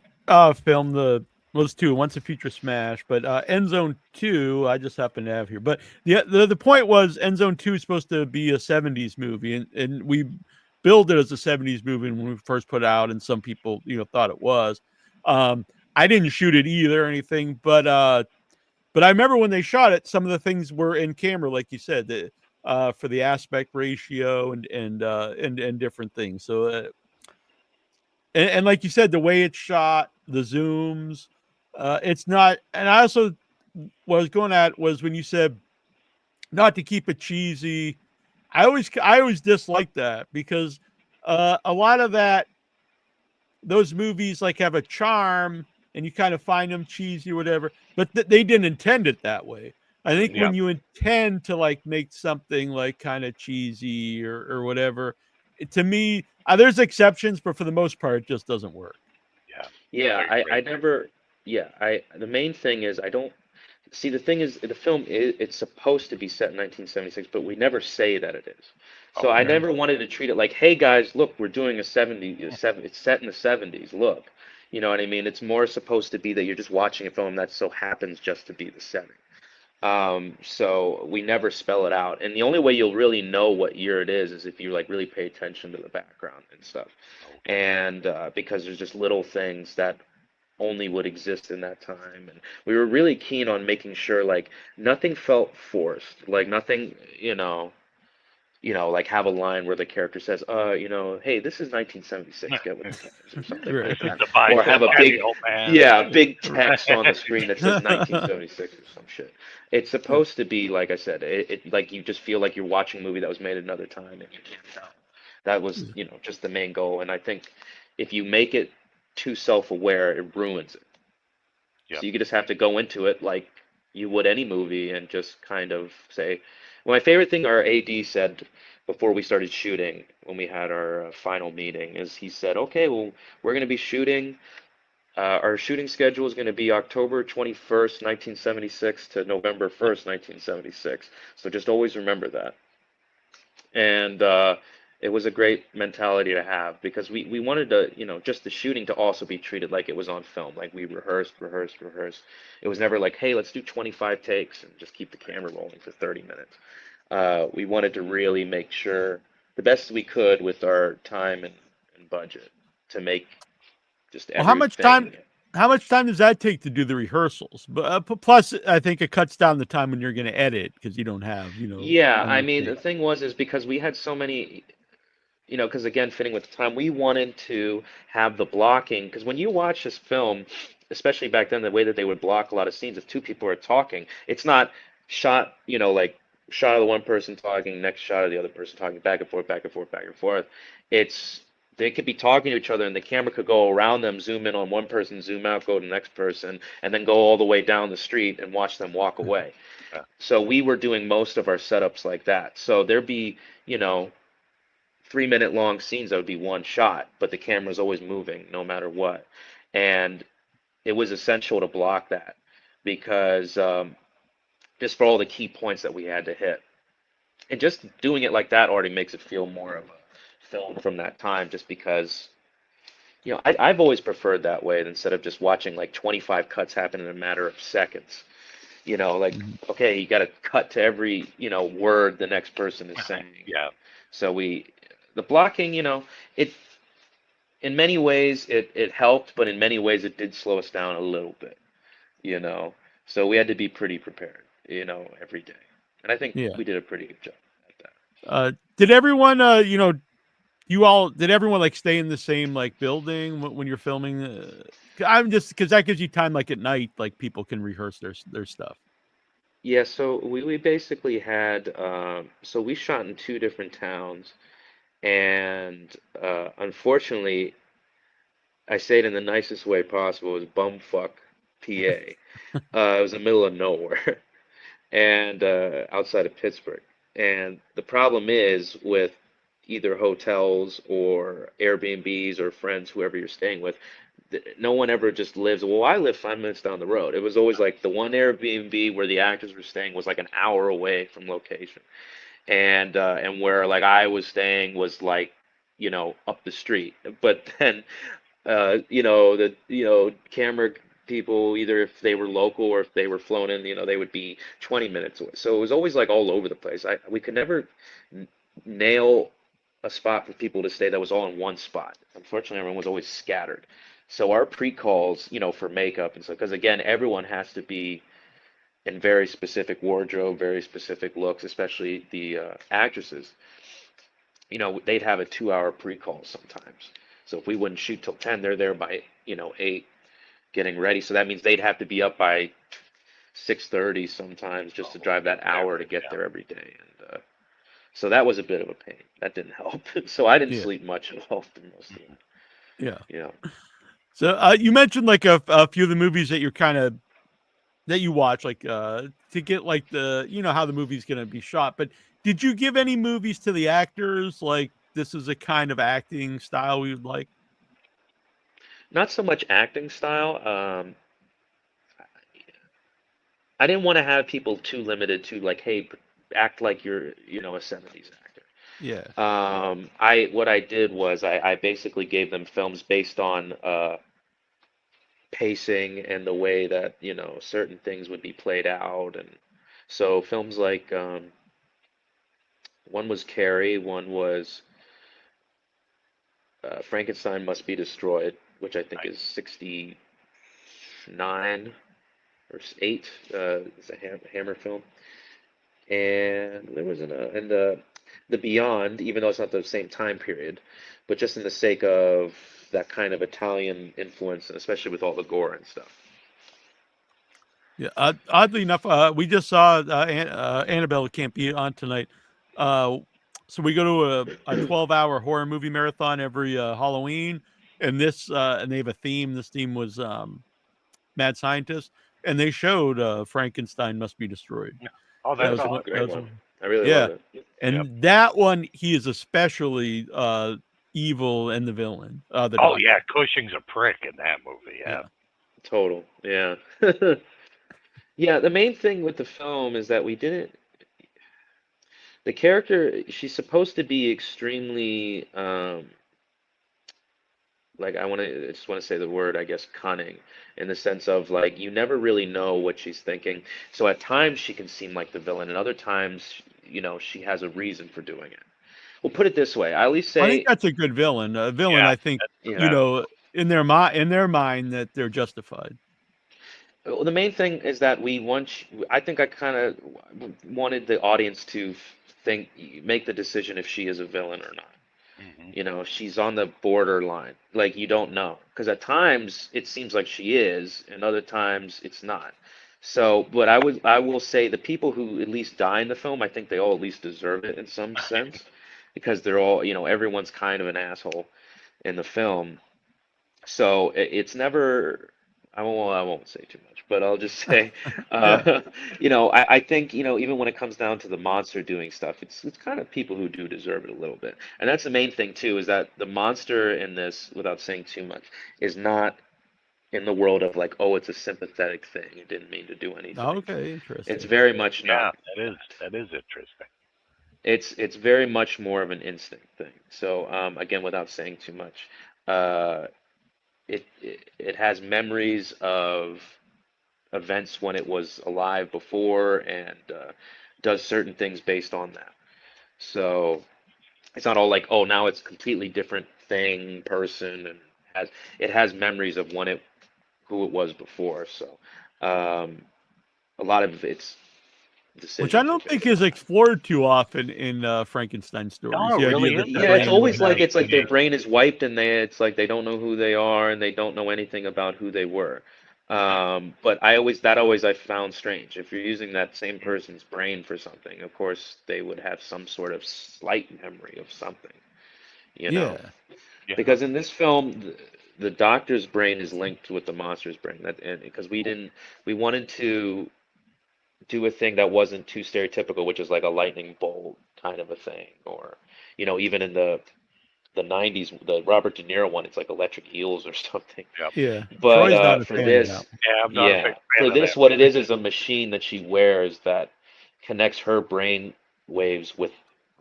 Speaker 1: film was two. One's a Future Smash, but End Zone 2 I just happen to have here. But the point was End Zone 2 is supposed to be a 70s movie, and we billed it as a 70s movie when we first put it out, and some people thought it was. I didn't shoot it either or anything, but I remember when they shot it, some of the things were in camera, like you said, for the aspect ratio and different things. So, and like you said, the way it's shot, the zooms, it's not. And I also was going at was when you said not to keep it cheesy. I always disliked that because a lot of those movies like have a charm. And you kind of find them cheesy or whatever, but they didn't intend it that way. I think when you intend to like make something like kind of cheesy or whatever, to me, there's exceptions, but for the most part, it just doesn't work.
Speaker 8: I never. The main thing is I don't see. The thing is, the film it's supposed to be set in 1976, but we never say that it is. So I never wanted to treat it like, hey guys, look, we're doing a 70s. It's set in the 70s. Look. You know what I mean? It's more supposed to be that you're just watching a film that so happens just to be the setting. So we never spell it out. And the only way you'll really know what year it is if you like really pay attention to the background and stuff. And because there's just little things that only would exist in that time. And we were really keen on making sure like nothing felt forced, like nothing, like have a line where the character says, hey, this is 1976, get with the times, or something
Speaker 1: Right.
Speaker 8: like that.
Speaker 2: The
Speaker 8: Or have a big,
Speaker 2: bicentennial, man.
Speaker 8: big text on the screen that says 1976 or some shit. It's supposed to be, like I said, it like you just feel like you're watching a movie that was made another time, and you can't tell. That was, just the main goal. And I think if you make it too self-aware, it ruins it.
Speaker 2: Yep.
Speaker 8: So you just have to go into it like you would any movie and just kind of say, well, my favorite thing our AD said before we started shooting, when we had our final meeting, is he said, okay, well, we're going to be shooting, our shooting schedule is going to be October 21st, 1976 to November 1st, 1976. So just always remember that. And it was a great mentality to have, because we wanted to, just the shooting to also be treated like it was on film. Like we rehearsed. It was never like, hey, let's do 25 takes and just keep the camera rolling for 30 minutes. We wanted to really make sure the best we could with our time and budget to make just
Speaker 1: Well,
Speaker 8: everything.
Speaker 1: how much time does that take to do the rehearsals? But plus, I think it cuts down the time when you're going to edit, because you don't have,
Speaker 8: Yeah, I
Speaker 1: many
Speaker 8: mean, the
Speaker 1: takes.
Speaker 8: thing is because we had so many, because again, fitting with the time, we wanted to have the blocking. Because when you watch this film, especially back then, the way that they would block a lot of scenes, if two people are talking, it's not shot, like shot of the one person talking, next shot of the other person talking, back and forth, back and forth, back and forth. It's They could be talking to each other, and the camera could go around them, zoom in on one person, zoom out, go to the next person, and then go all the way down the street and watch them walk away.
Speaker 2: Yeah.
Speaker 8: So we were doing most of our setups like that. So there'd be, 3-minute long scenes that would be one shot, but the camera's always moving no matter what. And it was essential to block that, because just for all the key points that we had to hit. And just doing it like that already makes it feel more of a film from that time, just because, I've always preferred that way instead of just watching like 25 cuts happen in a matter of seconds. Like, okay, you got to cut to every, word the next person is saying.
Speaker 2: Yeah.
Speaker 8: So the blocking, it, in many ways it helped, but in many ways it did slow us down a little bit, So we had to be pretty prepared, every day. And I think
Speaker 1: Yeah.
Speaker 8: we did a pretty good job at that.
Speaker 1: Did everyone, did everyone like stay in the same like building when you're filming? I'm just because that gives you time, like at night, like people can rehearse their stuff.
Speaker 8: Yeah, so we basically had, so we shot in 2 different towns, and unfortunately, I say it in the nicest way possible, it was bumfuck PA. It was in the middle of nowhere, and outside of Pittsburgh. And the problem is with either hotels or Airbnbs or friends, whoever you're staying with, no one ever just lives. Well, I live 5 minutes down the road. It was always like the one Airbnb where the actors were staying was like an hour away from location, and where like I was staying was like, up the street. But then, camera people, either if they were local or if they were flown in, they would be 20 minutes away. So it was always like all over the place. We could never nail a spot for people to stay that was all in one spot. Unfortunately, everyone was always scattered. So our pre-calls, for makeup and stuff, because again, everyone has to be in very specific wardrobe, very specific looks, especially the actresses. They'd have a 2-hour pre-call sometimes. So if we wouldn't shoot till 10, they're there by, 8 getting ready. So that means they'd have to be up by 6:30 sometimes just to drive that hour to get there every day. And so that was a bit of a pain. That didn't help. So I didn't sleep much at all for most of it.
Speaker 1: Yeah. So you mentioned like a few of the movies that you're that you watch, like to get like the, how the movie's going to be shot. But did you give any movies to the actors? Like, this is a kind of acting style we would like?
Speaker 8: Not so much acting style. I didn't want to have people too limited to like, hey, act like you're, a 70s actor.
Speaker 1: Yeah.
Speaker 8: What I did was I basically gave them films based on pacing and the way that, certain things would be played out. And so films like one was Carrie, one was Frankenstein Must Be Destroyed, which I think is 69 or 8. It's a Hammer film. And there was the Beyond, even though it's not the same time period, but just in the sake of that kind of Italian influence, especially with all the gore and stuff.
Speaker 1: Yeah. Oddly enough, we just saw Annabelle can't be on tonight. So we go to a 12-hour horror movie marathon every Halloween, and and they have a theme. This theme was Mad Scientist, and they showed Frankenstein Must Be Destroyed.
Speaker 2: Oh,
Speaker 8: That
Speaker 2: that's
Speaker 8: was a
Speaker 2: awesome.
Speaker 8: great one. I really
Speaker 1: Yeah.
Speaker 8: love it.
Speaker 1: And that one, he is especially evil and the villain. The
Speaker 2: Oh
Speaker 1: doctor.
Speaker 2: yeah, Cushing's a prick in that movie. Yeah.
Speaker 8: Total. Yeah. Yeah, the main thing with the film is that the character, she's supposed to be extremely, like I just want to say the word, I guess, cunning, in the sense of like you never really know what she's thinking. So at times she can seem like the villain, and other times, she has a reason for doing it. We'll put it this way. I at least
Speaker 1: I think
Speaker 8: say,
Speaker 1: that's a good villain. A villain,
Speaker 2: Yeah,
Speaker 1: I think,
Speaker 8: yeah.
Speaker 1: in their mind that they're justified.
Speaker 8: Well, the main thing is that I think I kind of wanted the audience to make the decision if she is a villain or not.
Speaker 2: Mhm.
Speaker 8: She's on the borderline. Like you don't know, because at times it seems like she is, and other times it's not. So, but I will say the people who at least die in the film, I think they all at least deserve it in some sense, because they're all, everyone's kind of an asshole in the film. So it's never. I won't say too much, but I'll just say,
Speaker 1: Yeah.
Speaker 8: I think, even when it comes down to the monster doing stuff, it's kind of people who do deserve it a little bit. And that's the main thing too, is that the monster in this, without saying too much, is not in the world of like, oh, it's a sympathetic thing. It didn't mean to do anything.
Speaker 1: Okay,
Speaker 8: It's
Speaker 1: interesting.
Speaker 8: very much
Speaker 2: Yeah,
Speaker 8: not.
Speaker 2: that is interesting.
Speaker 8: It's very much more of an instinct thing. So again, without saying too much, uh, it has memories of events when it was alive before, and does certain things based on that. So it's not all like, oh, now it's completely different thing, person, and it has memories of who it was before. So um, a lot of its
Speaker 1: Which I
Speaker 8: decisions are
Speaker 1: don't think
Speaker 8: based
Speaker 1: is
Speaker 8: on that.
Speaker 1: explored too often in Frankenstein stories.
Speaker 2: No, it
Speaker 1: The
Speaker 2: really
Speaker 1: idea that their
Speaker 2: isn't.
Speaker 8: Yeah, it's
Speaker 1: brain
Speaker 8: always
Speaker 1: went
Speaker 8: like
Speaker 1: out.
Speaker 8: it's like their
Speaker 2: Yeah.
Speaker 8: brain is wiped, and it's like they don't know who they are, and they don't know anything about who they were. But that always I found strange. If you're using that same person's brain for something, of course they would have some sort of slight memory of something, you know.
Speaker 1: Yeah.
Speaker 2: Yeah.
Speaker 8: Because in this film, the doctor's brain is linked with the monster's brain. And because we wanted to do a thing that wasn't too stereotypical, which is like a lightning bolt kind of a thing, or even in the 90s, the Robert De Niro one, it's like electric eels or something.
Speaker 2: Yep.
Speaker 1: Yeah.
Speaker 8: But
Speaker 1: Troy's not a
Speaker 8: for
Speaker 1: fan of that
Speaker 8: this,
Speaker 1: one.
Speaker 2: Yeah, I'm not a big
Speaker 8: yeah,
Speaker 2: fan
Speaker 8: for
Speaker 2: of
Speaker 8: this,
Speaker 2: that.
Speaker 8: what it is a machine that she wears that connects her brain waves with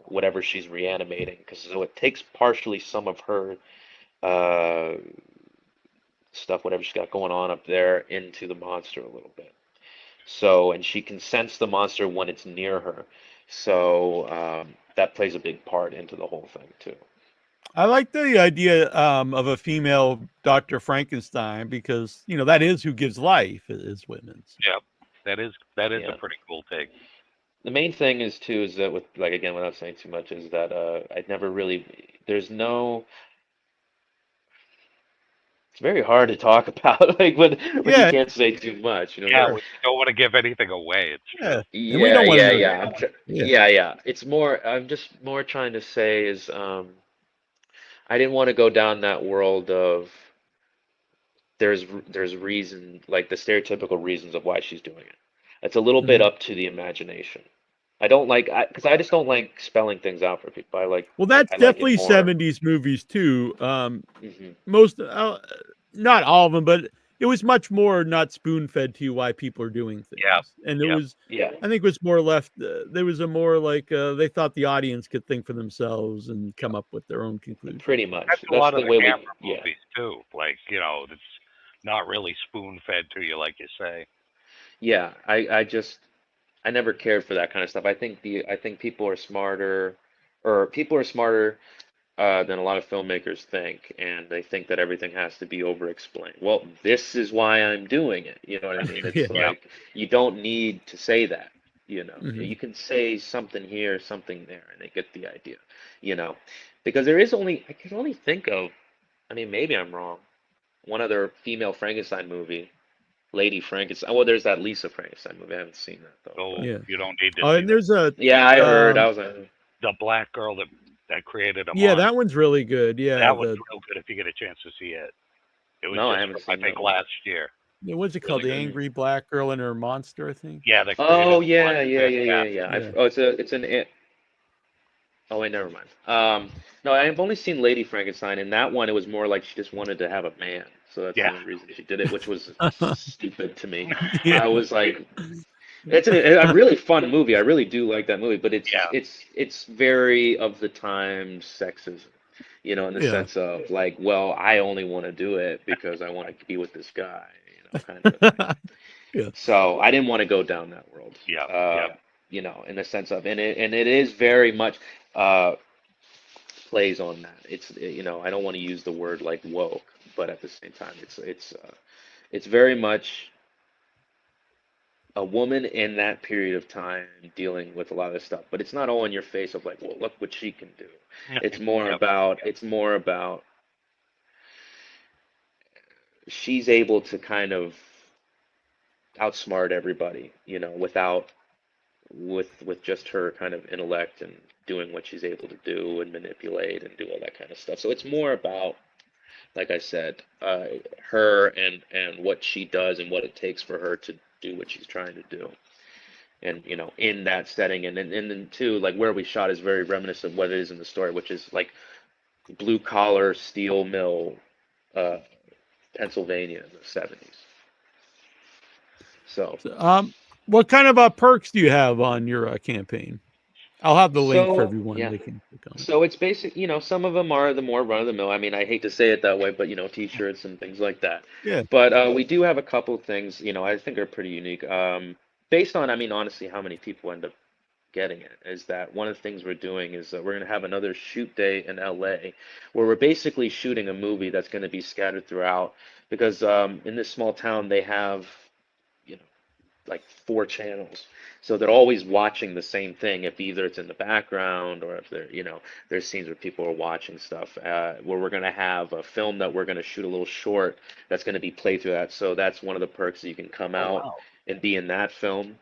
Speaker 8: whatever she's reanimating. Because so it takes partially some of her uh, stuff, whatever she's got going on up there, into the monster a little bit. So, and she can sense the monster when it's near her. So that plays a big part into the whole thing too.
Speaker 1: I like the idea of a female Dr. Frankenstein because, that is who gives life is women's.
Speaker 2: Yep. That is
Speaker 8: Yeah.
Speaker 2: a pretty cool take.
Speaker 8: The main thing is too is that with like again without saying too much is that I'd never really there's no it's very hard to talk about like when you
Speaker 1: Yeah.
Speaker 8: can't say too much,
Speaker 2: Yeah,
Speaker 8: there-
Speaker 2: we don't want to give anything away. It's true.
Speaker 1: Yeah.
Speaker 8: Yeah,
Speaker 1: And we don't want
Speaker 8: yeah,
Speaker 1: to.
Speaker 8: yeah.
Speaker 1: Yeah.
Speaker 8: Yeah. It's more. I'm just more trying to say is I didn't want to go down that world of there's reason like the stereotypical reasons of why she's doing it. It's a little bit
Speaker 1: Mhm.
Speaker 8: up to the imagination. I don't like because I just don't like spelling things out for people.
Speaker 1: Well, that's
Speaker 8: I like it
Speaker 1: definitely
Speaker 8: more.
Speaker 1: 70s movies too.
Speaker 8: Mhm.
Speaker 1: Most, not all of them, but it was much more not spoon fed to you why people are doing things.
Speaker 2: Yeah.
Speaker 1: And it
Speaker 2: Yeah.
Speaker 1: was,
Speaker 8: Yeah.
Speaker 1: I think it was more left, there was a more like, they thought the audience could think for themselves and come up with their own conclusions.
Speaker 8: Pretty much.
Speaker 2: That's a lot of
Speaker 8: the
Speaker 2: the
Speaker 8: way
Speaker 2: Hammer
Speaker 8: yeah.
Speaker 2: movies too. Like, it's not really spoon fed to you, like you say.
Speaker 8: Yeah, I never cared for that kind of stuff. I think people are smarter, than a lot of filmmakers think, and they think that everything has to be over-explained. Well, this is why I'm doing it. You know what I mean? It's
Speaker 1: Yeah.
Speaker 8: like you don't need to say that. You can say something here, something there, and they get the idea, because I can only think of, I mean, maybe I'm wrong, one other female Frankenstein movie, Lady Frankenstein. Well, there's that Lisa Frankenstein movie. I haven't seen that though.
Speaker 2: Oh,
Speaker 1: Yeah.
Speaker 2: you don't need to
Speaker 1: Oh,
Speaker 2: see
Speaker 1: and there's a
Speaker 8: Yeah, I heard. I was like,
Speaker 2: the black girl that created a
Speaker 1: yeah,
Speaker 2: monster.
Speaker 1: that one's really good. Yeah,
Speaker 2: That was real good if you get a chance to see it. It was
Speaker 8: No, I
Speaker 2: just
Speaker 8: haven't
Speaker 2: from, I
Speaker 8: seen
Speaker 2: think
Speaker 8: that one.
Speaker 2: last year.
Speaker 1: what's it called?
Speaker 8: Really
Speaker 1: The
Speaker 8: good.
Speaker 1: Angry Black Girl and Her Monster, I think.
Speaker 2: Yeah, they
Speaker 8: Oh
Speaker 2: created
Speaker 8: yeah,
Speaker 2: one.
Speaker 8: yeah.
Speaker 1: Yeah.
Speaker 8: Oh, it's an. Oh wait, never mind. No, I've only seen Lady Frankenstein. In that one, it was more like she just wanted to have a man, so that's the
Speaker 2: Yeah.
Speaker 8: only reason she did it, which was stupid to me.
Speaker 1: Yeah.
Speaker 8: I was like, it's a really fun movie. I really do like that movie, but
Speaker 2: Yeah.
Speaker 8: it's very of the time sexism, in the
Speaker 1: Yeah.
Speaker 8: sense of like, well, I only want to do it because I want to be with this guy, kind of a thing.
Speaker 1: Yeah.
Speaker 8: So I didn't want to go down that world.
Speaker 2: Yeah.
Speaker 8: In the sense of, and it is very much plays on that. It's I don't want to use the word like woke, but at the same time, it's very much a woman in that period of time dealing with a lot of stuff. But it's not all in your face of like, well, look what she can do. It's more about she's able to kind of outsmart everybody, with just her kind of intellect and doing what she's able to do and manipulate and do all that kind of stuff. So it's more about, like I said, her and what she does and what it takes for her to do what she's trying to do. And in that setting, and then too, like where we shot is very reminiscent of what it is in the story, which is like blue collar steel mill, Pennsylvania in the 70s. So,
Speaker 1: what kind of perks do you have on your campaign? I'll have the link for everyone.
Speaker 8: Yeah.
Speaker 1: They can click on it.
Speaker 8: So it's basic, some of them are the more run of the mill. I mean, I hate to say it that way, but t-shirts and things like that.
Speaker 1: Yeah.
Speaker 8: But we do have a couple of things, I think are pretty unique. Based on, I mean, honestly, how many people end up getting it, is that one of the things we're doing is we're going to have another shoot day in LA where we're basically shooting a movie that's going to be scattered throughout, because in this small town they have like 4 channels, so they're always watching the same thing, if either it's in the background or if there's scenes where people are watching stuff, where we're going to have a film that we're going to shoot a little short that's going to be played through that. So that's one of the perks, that you can come out and be in that film.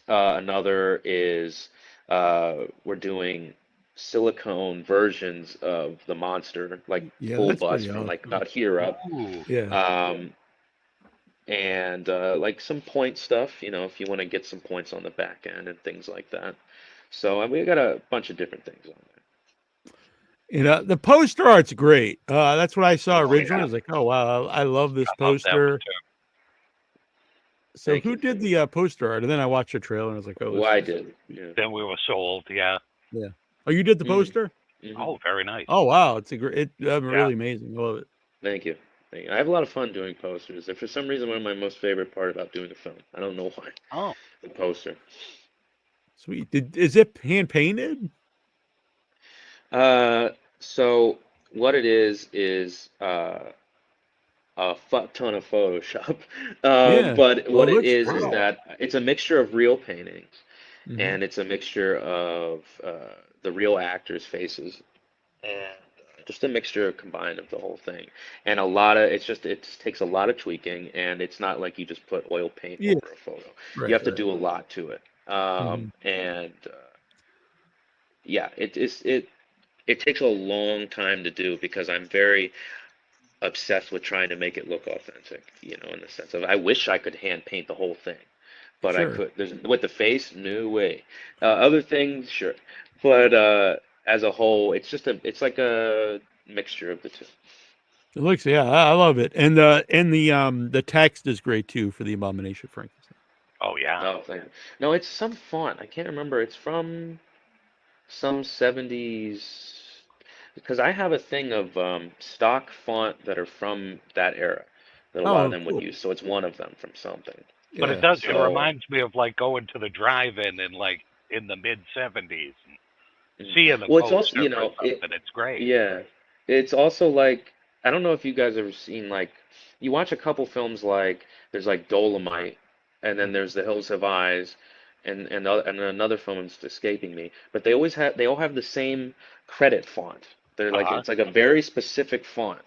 Speaker 8: Another is we're doing silicone versions of the monster, like full bust from like about here up.
Speaker 1: Yeah.
Speaker 8: And like some point stuff, if you want to get some points on the back end and things like that. So we got a bunch of different things on there.
Speaker 1: The poster art's great. That's what I saw originally. I was like, oh wow, I love this poster. So who did the poster art? And then I watched the trailer and I was like, oh.
Speaker 8: Well, I did. Yeah.
Speaker 2: Then we were sold. Yeah.
Speaker 1: Yeah. Oh, you did the poster?
Speaker 8: Mm-hmm.
Speaker 2: Oh, very nice.
Speaker 1: Oh wow, it's really amazing. I love it.
Speaker 8: Thank you. I have a lot of fun doing posters. They're for some reason one of my most favorite part about doing a film. I don't know why.
Speaker 2: Oh.
Speaker 8: The poster.
Speaker 1: Sweet. Is it hand painted?
Speaker 8: So what it is a fuck ton of Photoshop. But what it is that it's a mixture of real paintings, and it's a mixture of the real actors' faces, and just a mixture combined of the whole thing. And it takes a lot of tweaking, and it's not like you just put oil paint over a photo. You have to do a lot to it. And it takes a long time to do, because I'm very obsessed with trying to make it look authentic, in the sense of, I wish I could hand paint the whole thing, but I could. With the face, no way. Other things, sure, but as a whole, it's like a mixture of the two.
Speaker 1: It looks, I love it, and the text is great too for the Abomination of Frankenstein.
Speaker 2: Oh yeah.
Speaker 8: Oh, thank you. No, it's some font. I can't remember. It's from some 70s. Because I have a thing of stock font that are from that era that a lot of them would use. So it's one of them from something.
Speaker 2: But it does. It reminds me of like going to the drive-in in like in the mid 70s and seeing the poster. It's also, it's great.
Speaker 8: Yeah, it's also like, I don't know if you guys ever seen, like, you watch a couple films, like there's like Dolomite, and then there's The Hills Have Eyes, and another film is escaping me, but they all have the same credit font. They're like it's like a very specific font,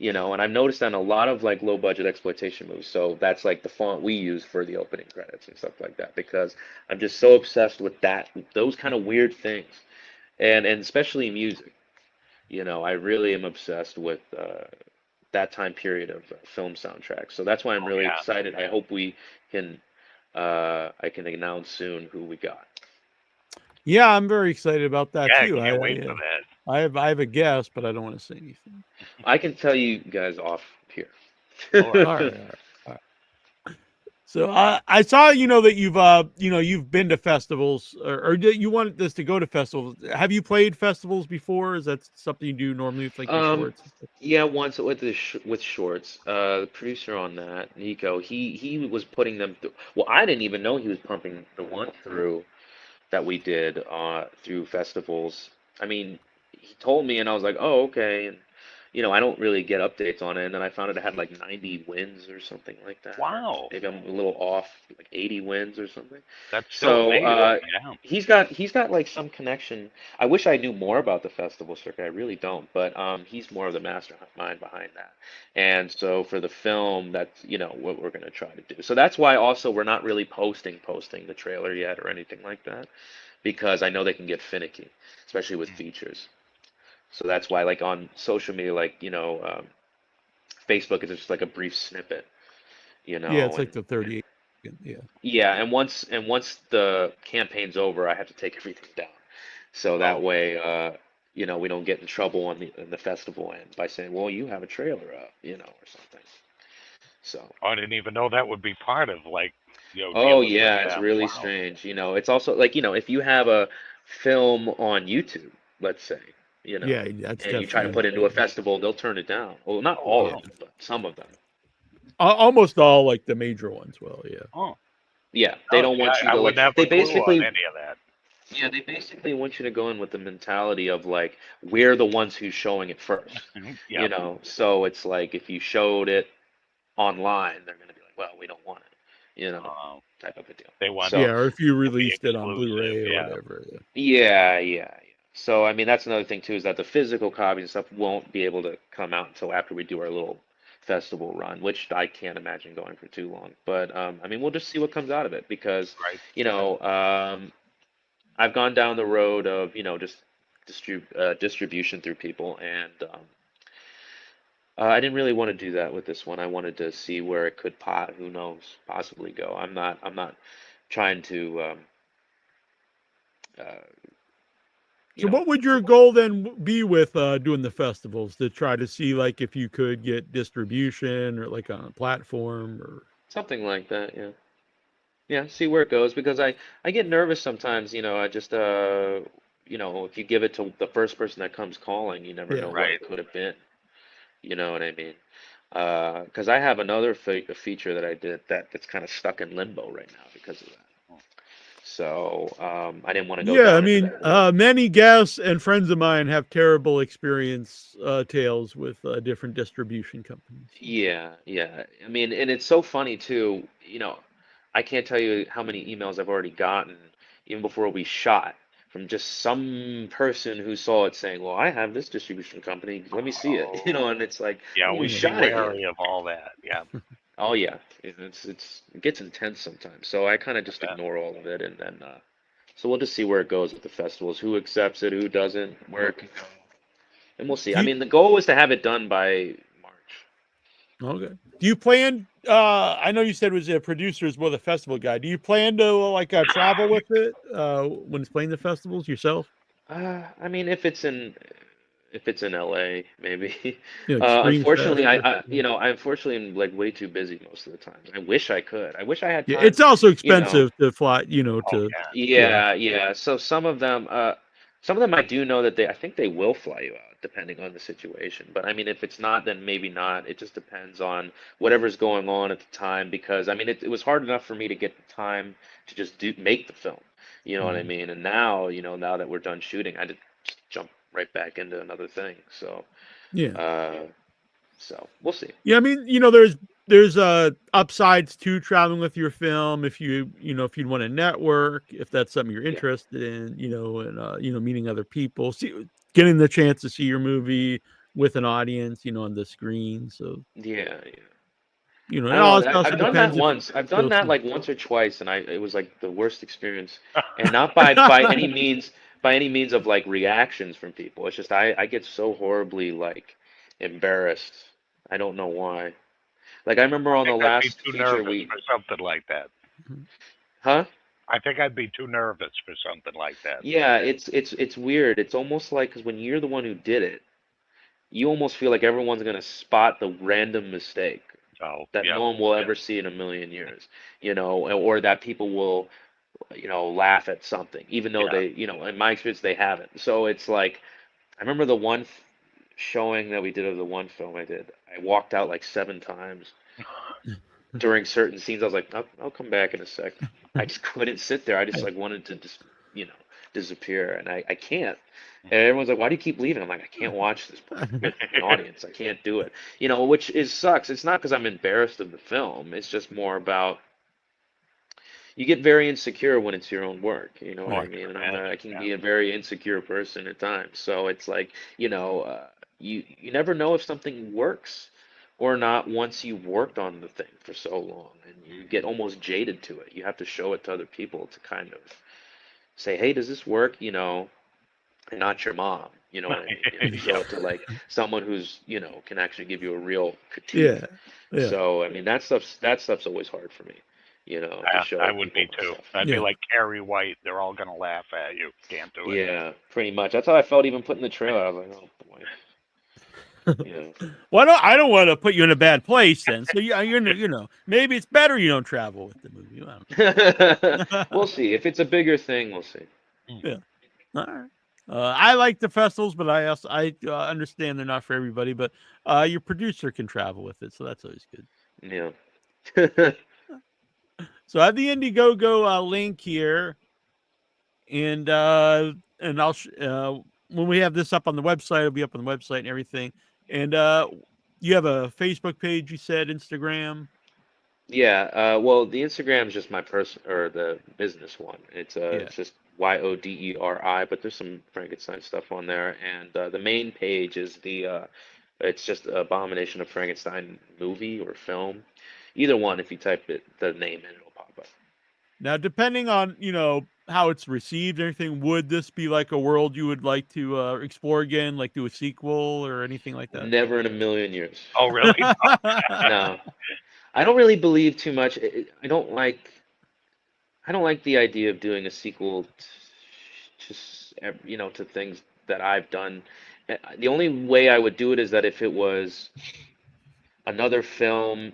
Speaker 8: and I've noticed that in a lot of like low budget exploitation movies. So that's like the font we use for the opening credits and stuff like that, because I'm just so obsessed with those kind of weird things, and especially music. I really am obsessed with that time period of film soundtracks. So that's why I'm really excited. I hope we can I can announce soon who we got.
Speaker 1: Yeah, I'm very excited about that too.
Speaker 2: I can't wait for that.
Speaker 1: I have a guess, but I don't want to say anything.
Speaker 8: I can tell you guys off here.
Speaker 1: All right. So I saw, that you've been to festivals, or you want this to go to festivals. Have you played festivals before? Is that something you do normally with like your shorts?
Speaker 8: Yeah, once with shorts. The producer on that, Nico, he was putting them through. Well, I didn't even know he was pumping the one through that we did through festivals. I mean, he told me, and I was like, oh, okay. And I don't really get updates on it. And then I found it had like 90 wins or something like that.
Speaker 2: Wow.
Speaker 8: Maybe I'm a little off, like 80 wins or something.
Speaker 2: That's so amazing.
Speaker 8: He's got like some connection. I wish I knew more about the festival circuit. I really don't. But he's more of the mastermind behind that. And so for the film, that's what we're gonna try to do. So that's why also we're not really posting the trailer yet or anything like that, because I know they can get finicky, especially with features. So that's why, like on social media, like Facebook is just like a brief snippet,
Speaker 1: Yeah, it's like the 38. Yeah.
Speaker 8: Yeah, and once the campaign's over, I have to take everything down, so that way, we don't get in trouble on the festival end by saying, well, you have a trailer up, or something. So.
Speaker 2: I didn't even know that would be part of like.
Speaker 8: Oh yeah, it's really strange. It's also like if you have a film on YouTube, let's say.
Speaker 1: Yeah, that's
Speaker 8: and you try to put it into a festival, they'll turn it down. Well, not all of them, but some of them.
Speaker 1: Almost all, like the major ones will, yeah.
Speaker 2: Oh.
Speaker 8: Yeah, they don't want you to like. They basically
Speaker 2: any of that.
Speaker 8: Yeah, they basically want you to go in with the mentality of like we're the ones who's showing it first. So it's like if you showed it online, they're gonna be like, well, we don't want it. Type of a deal.
Speaker 2: They want.
Speaker 1: Or if you released it on Blu-ray or whatever.
Speaker 8: Yeah. So, I mean, that's another thing, too, is that the physical copies and stuff won't be able to come out until after we do our little festival run, which I can't imagine going for too long. But, I mean, we'll just see what comes out of it because, I've gone down the road of, just distribution through people. And I didn't really want to do that with this one. I wanted to see where it could, who knows, possibly go. I'm not trying to...
Speaker 1: So what would your goal then be with doing the festivals, to try to see like if you could get distribution or like on a platform or
Speaker 8: something like that? Yeah, see where it goes, because I get nervous sometimes. I just if you give it to the first person that comes calling, you never know what it could have been. You know what I mean? Because I have another feature that I did that's kind of stuck in limbo right now because of that. So I didn't want to go.
Speaker 1: Yeah, I mean, many guests and friends of mine have terrible tales with different distribution companies.
Speaker 8: Yeah. I mean, and it's so funny too. I can't tell you how many emails I've already gotten, even before we shot, from just some person who saw it saying, "Well, I have this distribution company. Let me see it." And it's like,
Speaker 2: we
Speaker 8: shot
Speaker 2: wary of all that. Yeah.
Speaker 8: Oh yeah, it gets intense sometimes. So I kind of just ignore all of it, and then so we'll just see where it goes with the festivals, who accepts it, who doesn't, where it can go, and we'll see. I mean, the goal was to have it done by March.
Speaker 1: Okay. Do you plan? I know you said it was a producer as well, the festival guy. Do you plan to like travel with it when it's playing the festivals yourself?
Speaker 8: I mean, if it's in LA, maybe.
Speaker 1: Unfortunately,
Speaker 8: I unfortunately am like way too busy most of the time. I wish I could. I wish I had time.
Speaker 1: Yeah, it's also expensive to fly, to.
Speaker 8: Yeah. So some of them I do know that I think they will fly you out depending on the situation. But I mean, if it's not, then maybe not. It just depends on whatever's going on at the time, because I mean, it was hard enough for me to get the time to just make the film. You know what I mean? And now, now that we're done shooting, I just jump right back into another thing. So so we'll see.
Speaker 1: Yeah, I mean, there's upsides to traveling with your film if you if you'd want to network, if that's something you're interested in, and meeting other people, getting the chance to see your movie with an audience, on the screen. So
Speaker 8: yeah.
Speaker 1: it
Speaker 8: I
Speaker 1: also
Speaker 8: don't know. I've done that
Speaker 1: depends if
Speaker 8: once. I've done
Speaker 1: those
Speaker 8: that
Speaker 1: things-
Speaker 8: like once or twice, and it was like the worst experience. And not by any means of like reactions from people. It's just I get so horribly like embarrassed. I don't know why. Like I remember on the
Speaker 2: I'd be
Speaker 8: last
Speaker 2: too
Speaker 8: feature
Speaker 2: nervous for something like that.
Speaker 8: huh?
Speaker 2: I think I'd be too nervous for something like that.
Speaker 8: Yeah, it's weird. It's almost like because when you're the one who did it, you almost feel like everyone's gonna spot the random mistake
Speaker 2: Oh,
Speaker 8: that
Speaker 2: yeah.
Speaker 8: no one will ever see in a million years, or that people will, laugh at something, even though they, in my experience, they haven't. So it's like, I remember the one showing that we did of the one film I did. I walked out like 7 times during certain scenes. I was like, I'll come back in a sec. I just couldn't sit there. I just like wanted to just, disappear, and I can't. And everyone's like, why do you keep leaving? I'm like, I can't watch this with an audience. I can't do it. Which sucks. It's not because I'm embarrassed of the film. It's just more about you get very insecure when it's your own work. You know what I mean? And I can be a very insecure person at times. So it's like, you never know if something works or not once you've worked on the thing for so long, and you get almost jaded to it. You have to show it to other people to kind of say, hey, does this work? And not your mom. You know what I mean? You have to show it to like someone who's, can actually give you a real critique.
Speaker 1: Yeah.
Speaker 8: So I mean, that stuff's always hard for me. To show
Speaker 2: I would be too.
Speaker 8: stuff.
Speaker 2: I'd be like Carrie White. They're all gonna laugh at you. Can't do it.
Speaker 8: Yeah, pretty much. That's how I felt even putting the trailer. I was like, oh boy. Yeah.
Speaker 1: Well, I don't want to put you in a bad place then. So maybe it's better you don't travel with the movie. I don't
Speaker 8: We'll see. If it's a bigger thing, we'll see.
Speaker 1: Yeah. All right. I like the festivals, but I understand they're not for everybody. But your producer can travel with it, so that's always good.
Speaker 8: Yeah.
Speaker 1: So I have the Indiegogo link here, and I'll when we have this up on the website, it'll be up on the website and everything. And you have a Facebook page, you said, Instagram.
Speaker 8: Yeah. Well, the Instagram is just my or the business one. It's just YODERI, but there's some Frankenstein stuff on there, and the main page is it's just Abomination of Frankenstein movie or film. Either one, if you type the name in, it'll pop up.
Speaker 1: Now, depending on how it's received and everything, would this be like a world you would like to explore again, like do a sequel or anything like that?
Speaker 8: Never in a million years.
Speaker 2: Oh, really?
Speaker 8: No, I don't really believe too much. I don't like the idea of doing a sequel to things that I've done. The only way I would do it is that if it was another film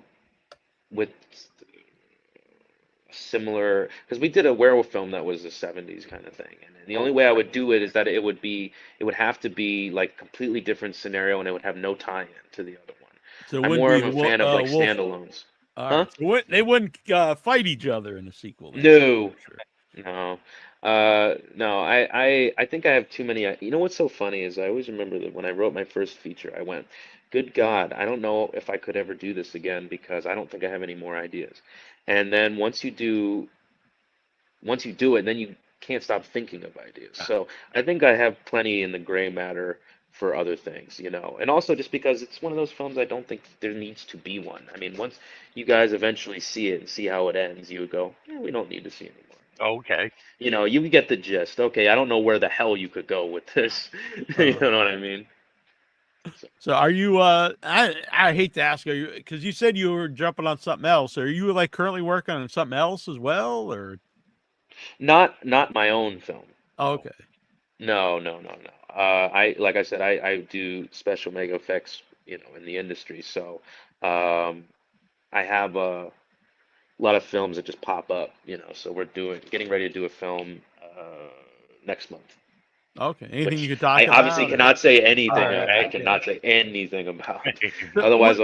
Speaker 8: with similar, because we did a werewolf film that was the 70s kind of thing, and the only way I would do it is that it would have to be like completely different scenario, and it would have no tie-in to the other one.
Speaker 1: So
Speaker 8: I'm more of a fan of like standalones.
Speaker 1: Huh? So they wouldn't fight each other in a sequel.
Speaker 8: No. No. No, I think I have too many. You know what's so funny is I always remember that when I wrote my first feature, I went, good God, I don't know if I could ever do this again because I don't think I have any more ideas. And then once you do it, then you can't stop thinking of ideas. So I think I have plenty in the gray matter for other things, and also just because it's one of those films I don't think there needs to be one. I mean, once you guys eventually see it and see how it ends, you would go, we don't need to see anymore.
Speaker 2: Okay.
Speaker 8: You get the gist. Okay, I don't know where the hell you could go with this. You know what I mean?
Speaker 1: So are you? I hate to ask, you because you said you were jumping on something else. Are you like currently working on something else as well, or?
Speaker 8: Not my own film.
Speaker 1: Oh, okay.
Speaker 8: No. Like I said, I do special mega effects, in the industry. So, I have a lot of films that just pop up, So we're getting ready to do a film next month.
Speaker 1: Okay. Anything you could talk
Speaker 8: I
Speaker 1: about?
Speaker 8: obviously cannot say anything.
Speaker 1: Right.
Speaker 8: I cannot say anything about. Otherwise,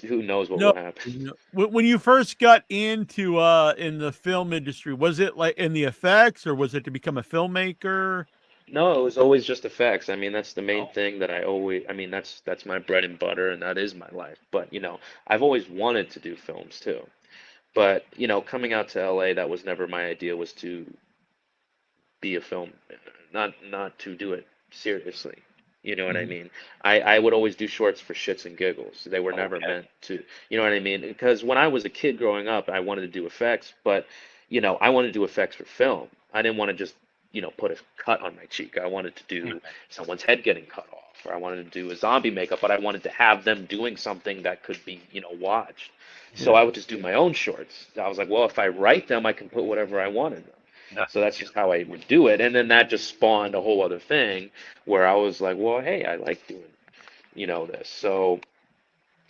Speaker 8: who knows what will happen.
Speaker 1: When you first got into in the film industry, was it like in the effects, or was it to become a filmmaker?
Speaker 8: No, it was always just effects. I mean, that's the main
Speaker 2: Oh,
Speaker 8: thing that I mean, that's my bread and butter, and that is my life. But, I've always wanted to do films too. But, coming out to LA, that was never my idea, was to be a film, not to do it seriously. You know what I
Speaker 1: Mhm.
Speaker 8: mean? I would always do shorts for shits and giggles. They were never
Speaker 2: okay.
Speaker 8: meant to, you know what I mean? Because when I was a kid growing up, I wanted to do effects, but I wanted to do effects for film. I didn't want to just, put a cut on my cheek. I wanted to do someone's head getting cut off, or I wanted to do a zombie makeup, but I wanted to have them doing something that could be, watched. So
Speaker 1: Yeah.
Speaker 8: I would just do my own shorts. I was like, well, if I write them, I can put whatever I want in them.
Speaker 2: No,
Speaker 8: So that's just how I would do it. And then that just spawned a whole other thing where I was like, well, hey, I like doing, this. So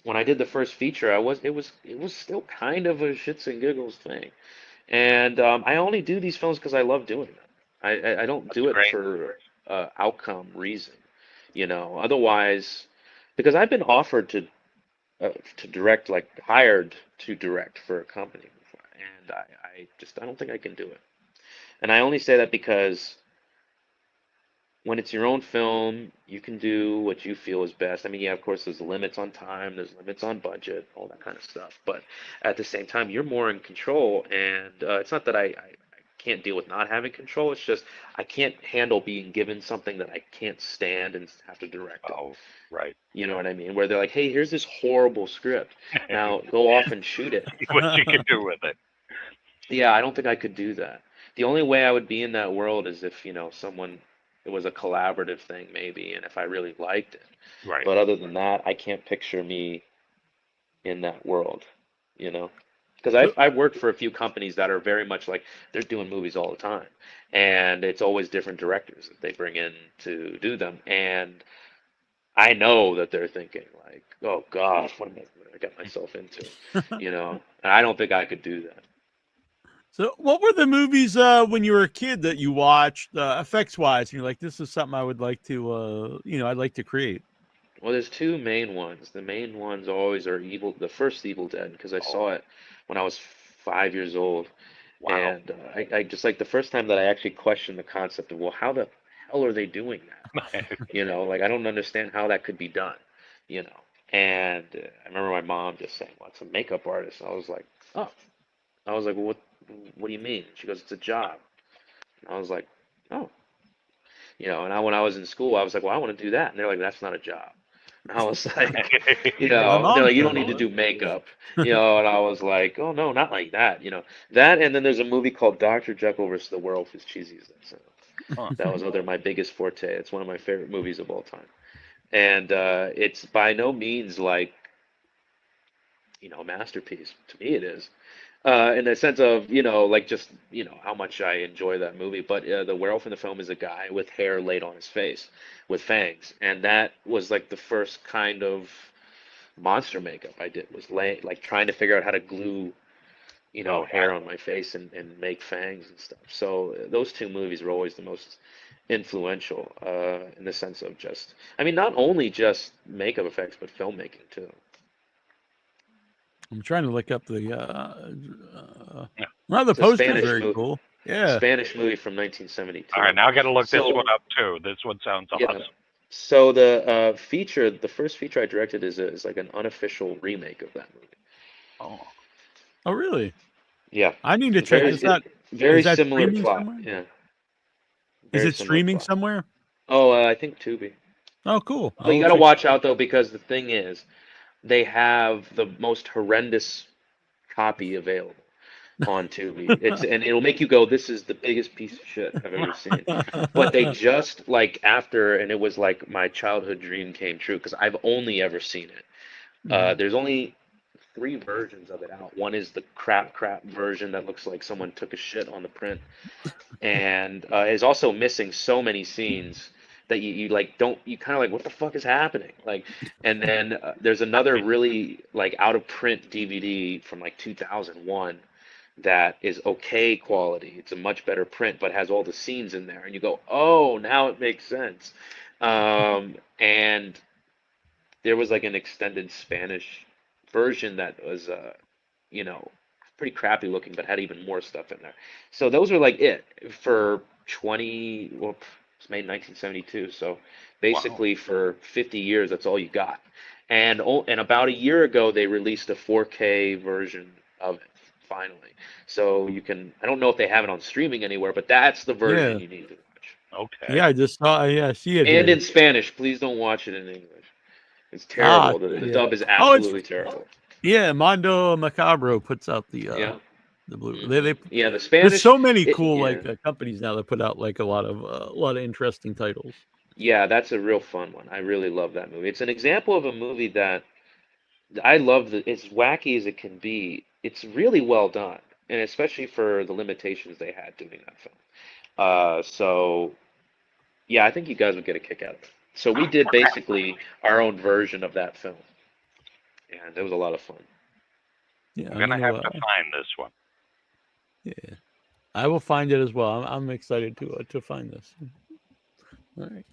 Speaker 8: when I did the first feature, it was still kind of a shits and giggles thing. And I only do these films because I love doing them. I don't
Speaker 2: that's
Speaker 8: do it
Speaker 2: great.
Speaker 8: for outcome reason, Otherwise, because I've been offered to direct, like hired to direct for a company before, and I don't think I can do it. And I only say that because when it's your own film, you can do what you feel is best. I mean, yeah, of course, there's limits on time, there's limits on budget, all that kind of stuff. But at the same time, you're more in control. And it's not that I can't deal with not having control. It's just I can't handle being given something that I can't stand and have to direct it.
Speaker 2: Oh, right.
Speaker 8: You know what I mean? Where they're like, hey, here's this horrible script. Now go off and shoot it.
Speaker 2: See what you can do with it.
Speaker 8: Yeah, I don't think I could do that. The only way I would be in that world is if, someone, it was a collaborative thing maybe, and if I really liked it.
Speaker 2: Right.
Speaker 8: But other than that, I can't picture me in that world, you know? Because
Speaker 1: So,
Speaker 8: I've worked for a few companies that are very much like they're doing movies all the time, and it's always different directors that they bring in to do them, and I know that they're thinking like, oh God, what did I get myself into, And I don't think I could do that.
Speaker 1: so what were the movies when you were a kid that you watched effects wise? And you're like, this is something I would like to, I'd like to create.
Speaker 8: Well, there's two main ones. The main ones always are the first Evil Dead, because I
Speaker 2: Oh,
Speaker 8: saw it when I was 5 years old.
Speaker 2: wow.
Speaker 8: And I just like the first time that I actually questioned the concept of, well, how the hell are they doing that? Like I don't understand how that could be done, you know. And I remember my mom just saying, well, it's a makeup artist. And I was like, oh. I was like, well, what do you mean? She goes, it's a job. And I was like, oh. And when I was in school, I was like, well, I want to do that. And they're like, that's not a job. And I was like,
Speaker 1: My
Speaker 8: they're
Speaker 1: mom
Speaker 8: like, you
Speaker 1: said
Speaker 8: don't need to do makeup, and I was like, oh no, not like that, that. And then there's a movie called Dr. Jekyll versus the Werewolf, as cheesy as that sounds.
Speaker 2: Huh.
Speaker 8: That was my biggest forte. It's one of my favorite movies of all time. And it's by no means like, a masterpiece. To me, it is. In the sense of, like just, how much I enjoy that movie. But the werewolf in the film is a guy with hair laid on his face with fangs. And that was like the first kind of monster makeup I did, was like trying to figure out how to glue,
Speaker 2: Oh,
Speaker 8: hair on my face and make fangs and stuff. So those two movies were always the most influential in the sense of just, I mean, not only just makeup effects, but filmmaking too.
Speaker 1: I'm trying to look up the.
Speaker 2: yeah.
Speaker 1: Well, the
Speaker 8: It's a
Speaker 1: poster's
Speaker 8: Spanish
Speaker 1: very
Speaker 8: movie.
Speaker 1: cool. Yeah.
Speaker 8: Spanish movie from 1972.
Speaker 2: All right. Now I got to look this
Speaker 8: So
Speaker 2: one up too. This one sounds
Speaker 8: yeah,
Speaker 2: awesome.
Speaker 8: so the first feature I directed is like an unofficial remake of that movie.
Speaker 2: Oh,
Speaker 1: Oh, really?
Speaker 8: Yeah,
Speaker 1: I need to check
Speaker 8: very
Speaker 1: this out.
Speaker 8: very
Speaker 1: Is that
Speaker 8: similar
Speaker 1: streaming
Speaker 8: plot.
Speaker 1: somewhere?
Speaker 8: Yeah,
Speaker 1: Is
Speaker 8: very
Speaker 1: it
Speaker 8: similar
Speaker 1: streaming
Speaker 8: plot.
Speaker 1: somewhere?
Speaker 8: Oh, I think Tubi.
Speaker 1: Oh, cool.
Speaker 8: But you
Speaker 1: I'll
Speaker 8: got to
Speaker 1: check.
Speaker 8: watch out though, because the thing is, they have the most horrendous copy available on Tubi. And it'll make you go, "This is the biggest piece of shit I've ever seen." But they just like after, and it was like my childhood dream came true because I've only ever seen it.
Speaker 1: Mhm.
Speaker 8: There's only 3 versions of it out. One is the crap version that looks like someone took a shit on the print, and is also missing so many scenes that you like don't, you kind of like, what the fuck is happening, like. And then there's another really like out of print DVD from like 2001 that is okay quality. It's a much better print, but has all the scenes in there, and you go, oh, now it makes sense. And there was like an extended Spanish version that was, you know, pretty crappy looking, but had even more stuff in there. So those are like it for 20, well, It's made in 1972. So basically, for 50 years, that's all you got. And about a year ago, they released a 4K version of it. Finally, so you can. I don't know if they have it on streaming anywhere, but that's the version you need to watch.
Speaker 2: Okay.
Speaker 1: Yeah, I just saw. Yeah, I see it.
Speaker 8: And
Speaker 1: here.
Speaker 8: in Spanish, please don't watch it in English. It's terrible. The dub is absolutely terrible.
Speaker 1: Yeah, Mondo Macabro puts out the blue.
Speaker 8: The Spanish.
Speaker 1: There's so many cool companies now that put out like a lot of interesting titles.
Speaker 8: Yeah, that's a real fun one. I really love that movie. It's an example of a movie that I love. It's wacky as it can be. It's really well done, and especially for the limitations they had doing that film. So, yeah, I think you guys would get a kick out of it. So we did basically our own version of that film, and it was a lot of fun.
Speaker 2: Yeah, I'm gonna have to find this one.
Speaker 1: Yeah, I will find it as well. I'm excited to find this. All right.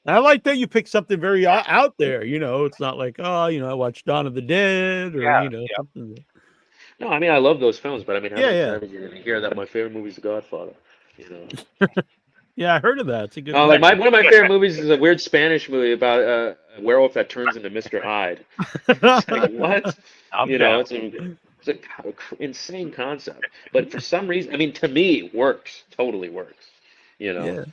Speaker 1: I like that you picked something very out there. It's not like, I watched Dawn of the Dead or something.
Speaker 8: No, I mean, I love those films, but I mean, how many times are you gonna hear that my favorite movie is The Godfather?
Speaker 1: Yeah, I heard of that. It's a good.
Speaker 8: Like one of my favorite movies is a weird Spanish movie about a werewolf that turns into Mr. Hyde. It's like, what? It's an insane concept, but for some reason, I mean, to me, it works. Totally works.
Speaker 1: Yeah.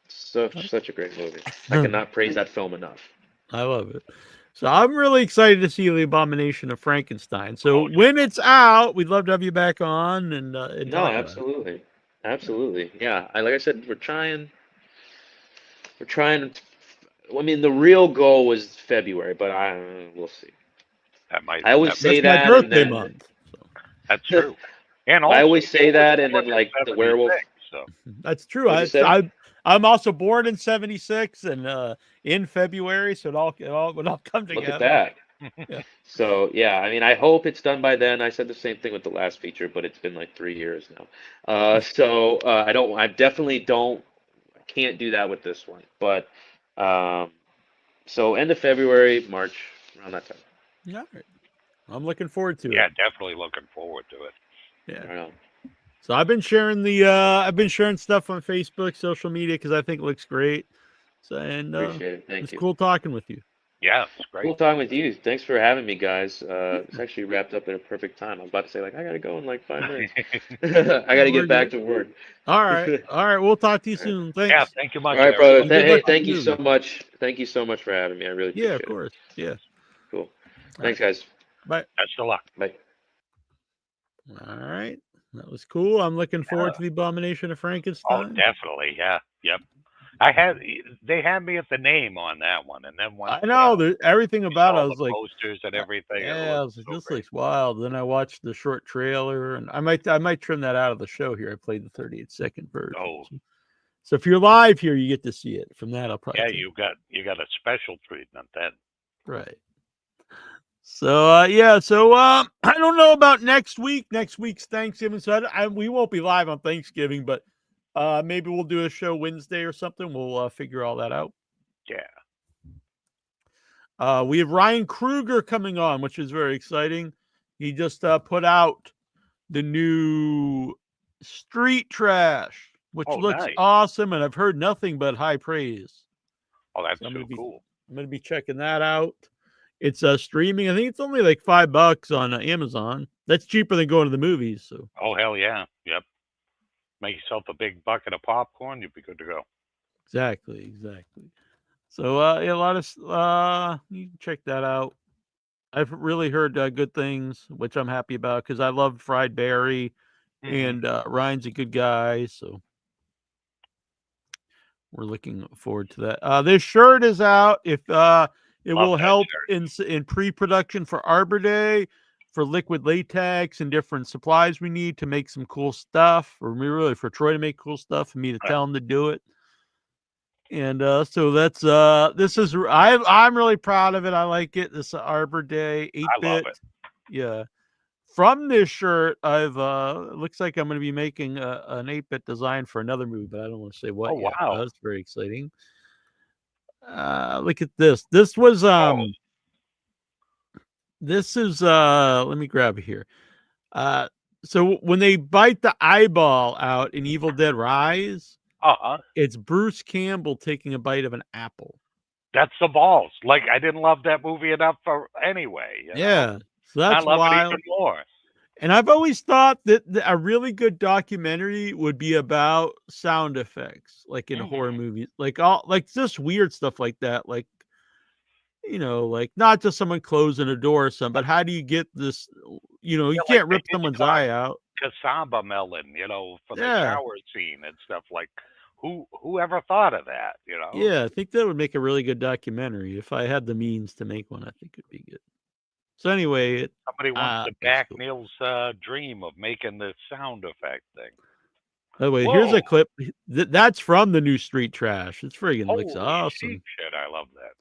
Speaker 8: Such a great movie. I cannot praise that film enough.
Speaker 1: I love it. So I'm really excited to see The Abomination of Frankenstein. So when it's out, we'd love to have you back on and
Speaker 8: no, absolutely. Absolutely. Yeah. Like I said, we're trying. I mean, the real goal was February, but we'll see.
Speaker 2: I
Speaker 8: always say that.
Speaker 1: My birthday month. So.
Speaker 2: That's true. And also,
Speaker 8: I always say that, and then like the werewolf.
Speaker 2: So.
Speaker 1: That's true. I'm also born in '76 and in February, so it all come together.
Speaker 8: Look at that. Yeah. So yeah, I mean, I hope it's done by then. I said the same thing with the last feature, but it's been like 3 years now. I definitely can't do that with this one. But so end of February, March, around that time.
Speaker 1: Yeah, I'm looking forward to it.
Speaker 2: Yeah, definitely looking forward to it.
Speaker 1: Yeah.
Speaker 8: Right on.
Speaker 1: So I've been sharing stuff on Facebook, social media because I think it looks great. So
Speaker 8: Appreciate it. Thank you.
Speaker 1: It's cool talking with you.
Speaker 2: Yeah, it's great.
Speaker 8: Cool talking with you. Thanks for having me, guys. It's actually wrapped up in a perfect time. I'm about to say, like, I got to go in like 5 minutes. I got to get back to work.
Speaker 1: All right. We'll talk to you soon. Thanks.
Speaker 2: Yeah, thank you much.
Speaker 8: All right, brother. Hey, thank you so much. Thank you so much for having me. I really appreciate it.
Speaker 1: Yeah, of course. Yeah.
Speaker 8: Cool. Thanks, guys.
Speaker 1: Bye.
Speaker 2: Best of luck.
Speaker 8: Bye.
Speaker 1: All right. That was cool. I'm looking forward to The Abomination of Frankenstein.
Speaker 2: Oh, definitely. Yeah. Yep. They had me at the name on that one, and then
Speaker 1: I know everything about it. I was like
Speaker 2: posters and everything.
Speaker 1: Yeah, I was like, this looks wild. Then I watched the short trailer, and I might trim that out of the show here. I played the 38-second version.
Speaker 2: Oh,
Speaker 1: so if you're live here, you get to see it. From that, I'll probably
Speaker 2: you got a special treatment then.
Speaker 1: Right. So I don't know about next week. Next week's Thanksgiving, so we won't be live on Thanksgiving, but. Maybe we'll do a show Wednesday or something. We'll figure all that out.
Speaker 2: Yeah.
Speaker 1: We have Ryan Kruger coming on, which is very exciting. He just put out the new Street Trash, which looks awesome, and I've heard nothing but high praise.
Speaker 2: Oh, that's so cool.
Speaker 1: I'm going to be checking that out. It's streaming. I think it's only like $5 on Amazon. That's cheaper than going to the movies. So.
Speaker 2: Oh, hell yeah. Yep. Make yourself a big bucket of popcorn, you'll be good to go.
Speaker 1: Exactly. So a lot of you can check that out. I've really heard good things, which I'm happy about because I love Fried Barry, and Ryan's a good guy, so we're looking forward to that. This shirt is out. If it will help in pre-production for Arbor Day. For liquid latex and different supplies we need to make some cool stuff, or really for Troy to make cool stuff, and me to tell him to do it. And so that's this is I'm really proud of it. I like it. This Arbor Day 8-bit.
Speaker 2: I love it.
Speaker 1: Yeah. From this shirt, I've looks like I'm going to be making an 8-bit design for another movie, but I don't want to say what.
Speaker 2: Oh
Speaker 1: yet.
Speaker 2: wow,
Speaker 1: that's very exciting. Look at this. This was This is let me grab it here. So when they bite the eyeball out in Evil Dead Rise, It's Bruce Campbell taking a bite of an apple.
Speaker 2: That's the balls. Like, I didn't love that movie enough for anyway. You know?
Speaker 1: Yeah, so
Speaker 2: I
Speaker 1: that's
Speaker 2: love it
Speaker 1: wild.
Speaker 2: even more.
Speaker 1: And I've always thought that a really good documentary would be about sound effects, like in horror movies, like just weird stuff like that, like like not just someone closing a door or something, but how do you get this? You
Speaker 2: Yeah,
Speaker 1: can't
Speaker 2: like
Speaker 1: rip
Speaker 2: the
Speaker 1: someone's
Speaker 2: Hitchcock
Speaker 1: eye out.
Speaker 2: Cassava melon, for the
Speaker 1: Yeah,
Speaker 2: shower scene and stuff. Like, who ever thought of that?
Speaker 1: yeah, I think that would make a really good documentary. If I had the means to make one, I think it'd be good. So anyway,
Speaker 2: Somebody wants to
Speaker 1: it's
Speaker 2: back
Speaker 1: cool.
Speaker 2: Neal's dream of making the sound effect thing.
Speaker 1: By the way, here's a
Speaker 2: Whoa.
Speaker 1: clip. That's from the new Street Trash. It's friggin' looks
Speaker 2: Holy
Speaker 1: awesome.
Speaker 2: shit, I love that.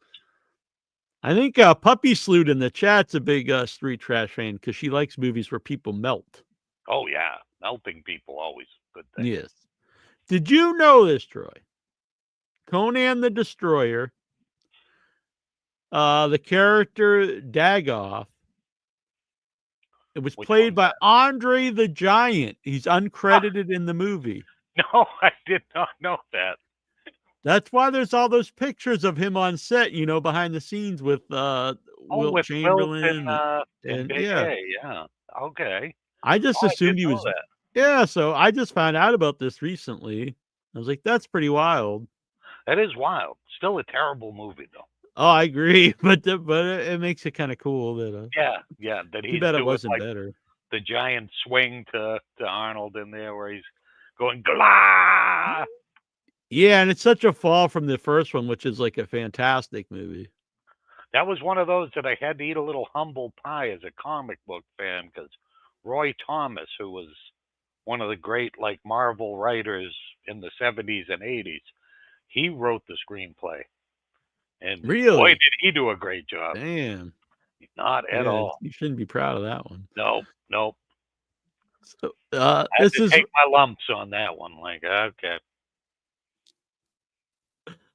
Speaker 1: I think Puppy Sloot in the chat's a big Street Trash fan because she likes movies where people melt.
Speaker 2: Oh, yeah. Melting people, always a good thing.
Speaker 1: Yes. Did you know this, Troy? Conan the Destroyer, the character Dagoth, it was played by Andre the Giant. He's uncredited in the movie.
Speaker 2: No, I did not know that.
Speaker 1: That's why there's all those pictures of him on set, behind the scenes with Wilt Chamberlain
Speaker 2: and Big
Speaker 1: yeah.
Speaker 2: A, yeah. Okay.
Speaker 1: I just assumed he was.
Speaker 2: That.
Speaker 1: Yeah, so I just found out about this recently. I was like, that's pretty wild.
Speaker 2: That is wild. Still a terrible movie, though.
Speaker 1: Oh, I agree, but it makes it kind of cool that.
Speaker 2: Yeah. That he's
Speaker 1: bet it
Speaker 2: doing
Speaker 1: wasn't
Speaker 2: like
Speaker 1: better.
Speaker 2: The giant swing to Arnold in there, where he's going glah.
Speaker 1: Yeah, and it's such a fall from the first one, which is like a fantastic movie.
Speaker 2: That was one of those that I had to eat a little humble pie as a comic book fan, because Roy Thomas, who was one of the great Marvel writers in the 70s and 80s, he wrote the screenplay. And
Speaker 1: really,
Speaker 2: boy, did he do a great job.
Speaker 1: Damn.
Speaker 2: Not at all.
Speaker 1: You shouldn't be proud of that one.
Speaker 2: Nope.
Speaker 1: So,
Speaker 2: I had to take my lumps on that one. Okay.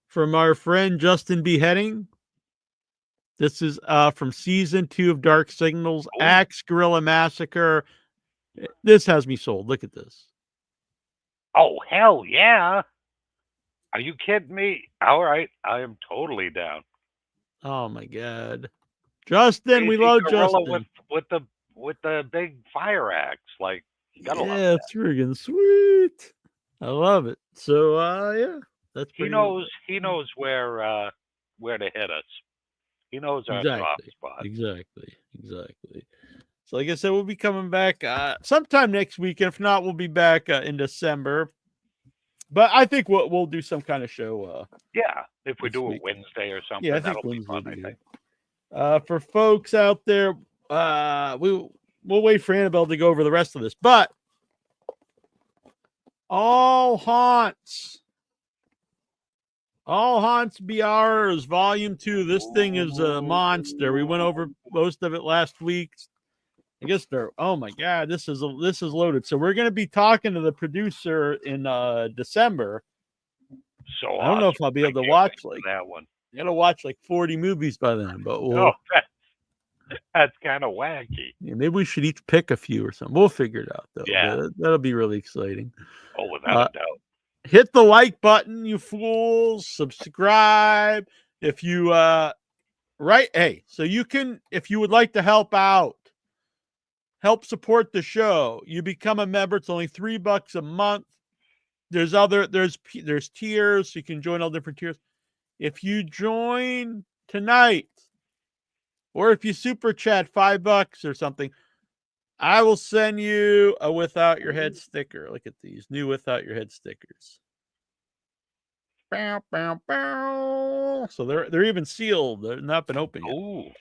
Speaker 1: From our friend Justin Beheading. This is from season 2 of Dark Signals, Axe Gorilla Massacre. This has me sold. Look at this.
Speaker 2: Oh, hell yeah. Are you kidding me? All right. I am totally down.
Speaker 1: Oh, my God. Justin,
Speaker 2: Crazy
Speaker 1: we love
Speaker 2: gorilla
Speaker 1: Justin.
Speaker 2: With the big fire axe. You gotta love
Speaker 1: that. It's friggin' sweet. I love it. So, yeah. That's
Speaker 2: he knows where to hit us. He knows our soft spot.
Speaker 1: Exactly. So, like I said, we'll be coming back sometime next week. If not, we'll be back in December. But I think we'll do some kind of show.
Speaker 2: Yeah, if we do a Wednesday or something,
Speaker 1: I think
Speaker 2: that'll be fun. I think.
Speaker 1: For folks out there, we'll wait for Annabelle to go over the rest of this. But All Haunts BRs Volume 2. This thing is a monster. We went over most of it last week. I guess oh my God, this is loaded. So we're going to be talking to the producer in December.
Speaker 2: So
Speaker 1: I don't know if I'll be able to watch
Speaker 2: that one.
Speaker 1: I got to watch 40 movies by then, but
Speaker 2: that's kind of wacky.
Speaker 1: Yeah, maybe we should each pick a few or something. We'll figure it out though.
Speaker 2: Yeah,
Speaker 1: that'll be really exciting.
Speaker 2: Oh, without a doubt.
Speaker 1: Hit the like button, you fools. Subscribe if you so you can, if you would like to help support the show, you become a member. It's only $3 a month. There's tiers. You can join all different tiers. If you join tonight, or if you super chat $5 or something, I will send you a Without Your Head sticker. Look at these new Without Your Head stickers. Bow, bow, bow. So they're even sealed. They've not been opened yet.
Speaker 2: Ooh.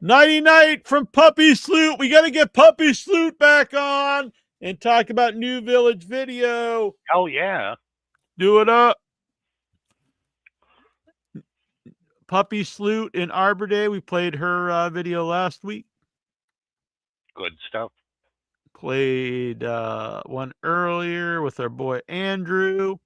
Speaker 1: Nighty night from Puppy Sloot. We got to get Puppy Sloot back on and talk about New Village Video.
Speaker 2: Hell yeah.
Speaker 1: Do it up. Puppy Sloot in Arbor Day. We played her video last week.
Speaker 2: Good stuff.
Speaker 1: Played one earlier with our boy Andrew.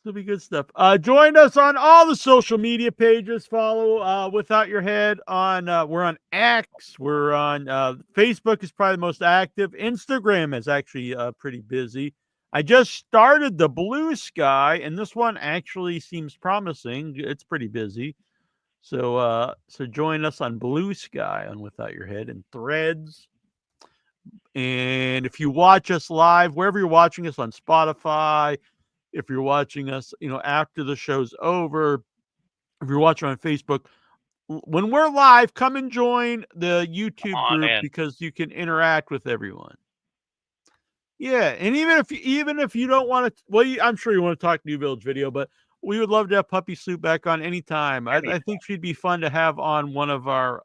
Speaker 1: It'll be good stuff. Join us on all the social media pages. Follow Without Your Head on. We're on X. We're on Facebook is probably the most active. Instagram is actually pretty busy. I just started the Blue Sky, and this one actually seems promising. It's pretty busy. So join us on Blue Sky on Without Your Head and Threads. And if you watch us live, wherever you're watching us on Spotify, if you're watching us, after the show's over, if you're watching on Facebook, when we're live, come and join the YouTube group because you can interact with everyone. Yeah, and even if you don't want to, well, I'm sure you want to talk New Village Video, but we would love to have Puppy Soup back on anytime. I think she'd be fun to have on one of our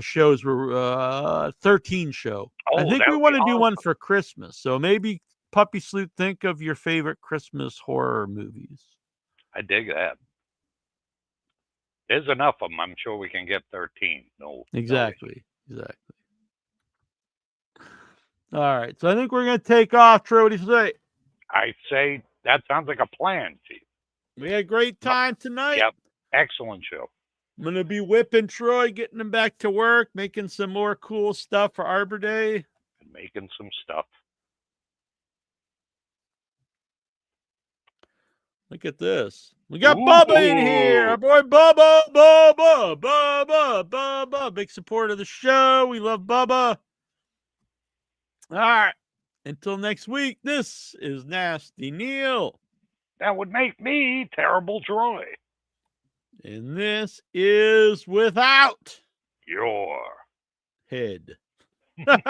Speaker 1: shows. We're 13 show. I think we want to do one for Christmas. So maybe Puppy Soup, think of your favorite Christmas horror movies.
Speaker 2: I dig that. There's enough of them. I'm sure we can get 13.
Speaker 1: Exactly. All right. So I think we're going to take off. Troy, what do you say?
Speaker 2: I say that sounds like a plan, Chief.
Speaker 1: We had a great time tonight.
Speaker 2: Yep. Excellent show.
Speaker 1: I'm going to be whipping Troy, getting him back to work, making some more cool stuff for Arbor Day.
Speaker 2: And making some stuff.
Speaker 1: Look at this. We got Bubba in here. Our boy Bubba. Big supporter of the show. We love Bubba. All right. Until next week, this is Nasty Neal.
Speaker 2: That would make me Terrible Troy.
Speaker 1: And this is Without
Speaker 2: Your
Speaker 1: Head.
Speaker 2: Mwah!